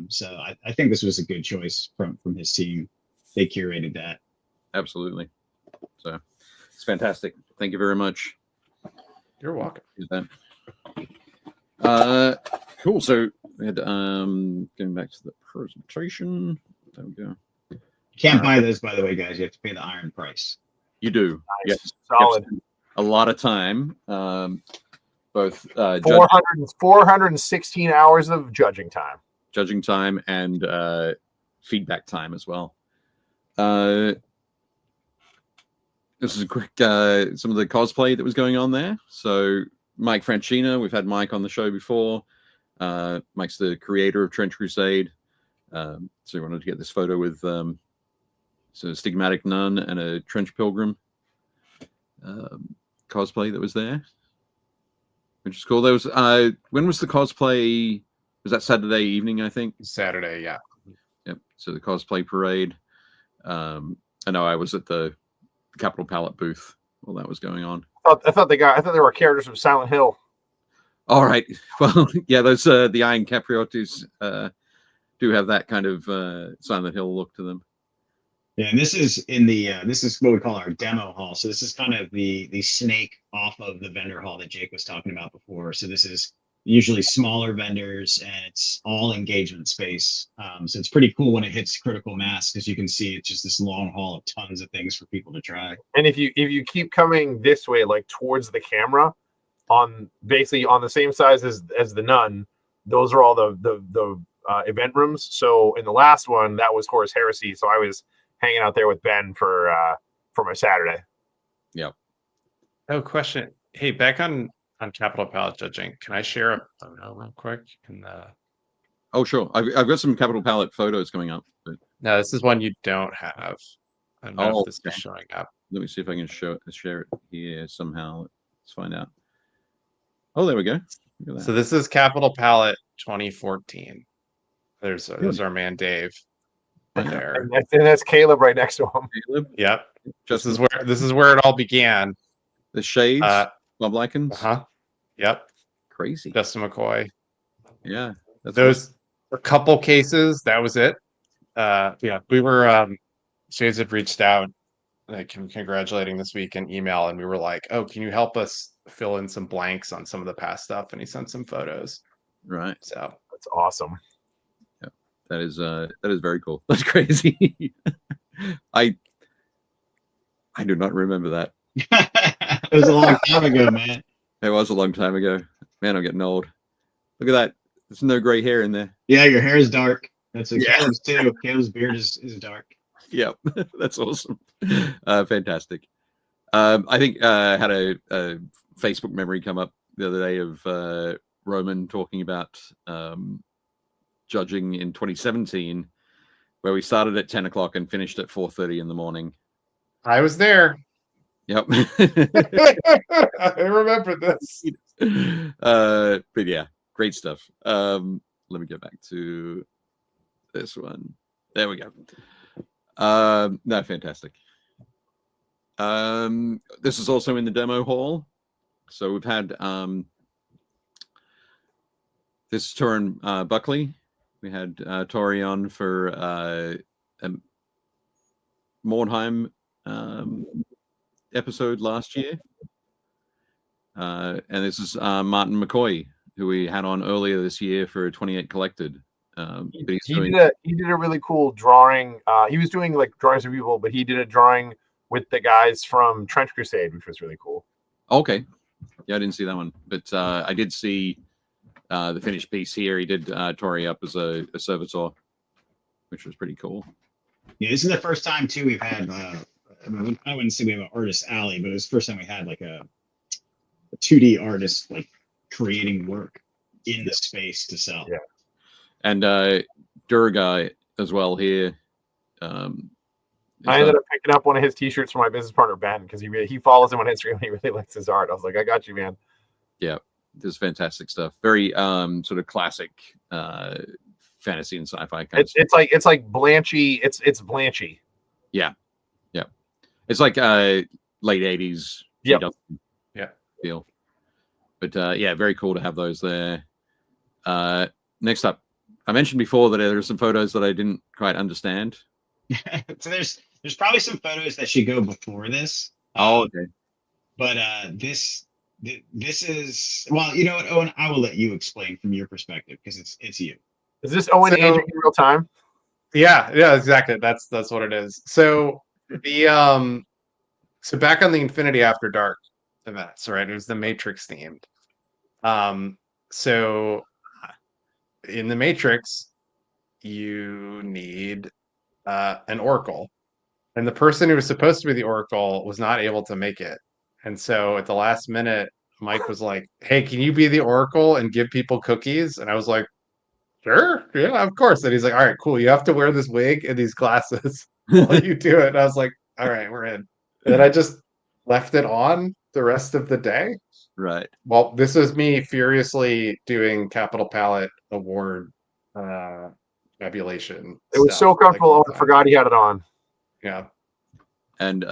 So I think this was a good choice from his team. They curated that. Absolutely. So it's fantastic. Thank you very much. You're welcome. Cool. So we had going back to the presentation. There we go. You can't buy those, by the way, guys. You have to pay the iron price. You do. Nice. Yes. Solid. A lot of time. Both 416 hours of judging time. Judging time and feedback time as well. And this is a quick some of the cosplay that was going on there. So Mike Francina, we've had Mike on the show before. Mike's the creator of Trench Crusade. So we wanted to get this photo with so a stigmatic nun and a trench pilgrim cosplay that was there, which is cool. There was when was the cosplay? Was that Saturday evening? I think Saturday, yeah. Yep. So the cosplay parade. I know I was at the Capital Palette booth while that was going on. I thought there were characters from Silent Hill. All right. Well, yeah, those the Iron Capriotus do have that kind of Silent Hill look to them. Yeah, and this is in the this is what we call our demo hall. So this is kind of the snake off of the vendor hall that Jake was talking about before. So this is usually smaller vendors, and it's all engagement space. So it's pretty cool when it hits critical mass, because you can see it's just this long hall of tons of things for people to try. And if you keep coming this way, like towards the camera, on basically on the same size as the nun, those are all the event rooms. So in the last one, that was Horus Heresy. So I was hanging out there with Ben for my Saturday. Yep. Oh, question. Hey, back on Capital Palette judging, can I share a photo real quick? Oh, sure. I've got some Capital Palette photos coming up. But... No, this is one you don't have. I don't know if this is showing up. Let me see if I can share it here somehow. Let's find out. Oh, there we go. Look at that. So this is Capital Palette 2014. There's our man Dave right there. And that's Caleb right next to him. Caleb? Yep. This is where it all began. The shades, Bob Likens. Yep. Crazy. Justin McCoy. Yeah. Those a couple cases. That was it. Yeah, we were Shades had reached out, like congratulating this week in email, and we were like, oh, can you help us fill in some blanks on some of the past stuff? And he sent some photos. Right. So that's awesome. Yeah. That is very cool. That's crazy. I do not remember that. It was a long time ago, man. It was a long time ago. Man, I'm getting old. Look at that. There's no gray hair in there. Yeah, your hair is dark. That's what Caleb's too. Caleb's beard is dark. Yep. That's awesome. Fantastic. I think I had a Facebook memory come up the other day of Roman talking about judging in 2017, where we started at 10 o'clock and finished at 4:30 in the morning. I was there. Yep. I remember this. But yeah, great stuff. Let me get back to this one. There we go. No, fantastic. This is also in the demo hall. So we've had this is Torin Buckley. We had Tori on for Mordheim episode last year. And this is Martin McCoy, who we had on earlier this year for 28 Collected. He did a really cool drawing. He was doing like drawings of people, but he did a drawing with the guys from Trench Crusade, which was really cool. Okay. Yeah, I didn't see that one, but I did see the finished piece here. He did Tori up as a servitor, which was pretty cool. Yeah, this is the first time too we've had. I wouldn't say we have an artist alley, but it was the first time we had like a 2D artist like creating work in the space to sell. Yeah. And Durga as well here. I ended up picking up one of his T-shirts for my business partner Ben, because he follows him on Instagram and he really likes his art. I was like, I got you, man. Yeah, this is fantastic stuff. Very sort of classic fantasy and sci-fi kind of stuff. It's like Blanchy. It's Blanchy. Yeah, yeah. It's like late 80s. Yep. Yeah. Feel. But yeah, very cool to have those there. Next up, I mentioned before that there are some photos that I didn't quite understand. So there's probably some photos that should go before this. Oh, okay. But this is, well, you know what, Owen, I will let you explain from your perspective, because it's you. Is this Owen aging in real time? Yeah, exactly. That's what it is. So the so back on the Infinity After Dark events, right? It was the Matrix themed. So in the Matrix, you need an oracle, And the person who was supposed to be the Oracle was not able to make it. And so at the last minute, Mike was like, "Hey, can you be the Oracle and give people cookies?" And I was like, "Sure, yeah, of course." And he's like, "All right, cool. You have to wear this wig and these glasses while you do it." And I was like, "All right, we're in." And then I just left it on the rest of the day. Right. Well, this was me furiously doing Capital Palette Award tabulation. It was stuff, so like, comfortable. all Owen the time. forgot he had it on. Yeah. And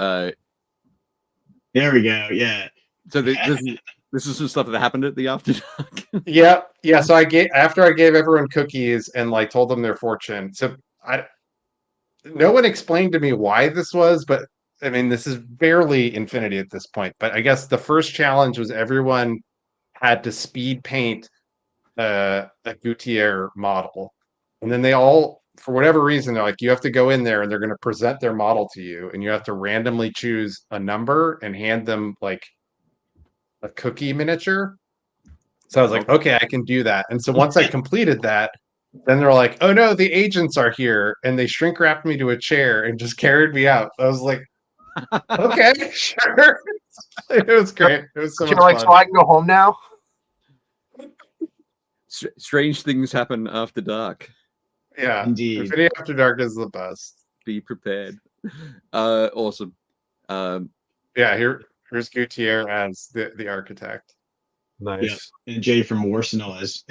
There we go. Yeah. so this is some stuff that happened at the After Dark. Yeah. Yeah. So after I gave everyone cookies and like told them their fortune. So no one explained to me why this was, but I mean, this is barely infinity at this point. But I guess the first challenge was everyone had to speed paint a Gouttiere model. And then they all, for whatever reason, they're like, you have to go in there and they're going to present their model to you. And you have to randomly choose a number and hand them like a cookie miniature. So I was like, okay, I can do that. And so once I completed that, then they're like, oh no, the agents are here. And they shrink wrapped me to a chair and just carried me out. I was like, okay, sure. It was great. It was so much Like, fun. so I can go home now. Strange things happen after dark. Yeah. Indeed. Infinity After Dark is the best. Be prepared. Awesome. Yeah, here's Gouttiere as the architect. Nice. Yeah. And Jay from Arsenal as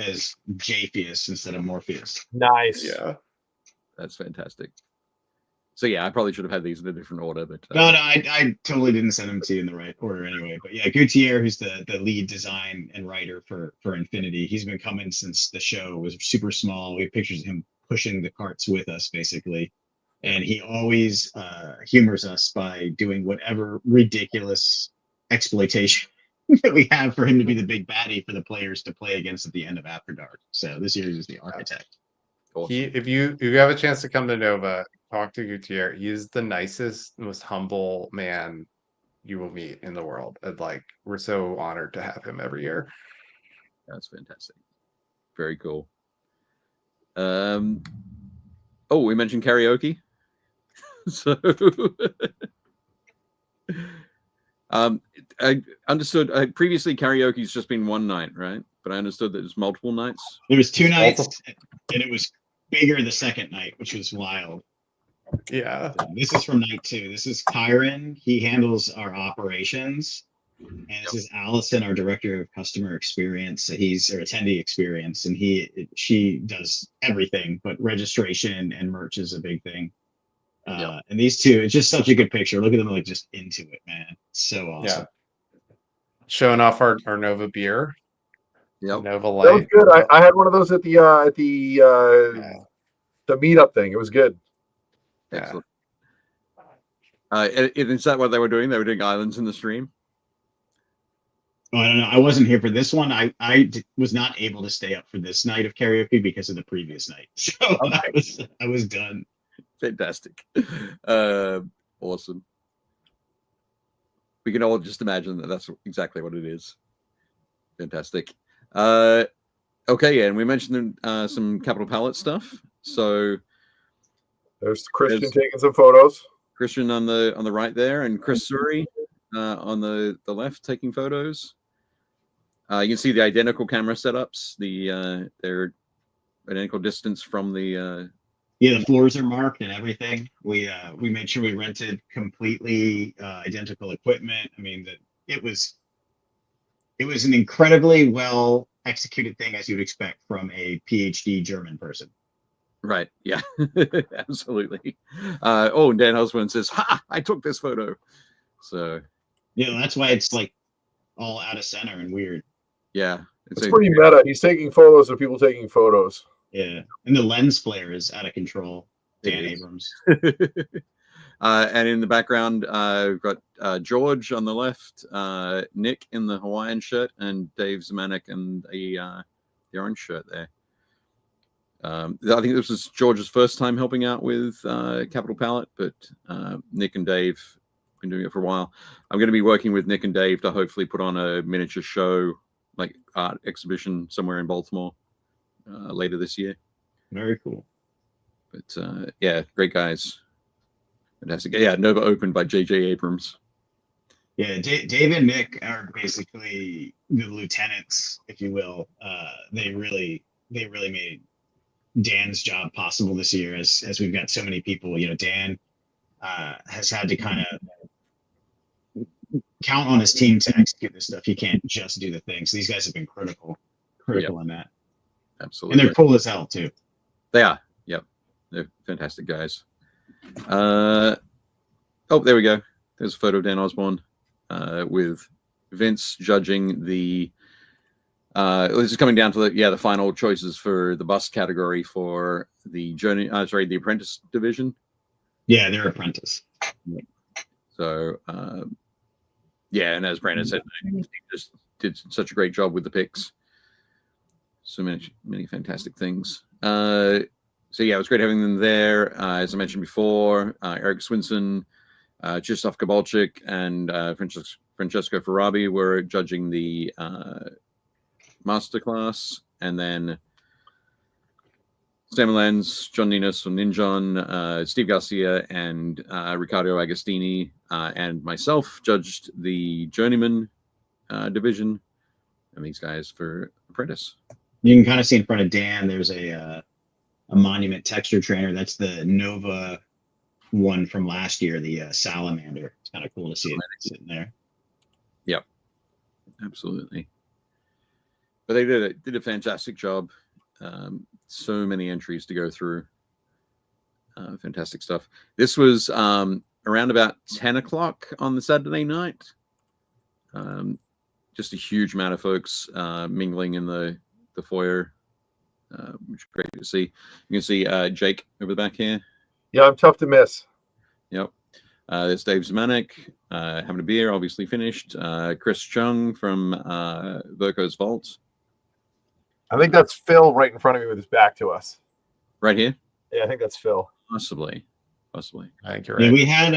Japheus instead of Morpheus. Nice. Yeah. That's fantastic. So yeah, I probably should have had these in a different order, but No, I totally didn't send them to you in the right order anyway. But yeah, Gouttiere, who's the lead design and writer for Infinity, he's been coming since the show was super small. We have pictures of him pushing the carts with us, basically. And he always humors us by doing whatever ridiculous exploitation that we have for him to be the big baddie for the players to play against at the end of After Dark. So this year is the architect. awesome. If you have a chance to come to Nova, talk to Gouttiere. He is the nicest, most humble man you will meet in the world. And like, we're so honored to have him every year. That's fantastic. Very cool. We mentioned karaoke. So I understood previously karaoke's just been one night, right? But I understood that it's multiple nights. There was 2 nights, and it was bigger the second night, which was wild. Yeah. So this is from night 2. This is Kyron. He handles our operations. And this is Allison, our director of customer experience. He's our attendee experience, and she does everything, but registration and merch is a big thing. And these two, it's just such a good picture. Look at them, like just into it, man. It's so awesome. Yeah. Showing off our Nova beer. Yep. Nova That was Light. good. I had one of those at the meetup thing. It was good. Excellent. Is that what they were doing? They were doing islands in the stream. Oh, I don't know. I wasn't here for this one. I was not able to stay up for this night of karaoke because of the previous night. So I was done. Fantastic. Awesome. We can all just imagine that that's exactly what it is. Fantastic. Okay, and we mentioned some Capital Palette stuff. So there's Christian taking some photos. Christian on the right there, and Chris Suri on the left taking photos. You can see the identical camera setups. They're identical distance from the. Yeah, the floors are marked and everything. We made sure we rented completely identical equipment. I mean, it was an incredibly well executed thing, as you'd expect from a PhD German person. Right. Yeah. Absolutely. And Dan Osborne says, "Ha! I took this photo." So. Yeah, that's why it's like all out of center and weird. Yeah, it's pretty meta. He's taking photos of people taking photos. Yeah, and the lens flare is out of control. Dan Abrams. And in the background, we've got George on the left, Nick in the Hawaiian shirt, and Dave Zemanek in the orange shirt there. I think this was George's first time helping out with Capital Palette, but Nick and Dave have been doing it for a while. I'm going to be working with Nick and Dave to hopefully put on a miniature show, like art exhibition somewhere in Baltimore later this year. Very cool. But yeah, great guys. Fantastic. Yeah, Nova opened by J.J. Abrams. Yeah, Dave and Nick are basically the lieutenants, if you will. They really made Dan's job possible this year, as we've got so many people. You know, Dan has had to kind of count on his team to execute this stuff. He can't just do the things. So these guys have been critical in that. Absolutely. And they're cool as hell too. They are. Yep. They're fantastic guys. Oh, there we go. There's a photo of Dan Osborne with Vince judging the this is coming down to the final choices for the bus category for the the apprentice division. Yeah, they're apprentice. So and as Brandon said, he just did such a great job with the picks. So many fantastic things. So yeah, it was great having them there. As I mentioned before, Eric Swinson, Krzysztof Kabalczyk, and Francesco Farabi were judging the masterclass, and then Sam Lenz, John Ninas from Ninjon, Steve Garcia, and Riccardo Agostini, and myself judged the journeyman division, and these guys for apprentice. You can kind of see in front of Dan, there's a monument texture trainer. That's the Nova one from last year, the Salamander. It's kind of cool to see it sitting there. Yep, absolutely. But they did a fantastic job. So many entries to go through. Fantastic stuff. This was around about 10 o'clock on the Saturday night. Just a huge amount of folks mingling in the foyer, which is great to see. You can see Jake over the back here. Yeah, I'm tough to miss. Yep. There's Dave Zemanek having a beer, obviously finished. Chris Chung from Virko's Vault. I think that's Phil right in front of me with his back to us. Right here? Yeah, I think that's Phil. Possibly. I think you're right. Yeah, we had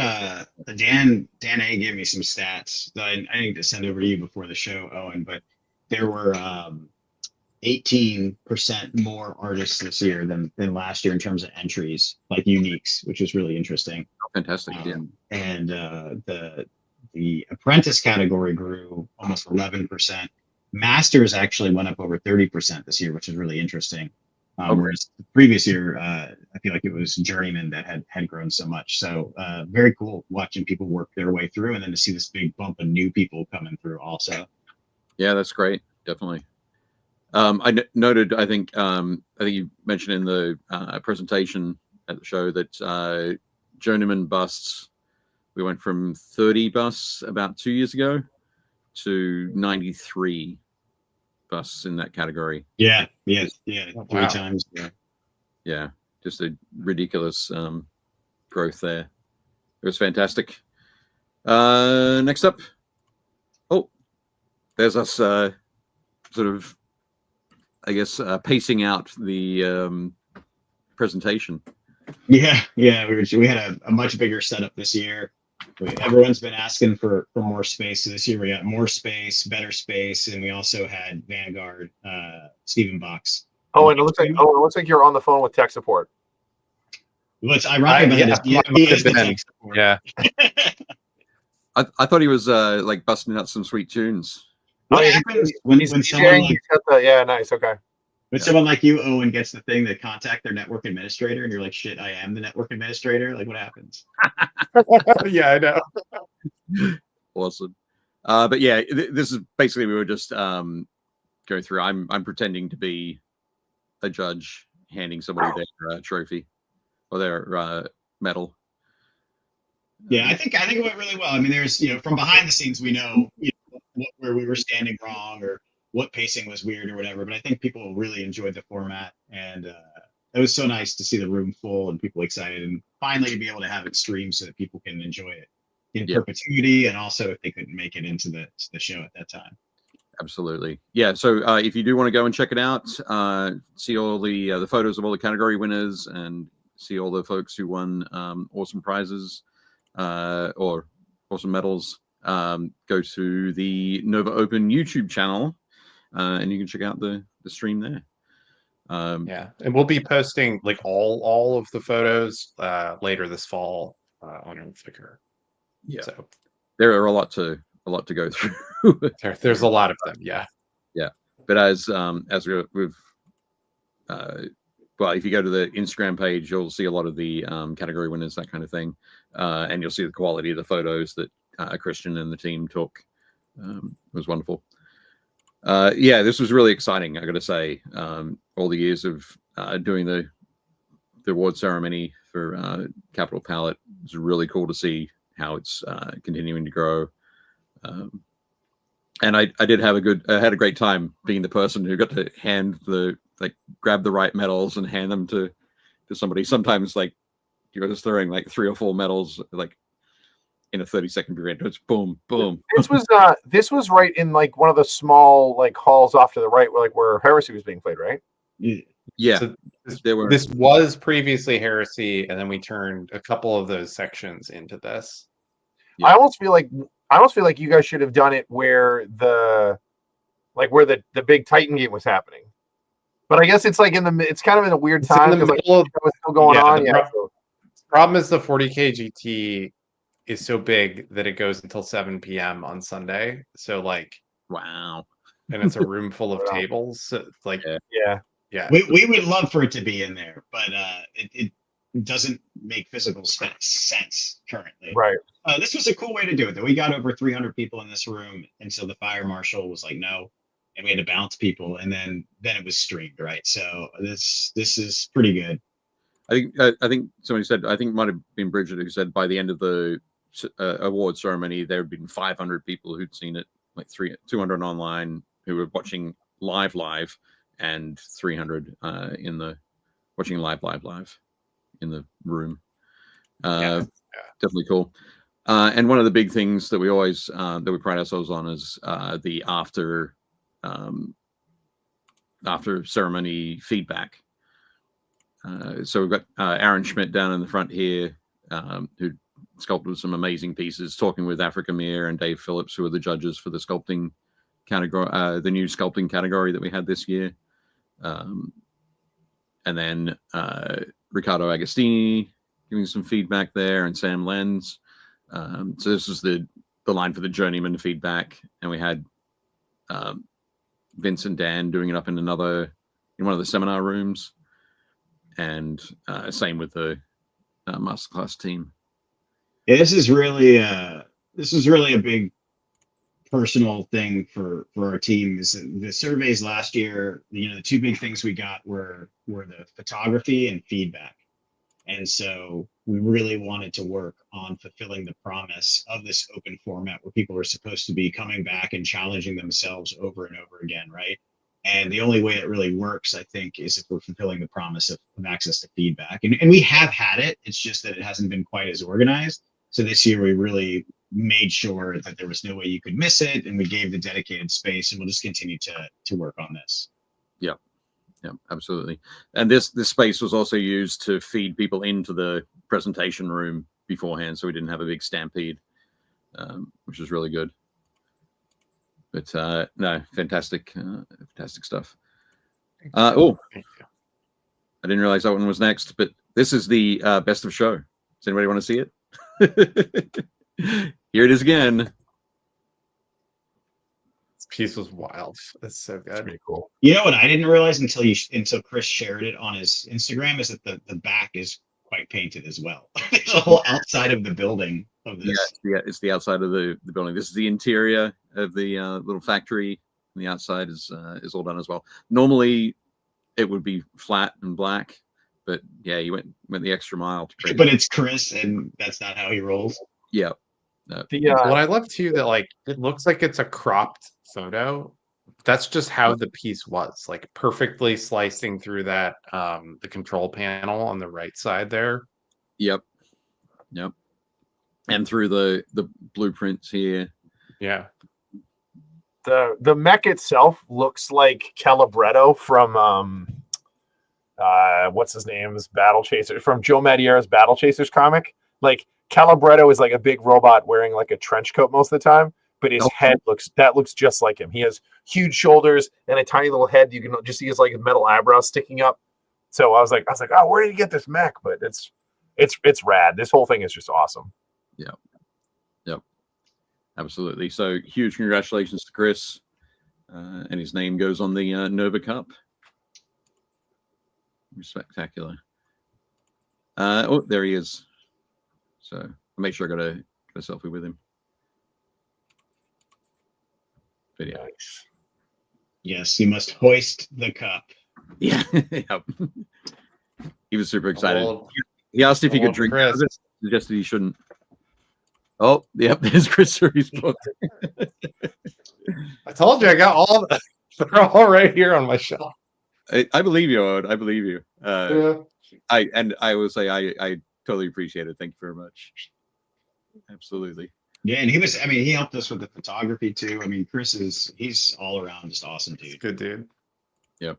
Dan A gave me some stats that I need to send over to you before the show, Owen, but there were 18% more artists this year than last year in terms of entries, like uniques, which was really interesting. Fantastic. Yeah. And the apprentice category grew almost 11%. Masters actually went up over 30% this year, which is really interesting. Whereas the previous year, I feel like it was journeyman that had grown so much. So very cool watching people work their way through, and then to see this big bump of new people coming through also. Yeah, that's great. Definitely. I noted, I think you mentioned in the presentation at the show that journeyman busts, we went from 30 busts about 2 years ago to 93 busts in that category. Yeah, 3 times. Yeah, just a ridiculous growth there. It was fantastic. Next up, there's us sort of, I guess, pacing out the presentation. Yeah, we had a much bigger setup this year. Everyone's been asking for more space. So this year we got more space, better space, and we also had Vanguard, Stephen Box. Oh, and it looks like you're on the phone with tech support. What's ironic about it is he is the tech support. Yeah. I thought he was like busting out some sweet tunes. What happens when someone nice, okay. When someone like you, Owen, gets the thing to contact their network administrator, and you're like, shit, I am the network administrator. Like, what happens? Yeah, I know. Awesome. But yeah, this is basically, we were just going through. I'm pretending to be a judge handing somebody their trophy or their medal. Yeah, I think it went really well. I mean, there's, from behind the scenes, we know, where we were standing wrong or what pacing was weird or whatever, but I think people really enjoyed the format, and it was so nice to see the room full and people excited, and finally to be able to have it streamed so that people can enjoy it in perpetuity, and also if they couldn't make it into the show at that time. Absolutely. Yeah, so if you do want to go and check it out, see all the photos of all the category winners and see all the folks who won awesome prizes or awesome medals, go to the Nova Open YouTube channel, and you can check out the stream there. And we'll be posting like all of the photos later this fall on Earth figure. Yeah. So There are a lot to go through. there's a lot of them. Yeah. Yeah. But as we've well, if you go to the Instagram page, you'll see a lot of the category winners, that kind of thing, and you'll see the quality of the photos that Christian and the team took. It was wonderful. Yeah, this was really exciting. I got to say, all the years of doing the award ceremony for Capital Palette, it's really cool to see how it's continuing to grow. And I had a great time being the person who got to grab the right medals and hand them to somebody. Sometimes like you're just throwing like 3 or 4 medals like in a 30-second period. It's boom, boom. This was right in like one of the small like halls off to the right where Heresy was being played, right? Yeah. So this was previously Heresy, and then we turned a couple of those sections into this. Yeah. I almost feel like you guys should have done it where the big Titan game was happening. But I guess it's like it's kind of in a weird time because like, it was still going on. The problem is the 40K GT is so big that it goes until 7 p.m. on Sunday. So like, wow. And it's a room full of tables. So like, yeah. We would love for it to be in there, but it doesn't make physical sense currently. Right. This was a cool way to do it, though. We got over 300 people in this room until the fire marshal was like, no, and we had to bounce people, and then it was streamed, right? So this is pretty good. I think somebody said, I think it might have been Bridget who said by the end of the award ceremony there had been 500 people who'd seen it, like 200 online who were watching live, and 300 watching live in the room. Definitely cool. And one of the big things that we always that we pride ourselves on is the after ceremony feedback. So we've got Aaron Schmidt down in the front here, who sculpted some amazing pieces, talking with Africa Mir and Dave Phillips, who are the judges for the sculpting category, the new sculpting category that we had this year. And then Riccardo Agostini giving some feedback there, and Sam Lenz. So this is the line for the journeyman feedback, and we had Vince and Dan doing it up in one of the seminar rooms, and same with the masterclass team. Yeah, this is really a big personal thing for our team. Is the surveys last year, the 2 big things we got were the photography and feedback. And so we really wanted to work on fulfilling the promise of this open format where people are supposed to be coming back and challenging themselves over and over again, right? And the only way it really works, I think, is if we're fulfilling the promise of access to feedback. And we have had it. It's just that it hasn't been quite as organized. So this year we really made sure that there was no way you could miss it, and we gave the dedicated space, and we'll just continue to work on this. Yeah, absolutely. And this space was also used to feed people into the presentation room beforehand, so we didn't have a big stampede, which was really good. But no, fantastic stuff. I didn't realize that one was next, but this is the best of show. Does anybody want to see it? Here it is again. This piece was wild. That's so good. That's pretty cool. You know what I didn't realize until Chris shared it on his Instagram is that the back is quite painted as well. There's a whole outside of the building of this. Yeah, it's the outside of the building. This is the interior of the little factory, and the outside is all done as well. Normally, it would be flat and black, but yeah, you went the extra mile to create. But it's Chris, and that's not how he rolls. Yeah. What I love too, that like it looks like it's a cropped photo. That's just how the piece was, like perfectly slicing through that the control panel on the right side there. Yep. And through the blueprints here. Yeah. The mech itself looks like Calibretto from what's his name's Battle Chasers, from Joe Madureira's Battle Chasers comic. Like Calibretto is like a big robot wearing like a trench coat most of the time, but his head looks just like him. He has huge shoulders and a tiny little head. You can just see his like metal eyebrows sticking up. So I was like, oh, where did he get this mech? But it's It's rad. This whole thing is just awesome. Yep. Absolutely. So huge congratulations to Chris. And his name goes on the Nova Cup. Spectacular. Oh, there he is. So I'll make sure I got a selfie with him. Video. Nice. Yes, you must hoist the cup. Yeah. Yep. He was super excited. Old- He asked if he could old drink. Chris. Suggested he shouldn't. Oh, yep. There's Chris Surrey's book. I told you I got all the, they're all right here on my shelf. I believe you, Owen. I believe you. Yeah. I will say I totally appreciate it. Thank you very much. Absolutely. Yeah, and he helped us with the photography too. I mean, he's all around just awesome, He's a dude. good dude. Yep.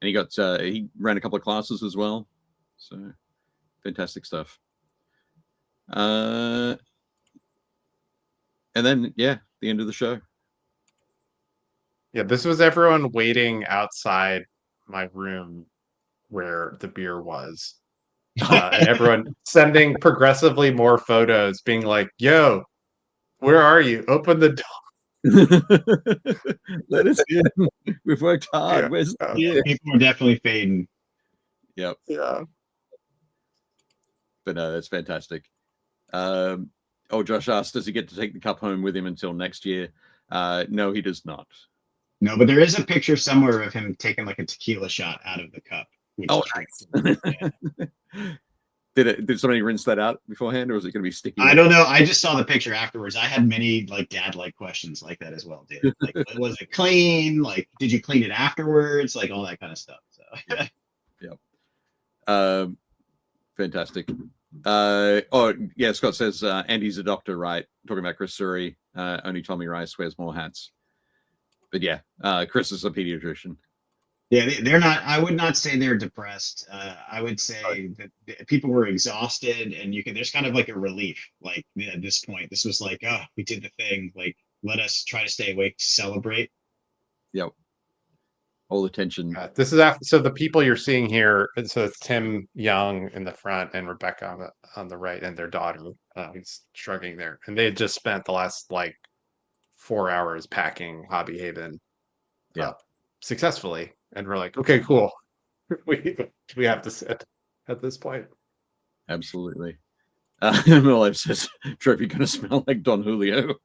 And he ran a couple of classes as well. So fantastic stuff. And then the end of the show. Yeah, this was everyone waiting outside my room where the beer was. And everyone sending progressively more photos, being like, yo, where are you? Open the door. Let us in. We've worked hard. Yeah. Where's the Yeah. beer? People are definitely fading. Yep. Yeah. But no, that's fantastic. Josh asked, does he get to take the cup home with him until next year? No, he does not. No, but there is a picture somewhere of him taking like a tequila shot out of the cup. Oh, is pretty cool. Yeah. Did somebody rinse that out beforehand, or was it going to be sticky? I don't know. I just saw the picture afterwards. I had many like dad-like questions like that as well, dude. Like, was it clean? Like, did you clean it afterwards? Like all that kind of stuff. So. Yep. Fantastic. Scott says Andy's a doctor, right? Talking about Chris Surrey. Only Tommy Rice wears more hats. But yeah, Chris is a pediatrician. Yeah, they're not. I would not say they're depressed. I would say that people were exhausted, and there's kind of like a relief. Like at this point, this was like, oh, we did the thing. Like, let us try to stay awake to celebrate. Yep. All the tension. This is after. So the people you're seeing here. So it's Tim Young in the front and Rebecca on the right, and their daughter who's shrugging there. And they had just spent the last 4 hours packing Hobby Haven. Successfully. And we're like, okay, cool. we have to sit at this point. Absolutely. Life says trophy gonna smell like Don Julio.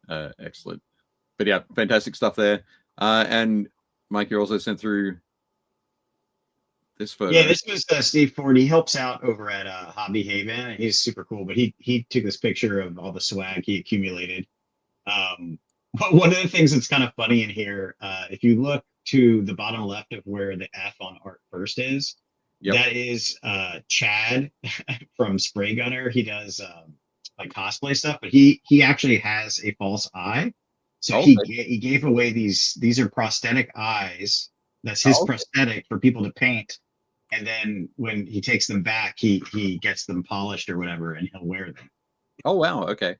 Excellent. But yeah, fantastic stuff there. And Mike, you also sent through this photo. Yeah, this was Steve Ford. He helps out over at Hobby Haven, and he's super cool. But he took this picture of all the swag he accumulated. But one of the things that's kind of funny in here, if you look to the bottom left of where the F on Art First is, that is Chad from Spray Gunner. He does like cosplay stuff, but he actually has a false eye. So he gave away these are prosthetic eyes. That's his prosthetic for people to paint. And then when he takes them back, he gets them polished or whatever, and he'll wear them. Oh wow, okay.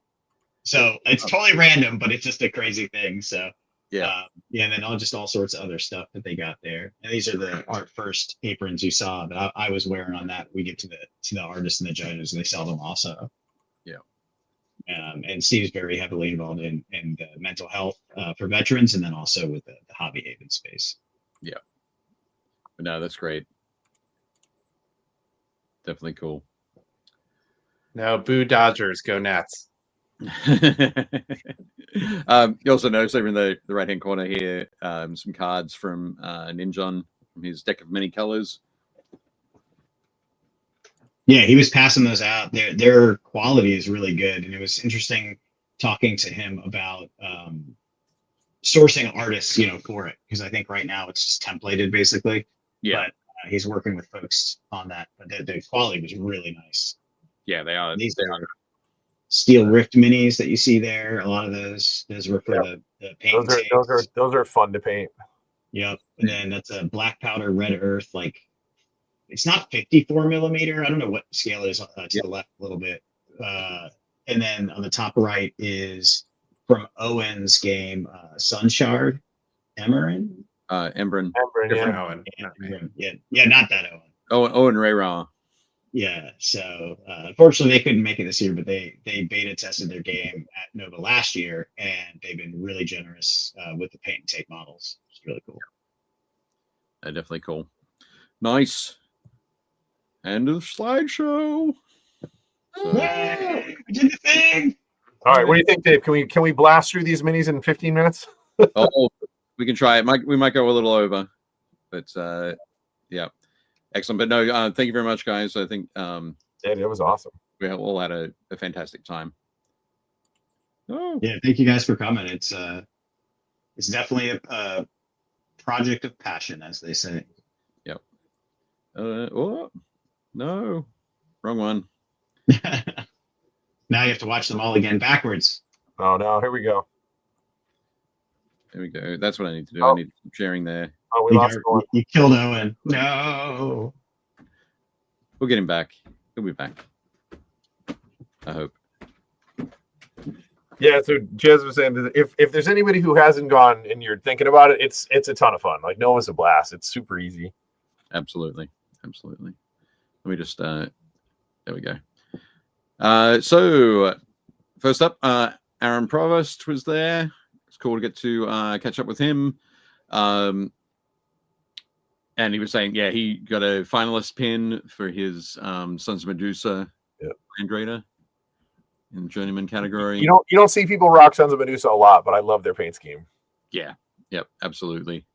So it's totally random, but it's just a crazy thing. So and then all sorts of other stuff that they got there. And these are the Art First aprons you saw that I was wearing on that. We get to the artists and the judges, and they sell them also. Yeah. And Steve's very heavily involved in the mental health for veterans, and then also with the Hobby Haven space. Yeah. But no, that's great. Definitely cool. No, boo Dodgers, go Nats. You also notice over in the right hand corner here some cards from Ninjon from his deck of many colors. Yeah, he was passing those out. Their quality is really good, and it was interesting talking to him about sourcing artists, for it, because I think right now it's just templated basically. Yeah, but he's working with folks on that. But the quality was really nice. Yeah, they are. These are Steel Rift minis that you see there. A lot of those were for the paint. Those are fun to paint. Yep. And then that's a black powder red earth. Like, it's not 54 millimeter. I don't know what scale it is to the left a little bit. And then on the top right is from Owen's game, Sunshard Emerin. Embrin. Different Owen. Yeah, not that Owen. Owen Ray Ra. Yeah, so unfortunately they couldn't make it this year, but they beta tested their game at Nova last year, and they've been really generous with the paint and take models. It's really cool. They're definitely cool. Nice. End of slideshow. So, Yay! We did the thing. All right, what do you think, Dave? Can we blast through these minis in 15 minutes? oh, we can try it. We might go a little over, but yeah, excellent. But no, thank you very much, guys. I think Yeah, it was awesome. we all had a fantastic time. Oh, Yeah, thank you guys for coming. It's definitely a project of passion, as they say. Yep. Oh no, wrong one. Now you have to watch them all again backwards. Oh no, here we go. There we go. That's what I need to do. Oh. I need to keep sharing there. Oh, we lost Owen. You killed Owen. No. We'll get him back. He'll be back. I hope. Yeah, so Jez was saying if there's anybody who hasn't gone and you're thinking about it, it's a ton of fun. Like Nova's a blast. It's super easy. Absolutely. Let me just there we go. So first up, Aaron Provost was there. It's cool to get to catch up with him. And he was saying, yeah, he got a finalist pin for his Sons of Medusa Land Raider in journeyman category. You don't see people rock Sons of Medusa a lot, but I love their paint scheme. Yeah, yep, absolutely.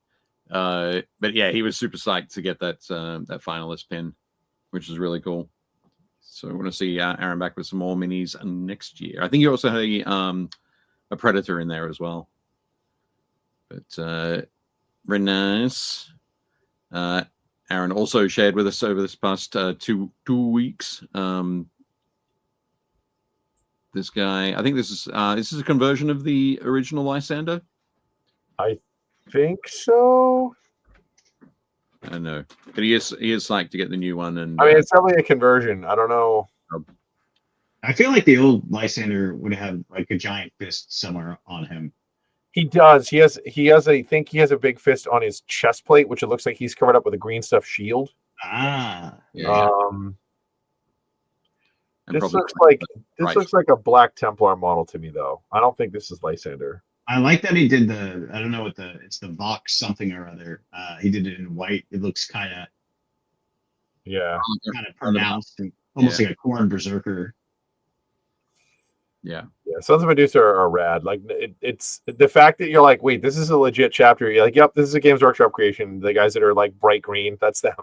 But yeah, he was super psyched to get that that finalist pin, which is really cool. So I want to see Aaron back with some more minis next year. I think you also had a Predator in there as well. But very nice. Aaron also shared with us over this past 2 weeks. This guy, I think this is a conversion of the original Lysander. I think so. I don't know, but he is psyched to get the new one. And I mean, it's definitely a conversion. I don't know. I feel like the old Lysander would have like a giant fist somewhere on him. He does. He has. I think he has a big fist on his chest plate, which it looks like he's covered up with a green stuff shield. Ah, yeah. This looks like a Black Templar model to me, though. I don't think this is Lysander. I like that he did I don't know it's the Vox something or other. He did it in white. It looks kind of pronounced and almost like a Khorne Berserker. Yeah. Sons of Medusa are rad. Like it's the fact that you're like, wait, this is a legit chapter. You're like, yep, this is a Games Workshop creation. The guys that are like bright green, that's them.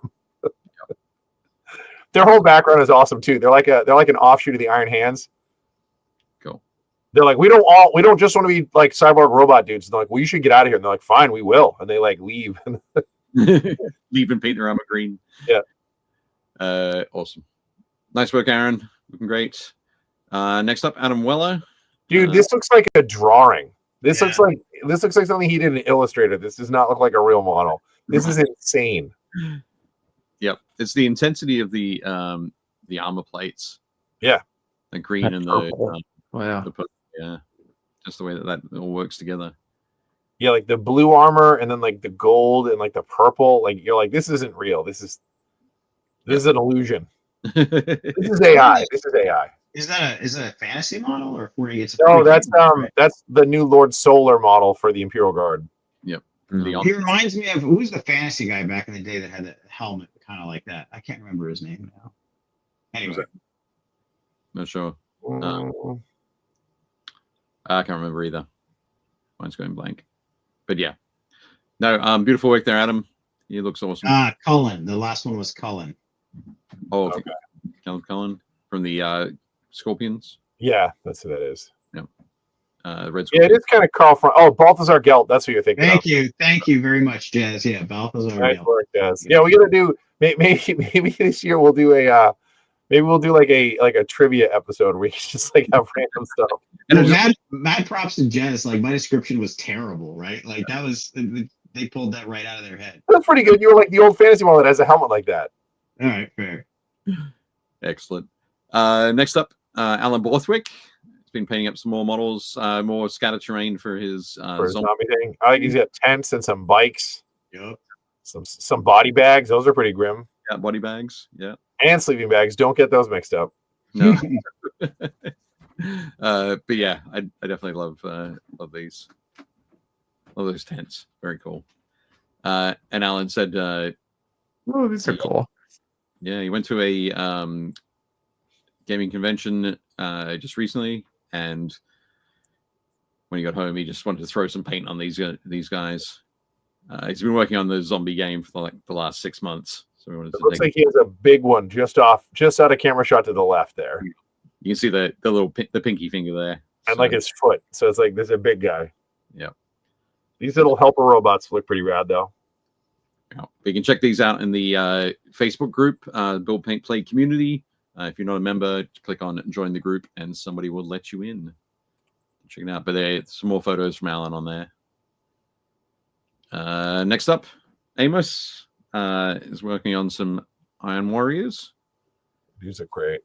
Their whole background is awesome too. They're like an offshoot of the Iron Hands. Cool. They're like, we don't just want to be like cyborg robot dudes. And they're like, well, you should get out of here. And they're like, fine, we will. And they like leave. Leave and paint their armor green. Yeah. Awesome. Nice work, Aaron. Looking great. Next up, Adam Weller. Dude, this looks like a drawing. This looks like something he did in Illustrator. This does not look like a real model. This is insane. Yep, it's the intensity of the armor plates. Yeah, the green and the wow. Yeah, just the way that all works together. Yeah, like the blue armor and then like the gold and like the purple. Like you're like, this isn't real. This is an illusion. This is AI. This is AI. Is that a fantasy model or where he gets? No, that's the new Lord Solar model for the Imperial Guard. Yep. He reminds me of who's the fantasy guy back in the day that had a helmet kind of like that. I can't remember his name now. Anyway, not sure. I can't remember either. Mine's going blank. But yeah, no. Beautiful work there, Adam. He looks awesome. Cullen. The last one was Cullen. Oh, okay. Cullen from the Scorpions. Yeah, that's who that is. Yep. Red Scorpions. Yeah, it is kind of Carl from. Oh, Balthazar Gelt. That's who you're thinking. Thank you very much, Jazz. Yeah, Balthazar. Nice work, Jazz. Yeah, we gotta do. Maybe this year we'll do a. Maybe we'll do like a trivia episode where we can just like have random stuff. And mad props to Jazz. Like my description was terrible, right? Like that was they pulled that right out of their head. That's pretty good. You were like the old fantasy one that has a helmet like that. All right, fair. Excellent. Next up, Alan Borthwick. He's been painting up some more models, more scatter terrain for his zombie thing. I think he's got tents and some bikes. Yep. Some body bags. Those are pretty grim. Yeah, body bags. Yeah. And sleeping bags. Don't get those mixed up. No. But yeah, I definitely love these. Love those tents. Very cool. And Alan said, Oh, these are cool. yeah, he went to a gaming convention just recently, and when he got home, he just wanted to throw some paint on these guys. He's been working on the zombie game for the last 6 months. So we wanted to looks like he has a big one just out of camera shot to the left there. You can see the little the pinky finger there, and like his foot. So it's like there's a big guy. Yeah. These little helper robots look pretty rad though. Yeah. You can check these out in the Facebook group, Build Paint Play community. If you're not a member, click on join the group, and somebody will let you in. Check it out. But there's some more photos from Alan on there. Next up, Amos is working on some Iron Warriors. These are great.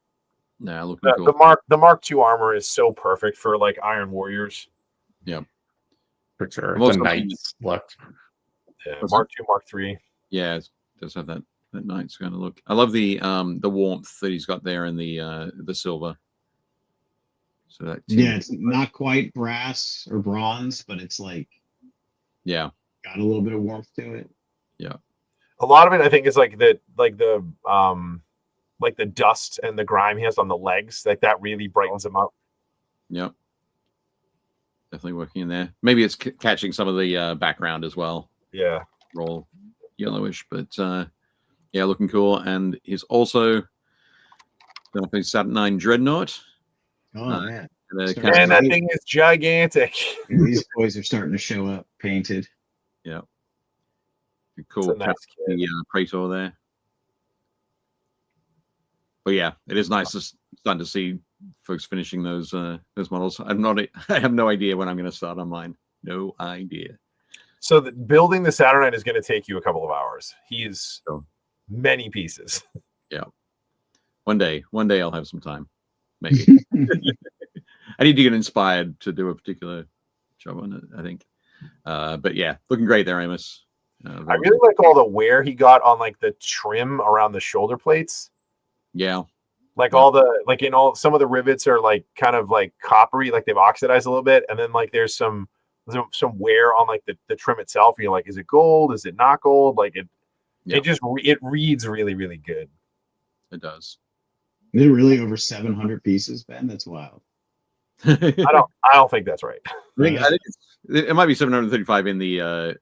Yeah, looking cool. The Mark II armor is so perfect for like Iron Warriors. Yeah, for sure. The Knights look. Yeah, Mark II, Mark III. Yeah, it does have that Knight's kind of look. I love the warmth that he's got there in the silver. So that it's not quite brass or bronze, but it's like got a little bit of warmth to it. Yeah, a lot of it I think is like the dust and the grime he has on the legs, like that really brightens him up. Yeah, definitely working in there. Maybe it's catching some of the background as well. Yeah, all yellowish, but yeah, looking cool. And he's also done a Saturn Dreadnought. Oh man, and that thing is gigantic. These boys are starting to show up painted. Yeah, cool. Nice the Praetor there. But yeah, it is nice to start to see folks finishing those models. I have no idea when I'm going to start on mine. No idea. So building the Saturnite is going to take you a couple of hours. He's many pieces. Yeah. One day I'll have some time. Maybe. I need to get inspired to do a particular job on it, I think. But yeah, looking great there, Amos. I really like all the wear he got on like the trim around the shoulder plates. Yeah. Like all the some of the rivets are like kind of like coppery, like they've oxidized a little bit, and then like there's some wear on like the trim itself. You're like, is it gold? Is it not gold? Like it reads really, really good. It does. They're really over 700 pieces, Ben. That's wild. I don't think that's right. I think it might be 735 in the.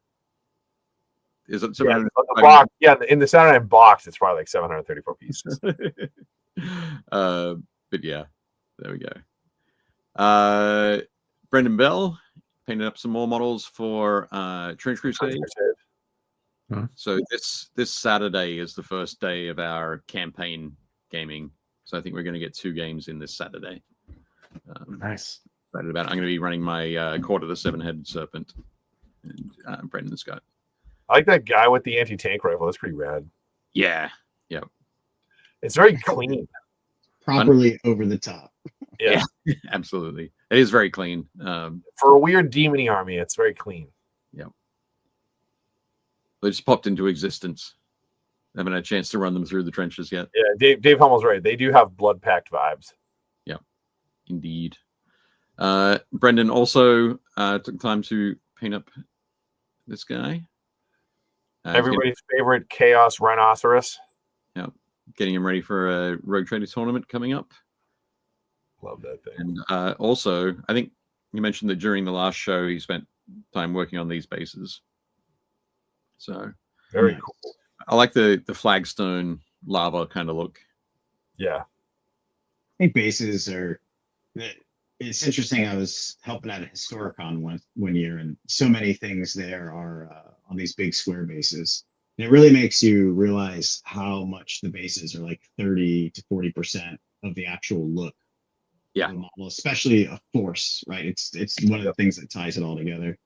Is it 735? Box? Yeah, in the Saturday box, it's probably like 734 pieces. But yeah, there we go. Brendan Bell painted up some more models for Trench Crusade. So this Saturday is the first day of our campaign gaming. So I think we're going to get 2 games in this Saturday. Nice. Excited about it. I'm going to be running my Court of the Seven-Headed Serpent, and Brendan's got. I like that guy with the anti-tank rifle. That's pretty rad. Yeah. Yep. It's very clean. Properly over the top. Yeah. Absolutely. It is very clean. For a weird demon army, it's very clean. Yep. They just popped into existence. I haven't had a chance to run them through the trenches yet. Yeah, Dave Hummel's right. They do have blood-packed vibes. Yeah, indeed. Brendan also took time to paint up this guy. Everybody's favorite Chaos Rhinoceros. Yeah, getting him ready for a Rogue Trader tournament coming up. Love that thing. And also, I think you mentioned that during the last show, he spent time working on these bases. So very cool. I like the flagstone lava kind of look. Yeah. I think bases are. It's interesting. I was helping out at Historicon one year, and so many things there are on these big square bases. And it really makes you realize how much the bases are like 30 to 40% of the actual look. Yeah. Of the model, especially a force, right? It's one of the things that ties it all together.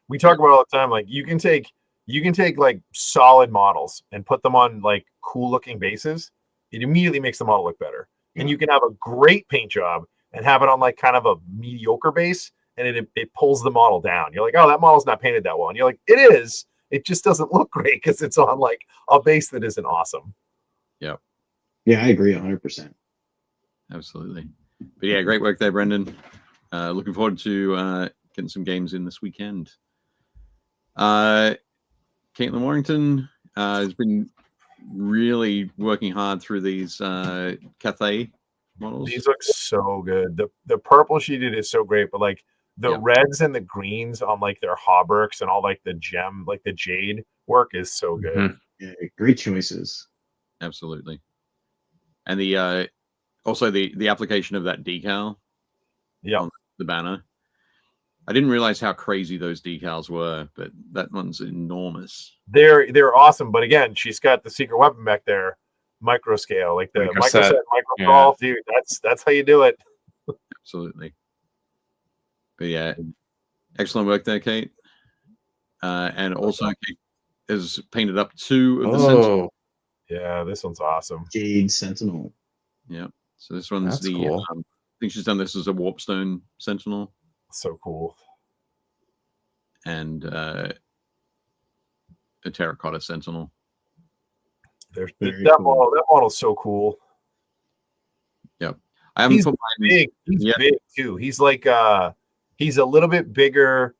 We talk about it all the time. Like you can take like solid models and put them on like cool looking bases. It immediately makes the model look better. Yeah. And you can have a great paint job and have it on like kind of a mediocre base, and it pulls the model down. You're like, oh, that model's not painted that well. And you're like, it is. It just doesn't look great because it's on like a base that isn't awesome. Yep. Yeah, I agree 100%. Absolutely. But yeah, great work there, Brendan. Looking forward to getting some games in this weekend. Caitlin Warrington has been really working hard through these Cathay models. These look so good. The purple she did is so great, but like the reds and the greens on like their hauberks and all like the gem, like the jade work is so good. Mhm. Yeah, great choices. Absolutely. And the also the application of that decal on the banner. I didn't realize how crazy those decals were, but that one's enormous. They're awesome, but again, she's got the secret weapon back there, micro scale, like the microset, micro dude. That's how you do it. Absolutely. But yeah, excellent work there, Kate. And also Kate has painted up 2 of the Sentinel. Yeah, this one's awesome. Jade Sentinel. Yeah. So this one's That's cool. I think she's done this as a Warpstone Sentinel. So cool. And a Terracotta Sentinel. That model's so cool. Yep. I haven't put mine. Big. He's big too. He's like he's a little bit bigger.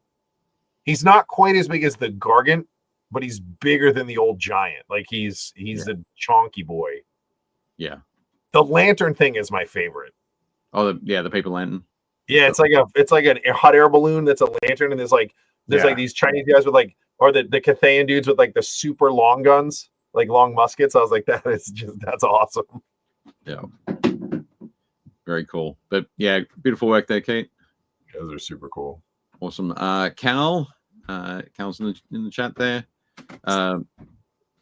He's not quite as big as the Gargant, but he's bigger than the old giant. Like he's a chonky boy. Yeah. The lantern thing is my favorite. Oh, the paper lantern. Yeah, it's like a hot air balloon that's a lantern, and there's like these Chinese guys with like, or the Cathayan dudes with like the super long guns, like long muskets. I was like, that's awesome. Yeah. Very cool. But yeah, beautiful work there, Kate. Those are super cool. Awesome. Cal's in the chat there.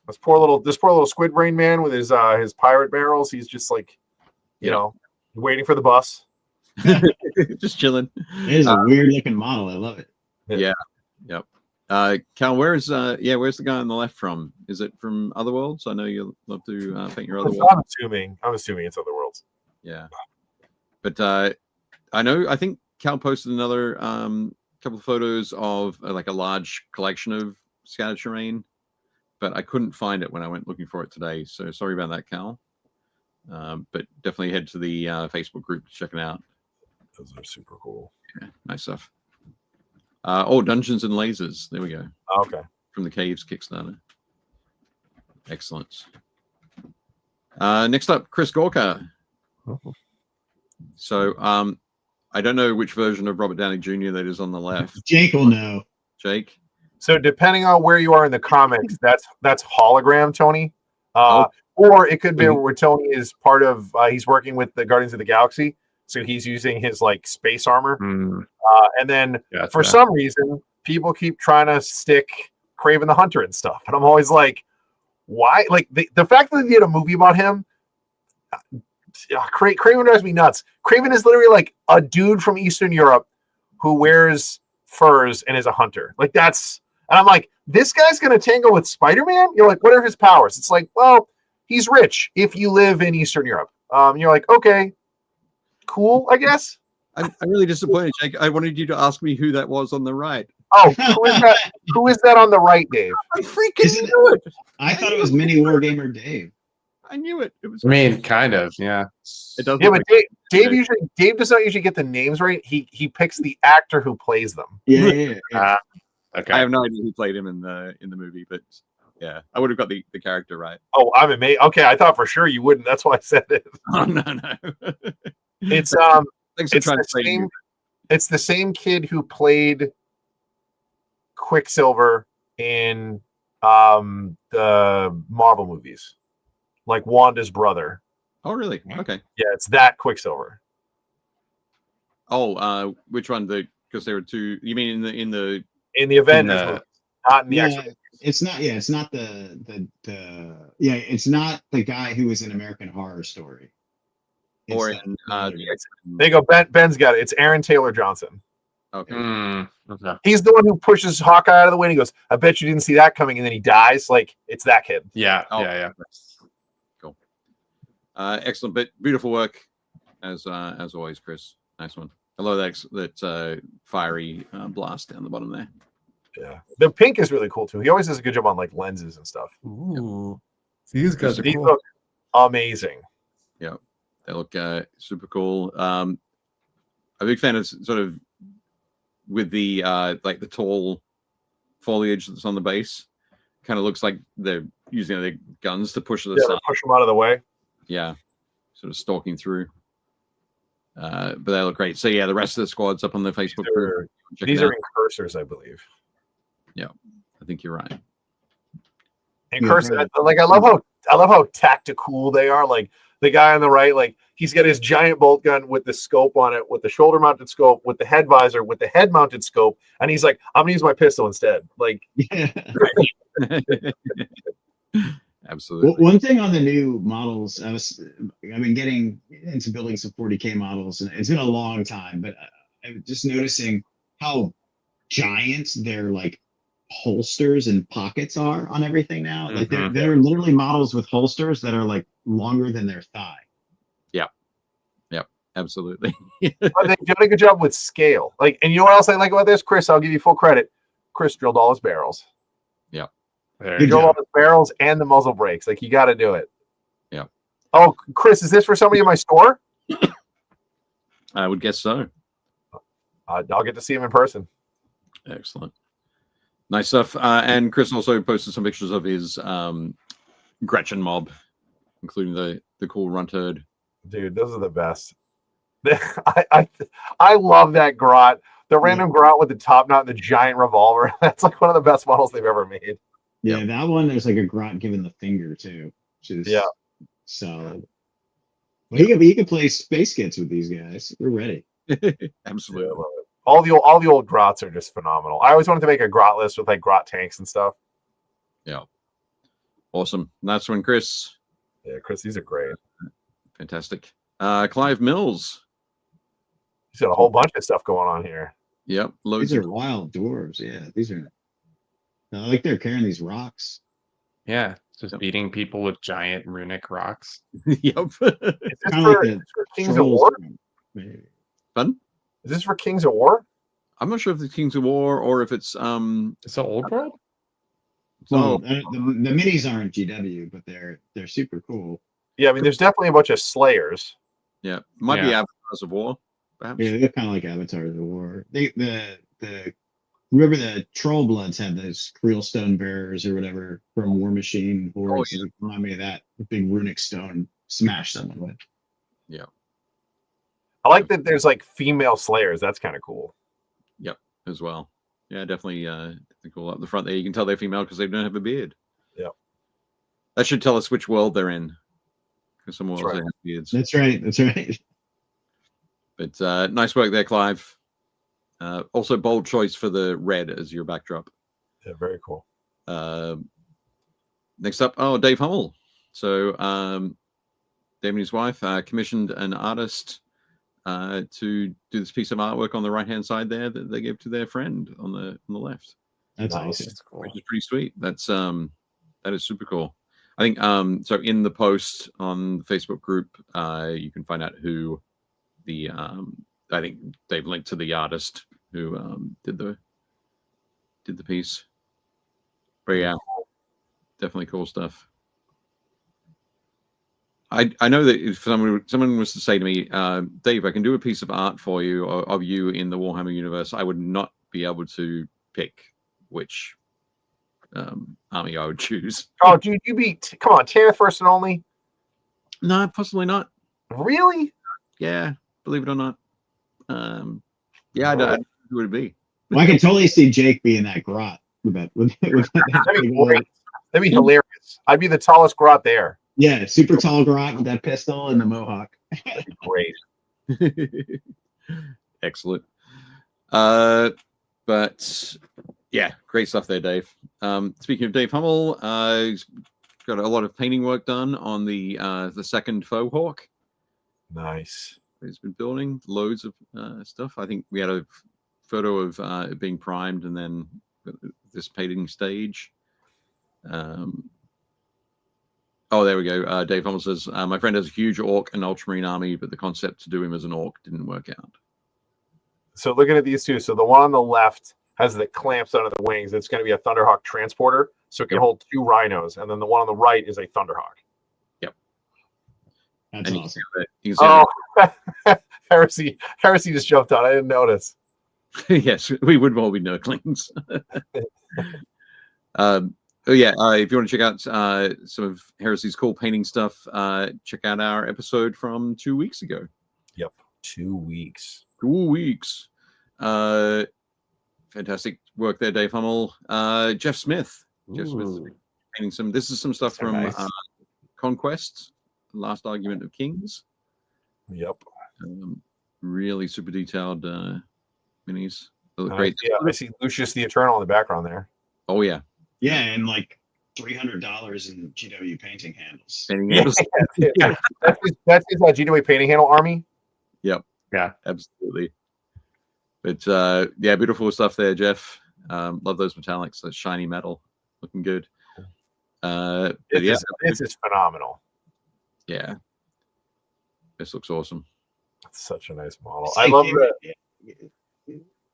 This poor little squid brain man with his pirate barrels. He's just like, you know, waiting for the bus. Just chilling. It is a weird looking model. I love it. Yeah. Yep. Cal, where's the guy on the left from? Is it from Otherworlds? I know you love to paint your Otherworlds. I'm assuming it's Otherworlds. Yeah. But I think Cal posted another couple of photos of like a large collection of scattered terrain, but I couldn't find it when I went looking for it today. So sorry about that, Cal. But definitely head to the Facebook group to check it out. Those are super cool. Yeah, nice stuff. Dungeons and Lasers. There we go. Okay. From the Caves Kickstarter. Excellent. Next up, Chris Gorka. So I don't know which version of Robert Downey Jr. that is on the left. Jake will know. Jake? So depending on where you are in the comics, that's hologram Tony. Or it could be where Tony is part of, he's working with the Guardians of the Galaxy. So he's using his like space armor. And then for some reason, people keep trying to stick Kraven the Hunter and stuff. And I'm always like, why? Like the fact that they did a movie about him, Kraven drives me nuts. Kraven is literally like a dude from Eastern Europe who wears furs and is a hunter. Like and I'm like, this guy's going to tangle with Spider-Man? You're like, what are his powers? It's like, well, he's rich if you live in Eastern Europe. You're like, okay, cool, I guess. I'm really disappointed, Jake. I wanted you to ask me who that was on the right. Oh, who is that on the right, Dave? I freaking knew it. I thought it was Mini Wargamer Dave. I knew it. It was. I mean, kind of, yeah. It does. Yeah, but Dave does not usually get the names right. He picks the actor who plays them. Yeah. Okay. I have no idea who played him in the movie, but yeah, I would have got the character right. Oh, I'm amazed. Okay, I thought for sure you wouldn't. That's why I said it. Oh no. It's Thanks for trying to play you. It's the same kid who played Quicksilver in the Marvel movies, like Wanda's brother. Oh really? Okay. Yeah, it's that Quicksilver. Oh, which one? Because there were two. You mean in the Avengers movie, not in the X-Men. It's not. Yeah, it's not it's not the guy who was in American Horror Story. It's or in There you go. Ben's got it. It's Aaron Taylor Johnson. Okay. Okay. He's the one who pushes Hawkeye out of the way and he goes, I bet you didn't see that coming, and then he dies. Like, it's that kid. Yeah. Oh, Yeah. Cool. Excellent, but beautiful work as always, Chris. Nice one. I love that fiery blast down the bottom there. Yeah. The pink is really cool too. He always does a good job on like lenses and stuff. Ooh. These guys are These cool. amazing. Yeah, they look super cool. I'm a big fan of sort of with the like the tall foliage that's on the base. Kind of looks like they're using their guns to push the side. Push them out of the way. Yeah, sort of stalking through. But they look great. So yeah, the rest of the squad's up on the Facebook group. These are incursors, I believe. Yeah, I think you're right. Incursor, like I love how tactical they are. Like the guy on the right, like he's got his giant bolt gun with the scope on it, with the shoulder mounted scope, with the head visor, with the head mounted scope, and he's like, I'm gonna use my pistol instead. Like Absolutely. One thing on the new models, I've been getting into building some 40K models, and it's been a long time, but I'm just noticing how giant their like holsters and pockets are on everything now. Like they're literally models with holsters that are like longer than their thigh. Yep, absolutely. But they've done a good job with scale. Like, and you know what else I like about this, Chris? I'll give you full credit. Chris drilled all his barrels. Yeah. He drilled all his barrels and the muzzle brakes. Like, you got to do it. Yeah. Oh, Chris, is this for somebody in my store? I would guess so. I'll get to see him in person. Excellent. Nice stuff. And Chris also posted some pictures of his Gretchen mob, including the cool runt herd. Dude, those are the best. I love that grot. The random grot with the top knot and the giant revolver. That's like one of the best models they've ever made. Yeah, that one, there's like a grot giving the finger too, which is solid. Well, he can play space kits with these guys. We're ready. Absolutely. Yeah, all the old grots are just phenomenal. I always wanted to make a grot list with like grot tanks and stuff. Yeah. Awesome. Nice one, Chris. Yeah, Chris, these are great. Fantastic. Clive Mills. He's got a whole bunch of stuff going on here. Yep. Loads These are wild dwarves. Yeah, these are. I like they're carrying these rocks. Yeah, just beating people with giant runic rocks. Yep. Is this for Kings of War? Fun? Is this for Kings of War? I'm not sure if it's Kings of War or if it's It's an old world. Well, the minis aren't GW, but they're super cool. Yeah, I mean, there's definitely a bunch of Slayers. Yeah, might be Avatars of War, perhaps. Yeah, they're kind of like Avatars of War. Remember the Troll Bloods had those Creel Stone Bearers or whatever from War Machine hordes. Oh, yeah. Remind me of that big runic stone smash someone with. Yeah. I like that there's like female Slayers. That's kind of cool. Yep, as well. Yeah, definitely cool. Up the front there, you can tell they're female because they don't have a beard. Yeah. That should tell us which world they're in. Because some worlds they have beards. That's right. But nice work there, Clive. Also, bold choice for the red as your backdrop. Yeah, very cool. Next up, Dave Hummel. So, Dave and his wife commissioned an artist to do this piece of artwork on the right-hand side there that they gave to their friend on the left. That's nice. awesome. That's cool. Which is pretty sweet. That is super cool. I think so. In the post on the Facebook group, you can find out who the I think they've linked to the artist who did the piece. But yeah, definitely cool stuff. I know that if someone was to say to me, Dave, I can do a piece of art for you of you in the Warhammer universe, I would not be able to pick which army I would choose. Oh, dude, come on, Tanith first and only. No, possibly not. Really? Yeah, believe it or not. Yeah, I don't know who would it be. Well, I can totally see Jake being that grot with that. That'd be great. That'd be hilarious. I'd be the tallest grot there. Yeah, super tall grot with that pistol and the mohawk. That'd be great. Excellent. But yeah, great stuff there, Dave. Speaking of Dave Hummel, he's got a lot of painting work done on the second faux hawk. Nice. He's been building loads of stuff. I think we had a photo of it being primed and then this painting stage. Oh, there we go. Dave Hummel says, my friend has a huge orc and ultramarine army, but the concept to do him as an orc didn't work out. So looking at these two, so the one on the left has the clamps under the wings. It's going to be a Thunderhawk transporter, so it can hold 2 rhinos. And then the one on the right is a Thunderhawk. Yep. That's And you awesome. can see Oh, heresy just jumped on. I didn't notice. yes, we would all be nerdlings. Oh yeah, if you want to check out some of Heresy's cool painting stuff, check out our episode from 2 weeks ago. Yep, 2 weeks. 2 weeks. Fantastic work there, Dave Hummel. Jeff Smith. Jeff Smith painting some. This is some stuff from nice. Conquest, Last Argument of Kings. Yep. Really super detailed minis. They look great. Yeah, I see Lucius the Eternal in the background there. Oh yeah. Yeah, and like $300 in GW painting handles. Yeah. That's his GW painting handle army. Yep. Yeah. Absolutely. But yeah, beautiful stuff there, Jeff. Love those metallics, that shiny metal, looking good. But yeah, This is phenomenal. Yeah, this looks awesome. It's such a nice model. I love that.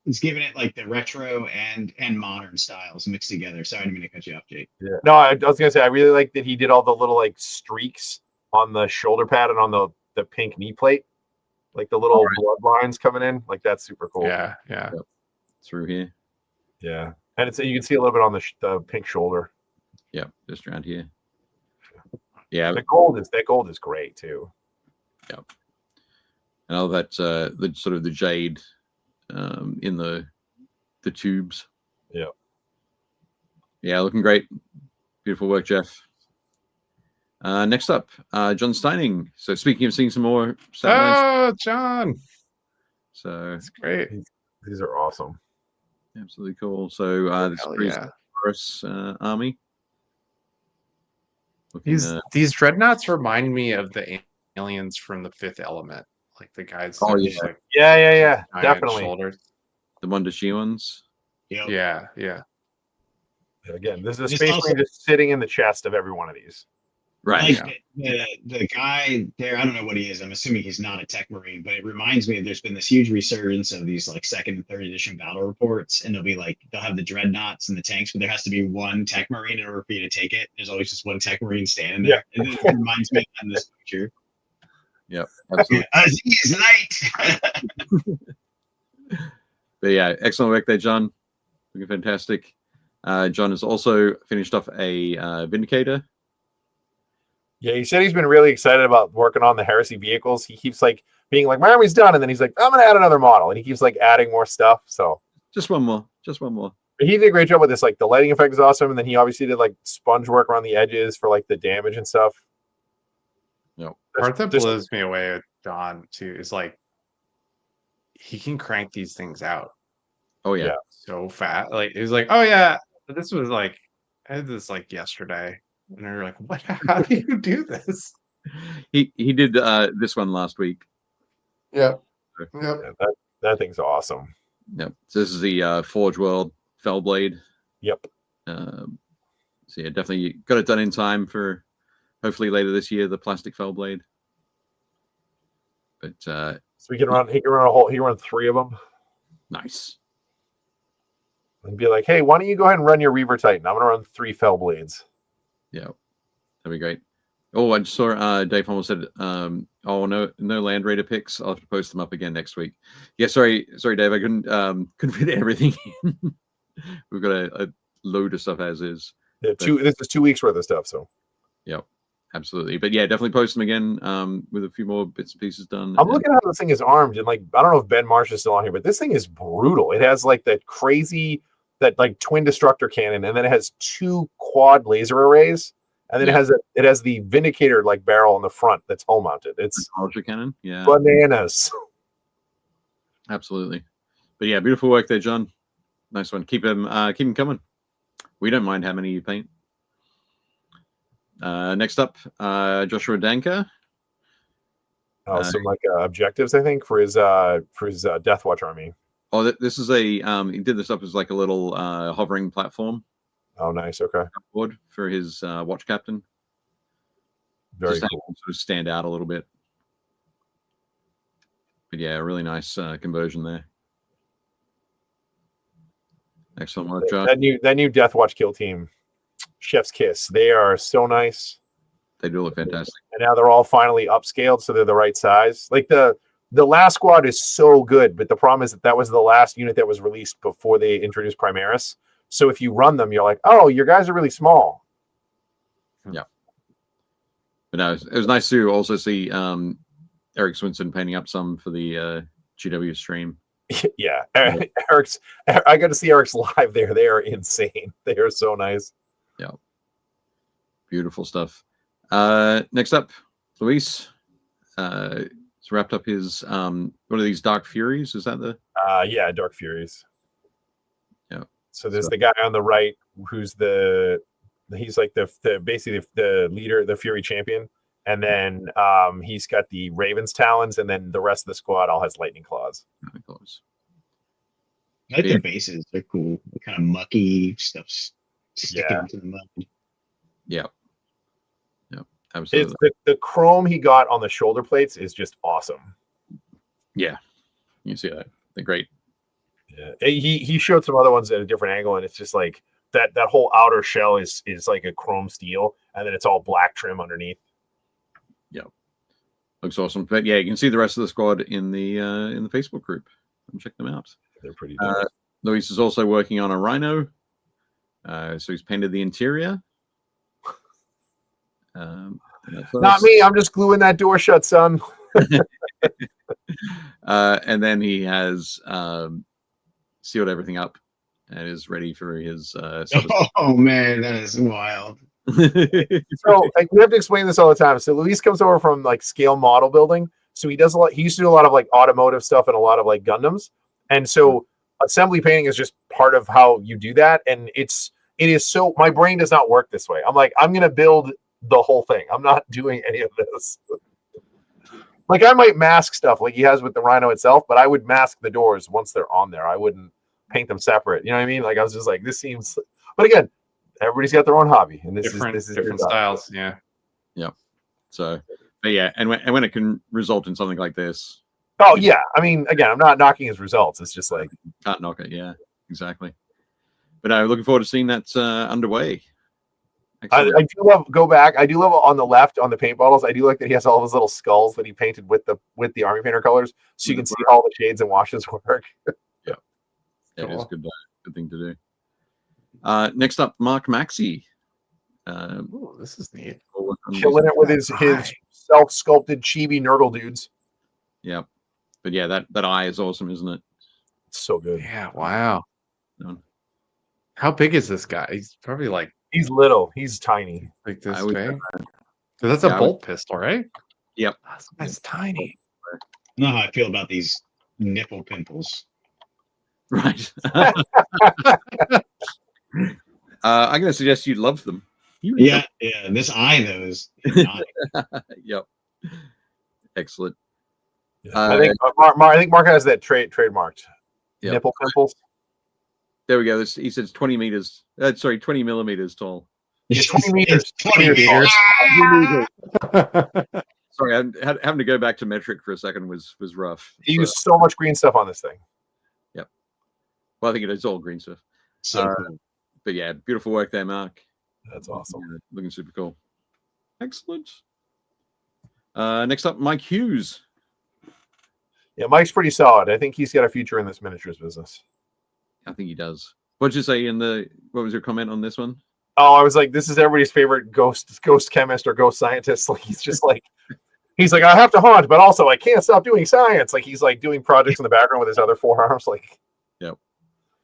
It's giving it like the retro and modern styles mixed together. Sorry, I didn't mean to cut you off, Jake. Yeah. No, I was gonna say I really like that he did all the little like streaks on the shoulder pad and on the pink knee plate, like the little blood lines coming in. Like that's super cool. Yeah. Yep. Through here. Yeah, and it's you can see a little bit on the pink shoulder. Yeah, just around here. Yeah, that gold is great too. Yep. And all that the sort of the jade in the tubes. Yeah. Yeah, looking great. Beautiful work, Jeff. Next up, John Steining. So speaking of seeing some more Oh, John. So that's great. These are awesome. Absolutely cool. So this is Horus army. These dreadnoughts remind me of the aliens from the Fifth Element, like the guys. Oh yeah, like yeah, definitely. Shoulders. The Mundashi ones. Yep. Yeah. Again, this is a space marine just sitting in the chest of every one of these. Right. Like the guy there, I don't know what he is. I'm assuming he's not a tech marine, but it reminds me there's been this huge resurgence of these like second and third edition battle reports, and they'll have the dreadnoughts and the tanks, but there has to be one tech marine in order for you to take it. There's always just one tech marine standing there. Yeah. And it reminds me of this picture. Yep. Absolutely. Aziz Knight. But yeah, excellent work there, John. Looking fantastic. John has also finished off a Vindicator. Yeah, he said he's been really excited about working on the Heresy vehicles. He keeps like being like, my army's done, and then he's like, I'm gonna add another model, and he keeps like adding more stuff. So just one more. But he did a great job with this. Like the lighting effect is awesome, and then he obviously did like sponge work around the edges for like the damage and stuff. Yep. Part that blows me away with John too is like he can crank these things out. Oh yeah. So fast. Like it was like, oh yeah, this was like I had this like yesterday. And they're like, "What? How do you do this?" He did this one last week. Yep. Yeah, that thing's awesome. Yep. So this is the Forge World Fellblade. Yep. So yeah, definitely got it done in time for hopefully later this year, the plastic Fellblade. But so he can run he can run 3 of them. Nice. And be like, hey, why don't you go ahead and run your Reaver Titan? I'm gonna run 3 Fellblades. Yeah, that'd be great. Oh, I just saw Dave almost said, oh, no Land Raider picks. I'll have to post them up again next week. Yeah, sorry, Dave. I couldn't fit everything in. We've got a load of stuff as is. Yeah, this is 2 weeks worth of stuff. So, yeah, absolutely. But yeah, definitely post them again with a few more bits and pieces done. I'm looking at how this thing is armed, and like I don't know if Ben Marsh is still on here, but this thing is brutal. It has like that like twin destructor cannon, and then it has 2 quad laser arrays, and then it has the Vindicator like barrel in the front that's hull mounted. It's ultra cannon, yeah, bananas. Absolutely. But yeah, beautiful work there, John. Nice one. Keep them coming. We don't mind how many you paint. Next up, Joshua Danka. Some like objectives, I think, for his Death Watch army. Oh, this is he did this up as like a little hovering platform. Oh, nice. Okay. Board for his watch captain. Very cool. Sort of stand out a little bit. But yeah, really nice conversion there. Excellent work, Josh. That new Death Watch kill team, Chef's Kiss. They are so nice. They do look fantastic. And now they're all finally upscaled, so they're the right size. Like the last squad is so good, but the problem is that was the last unit that was released before they introduced Primaris. So if you run them, you're like, oh, your guys are really small. Yeah. But no, it was nice to also see Eric Swinson painting up some for the GW stream. Yeah, Eric's. I got to see Eric's live there. They are insane. They are so nice. Yeah, beautiful stuff. Next up, Luis. He's wrapped up his one of these Dark Furies. Is that the? Yeah, Dark Furies. Yeah. So there's the guy on the right who's he's like the basically the leader, the Fury champion, and then he's got the Raven's Talons, and then the rest of the squad all has Lightning Claws. I like their bases. They're cool. They're kind of mucky stuff sticking into the mud. Yeah. Yeah. Absolutely. The chrome he got on the shoulder plates is just awesome. Yeah. You see that. They're great. Yeah. He showed some other ones at a different angle, and it's just like that whole outer shell is like a chrome steel, and then it's all black trim underneath. Yeah. Looks awesome. But yeah, you can see the rest of the squad in the Facebook group. Check them out. They're pretty Luis is also working on a Rhino. So he's painted the interior. Not me. I'm just gluing that door shut, son. And then he has sealed everything up and is ready for his. Oh man, that is wild. So we have to explain this all the time. So Luis comes over from like scale model building. So he does a lot. He used to do a lot of like automotive stuff and a lot of like Gundams. And so assembly painting is just part of how you do that. And it is so, my brain does not work this way. I'm like, I'm going to build the whole thing. I'm not doing any of this. Like I might mask stuff like he has with the Rhino itself, but I would mask the doors once they're on there. I wouldn't paint them separate. You know what I mean? Like I was just like, this seems, but again, everybody's got their own hobby, and this is different styles. Yeah. Yeah. So, but yeah, and when it can result in something like this. Oh yeah, I mean, again, I'm not knocking his results. It's just like can't knock it. Yeah, exactly. But I'm looking forward to seeing that underway. I do love I do love on the left on the paint bottles. I do like that he has all those little skulls that he painted with the Army Painter colors, so you can see all the shades and watch his work. Yeah, it is good thing to do. Next up, Mark Maxey. This is neat. Killing it with his self-sculpted chibi Nurgle dudes. Yeah, but yeah, that eye is awesome, isn't it? It's so good. Yeah. Wow. How big is this guy? He's probably like. He's little. He's tiny. Like this big. So that's a bolt pistol, right? Yep. That's tiny. I know how I feel about these nipple pimples. Right. I'm going to suggest you love them. Yeah. This eye though is yep. Excellent. I think Mark has that trademarked. Yep. Nipple pimples. There we go. He says 20 meters. 20 millimeters tall. It's 20 meters. 20 meters. Sorry, having to go back to metric for a second was rough. He used so much green stuff on this thing. Yep. Well, I think it is all green stuff. So cool. But yeah, beautiful work there, Mark. That's awesome. Yeah, looking super cool. Excellent. Next up, Mike Hughes. Yeah, Mike's pretty solid. I think he's got a future in this miniatures business. I think he does. What'd you say what was your comment on this one? Oh, I was like, this is everybody's favorite ghost chemist or ghost scientist. Like he's just like, he's like, I have to haunt, but also I can't stop doing science. Like he's like doing projects in the background with his other 4 arms. Like, yep.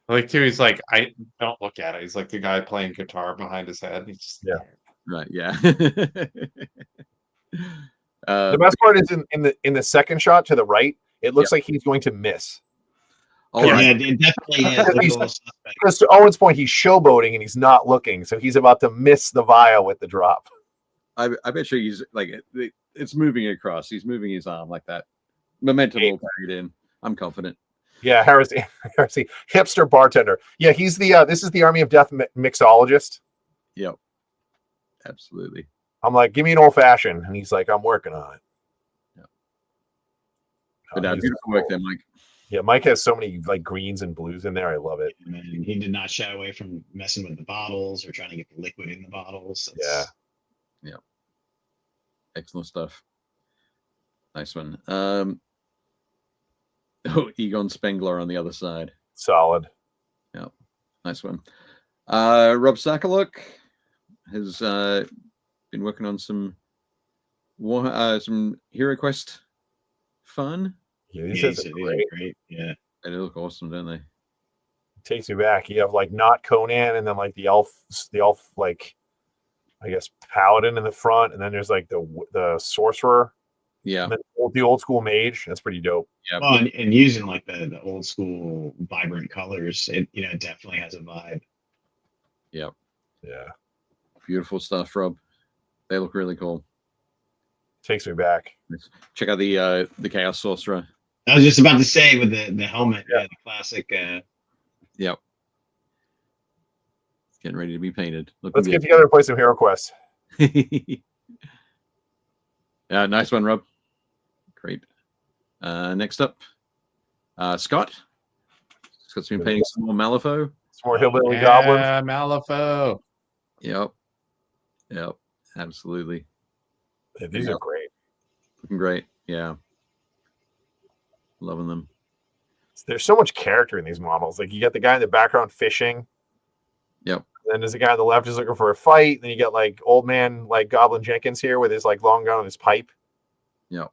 Like too, he's like, I don't look at it. He's like the guy playing guitar behind his head. He's just right. Yeah. The best part is in the second shot to the right. It looks like he's going to miss. Oh, yeah, it definitely is. Because to Owen's point, he's showboating and he's not looking, so he's about to miss the vial with the drop. I bet you he's like it's moving across. He's moving his arm like that. Momentum will carry it in. I'm confident. Yeah, heresy, hipster bartender. Yeah, he's the this is the Army of Death mixologist. Yep, absolutely. I'm like, give me an old fashioned, and he's like, I'm working on it. Yeah. But beautiful work there, Mike. Yeah, Mike has so many like greens and blues in there. I love it. Man, he did not shy away from messing with the bottles or trying to get the liquid in the bottles. Yeah. Excellent stuff. Nice one. Egon Spengler on the other side. Solid. Yeah, nice one. Rob Sakaluk has been working on some Hero Quest fun. Yeah, these are great. Yeah, They look awesome, don't they? Takes me back. You have like not Conan, and then like the elf like I guess paladin in the front, and then there's like the sorcerer. Yeah, and then the old school mage. That's pretty dope. Yeah, well, and using like the old school vibrant colors, it definitely has a vibe. Yeah, beautiful stuff, Rob. They look really cool. Takes me back. Check out the Chaos Sorcerer. I was just about to say with the helmet, the classic. Yep. It's getting ready to be painted. Let's get together and play some Hero Quest. Yeah, nice one, Rob. Great. Next up, Scott. Scott's been painting some more Malifaux. Some more hillbilly goblins. Yeah, Malifaux. Yep. Absolutely. Yeah, these are great. Looking great. Yeah. Loving them. There's so much character in these models. Like you got the guy in the background fishing. Yep. Then there's a guy on the left who's looking for a fight. Then you got like old man like Goblin Jenkins here with his like long gun on his pipe. Yep.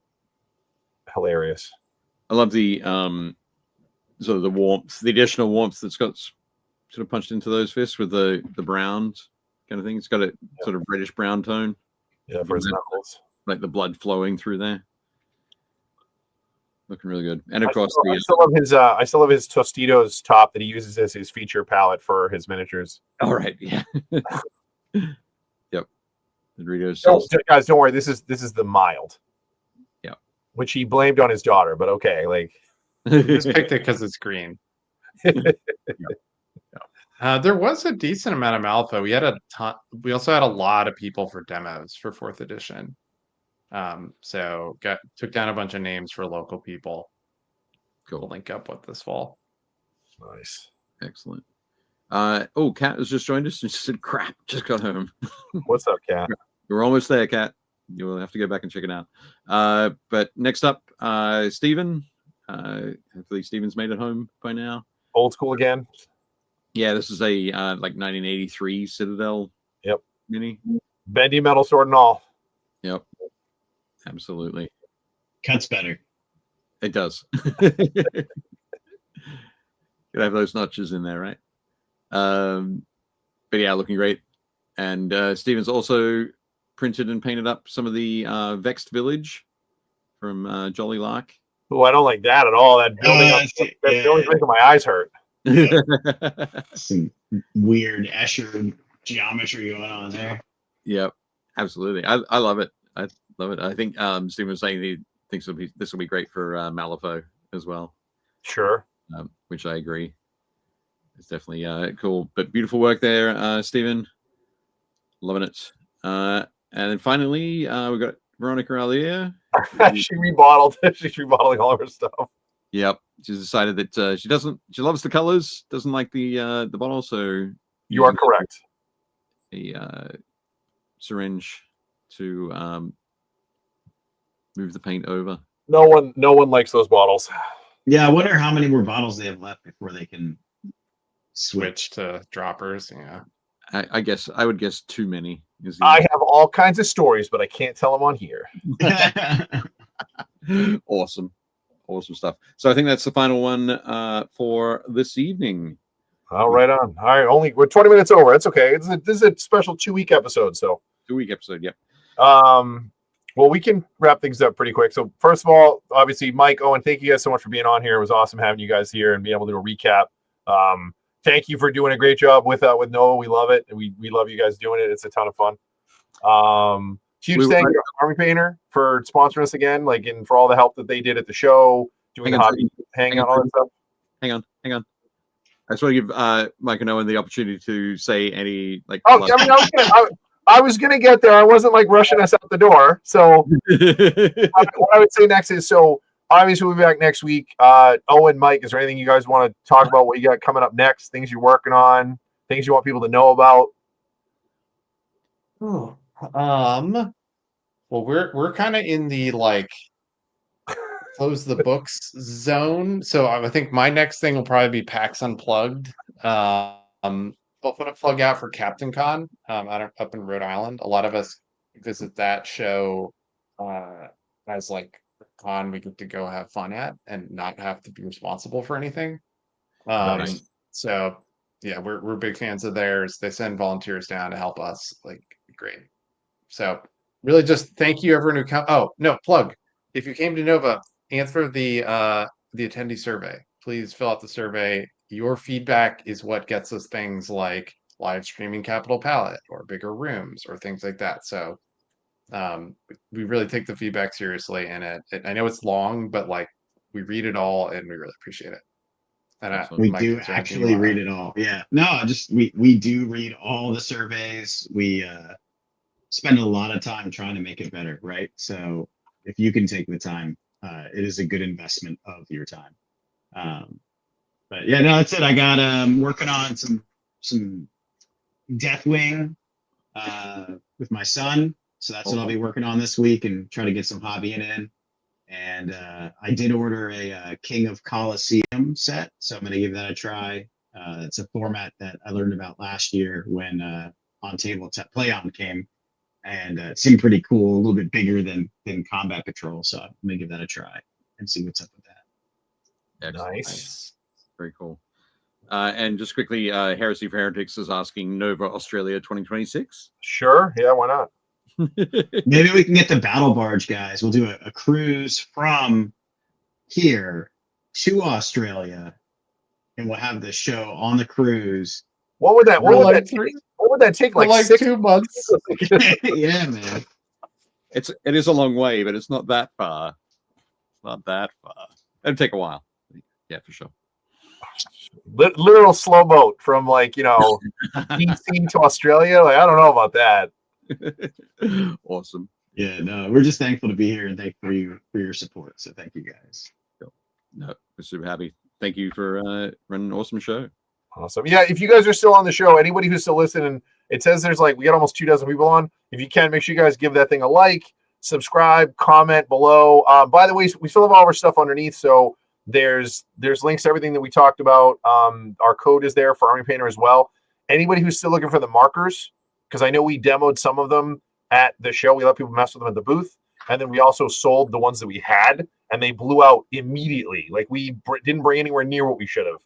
Hilarious. I love the sort of the warmth, the additional warmth that's got sort of punched into those fists with the brown kind of thing. It's got a sort of reddish brown tone. Yeah, for his knuckles. Like the blood flowing through there. Looking really good. And of course, I still love his Tostitos top that he uses as his feature palette for his miniatures. All right, yeah. Yep. The Doritos. Guys, don't worry. This is the mild. Yeah. Which he blamed on his daughter, but okay, like Just picked it because it's green. There was a decent amount of Malifaux. We had a ton. We also had a lot of people for demos for 4th edition. So took down a bunch of names for local people. Cool. We'll link up with this fall. Nice. Excellent. Kat has just joined us and she said, crap, just got home. What's up, Kat? We're almost there, Kat. You will have to go back and check it out. But next up, Stephen. Hopefully Stephen's made it home by now. Old school again. Yeah, this is a like 1983 Citadel. Yep. Mini. Bendy metal sword and all. Yep. Absolutely. Cuts better. It does. Could have those notches in there, right? But yeah, looking great. And Stephen's also printed and painted up some of the Vexed Village from Jolly Lark. Oh, I don't like that at all. That building's making my eyes hurt. Some weird Escher geometry going on there. Yep, absolutely. I love it. I love it. I think Stephen was saying he thinks this will be great for Malifaux as well. Sure. Which I agree. It's definitely cool. But beautiful work there, Stephen. Loving it. And then finally, we've got Veronica Alia. She's rebottling all of her stuff. Yep. She's decided that she loves the colors, doesn't like the bottle, so you are correct. A syringe to move the paint over. No one likes those bottles. Yeah, I wonder how many more bottles they have left before they can switch to droppers. Yeah, I would guess too many. I have all kinds of stories, but I can't tell them on here. Awesome stuff. So I think that's the final one for this evening. All right on. All right, we're 20 minutes over. It's okay. This is a special 2-week episode. So 2-week episode. Yep. Well, we can wrap things up pretty quick. So first of all, obviously, Mike, Owen, thank you guys so much for being on here. It was awesome having you guys here and being able to do a recap. Thank you for doing a great job with Noah. We love it. We love you guys doing it. It's a ton of fun. Huge thank you to Army Painter for sponsoring us again, and for all the help that they did at the show, doing the hobby, hanging out, all that stuff. Hang on. I just want to give Mike and Owen the opportunity to say any I was gonna get there. I wasn't rushing us out the door. So what I would say next is, so obviously we'll be back next week. Owen, Mike, is there anything you guys want to talk about? What you got coming up next? Things you're working on? Things you want people to know about? Well, we're kind of in the like close the books zone. So I think my next thing will probably be PAX Unplugged. I'll put a plug out for Captain Con up in Rhode Island. A lot of us visit that show as like a con we get to go have fun at and not have to be responsible for anything. Nice. So yeah, we're big fans of theirs. They send volunteers down to help us. Like great. So really just thank you everyone who come. Oh, no, plug. If you came to Nova, answer the attendee survey. Please fill out the survey. Your feedback is what gets us things like live streaming Capital Palette or bigger rooms or things like that. So we really take the feedback seriously, and I know it's long, but like we read it all and we really appreciate it. And We Mike, do is there anything you actually wanna- read it all. Yeah. No, just we do read all the surveys. We spend a lot of time trying to make it better, right? So if you can take the time, it is a good investment of your time. But yeah, no, that's it. I got working on some Deathwing with my son. So that's what I'll be working on this week and try to get some hobbying in. And I did order a King of Colosseum set, so I'm going to give that a try. It's a format that I learned about last year when On Table Play On came, and it seemed pretty cool, a little bit bigger than Combat Patrol. So I'm going to give that a try and see what's up with that. Excellent. Nice. Very cool. And just quickly, Heresy for Heretics is asking Nova Australia 2026. Sure. Yeah, why not? Maybe we can get the Battle Barge guys. We'll do a cruise from here to Australia, and we'll have the show on the cruise. What would that For like take? for Like like 6 2 months. Yeah, man. It is a long way, but it's not that far. It's not that far. It'll take a while. Yeah, for sure. Literal slow boat from like DC to Australia. Like I don't know about that. Awesome. Yeah, no, we're just thankful to be here and thankful for your support. So thank you guys. No, we're super happy. Thank you for running an awesome show. Awesome. Yeah, if you guys are still on the show, anybody who's still listening, it says there's like we got almost 24 people on. If you can, make sure you guys give that thing a like, subscribe, comment below. By the way, we still have all of our stuff underneath, so there's links to everything that we talked about. Our code is there for Army Painter as well. Anybody who's still looking for the markers, because I know we demoed some of them at the show. We let people mess with them at the booth, and then we also sold the ones that we had, and they blew out immediately. Like we didn't bring anywhere near what we should have.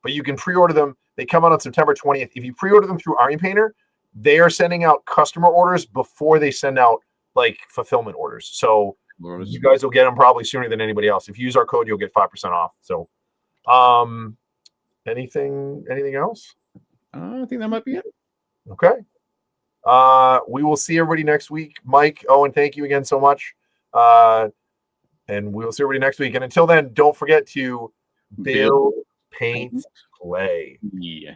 But you can pre-order them. They come out on September 20th. If you pre-order them through Army Painter, they are sending out customer orders before they send out like fulfillment orders. So you guys will get them probably sooner than anybody else. If you use our code, you'll get 5% off. So, anything else? I think that might be it. Okay. We will see everybody next week. Mike, Owen, thank you again so much. And we will see everybody next week. And until then, don't forget to build, paint, play. Yeah.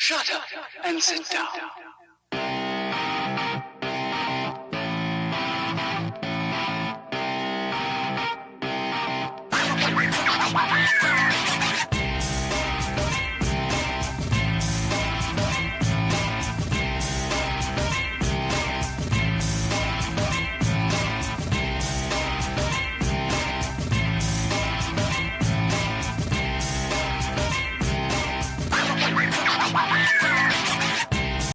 Shut up and sit down.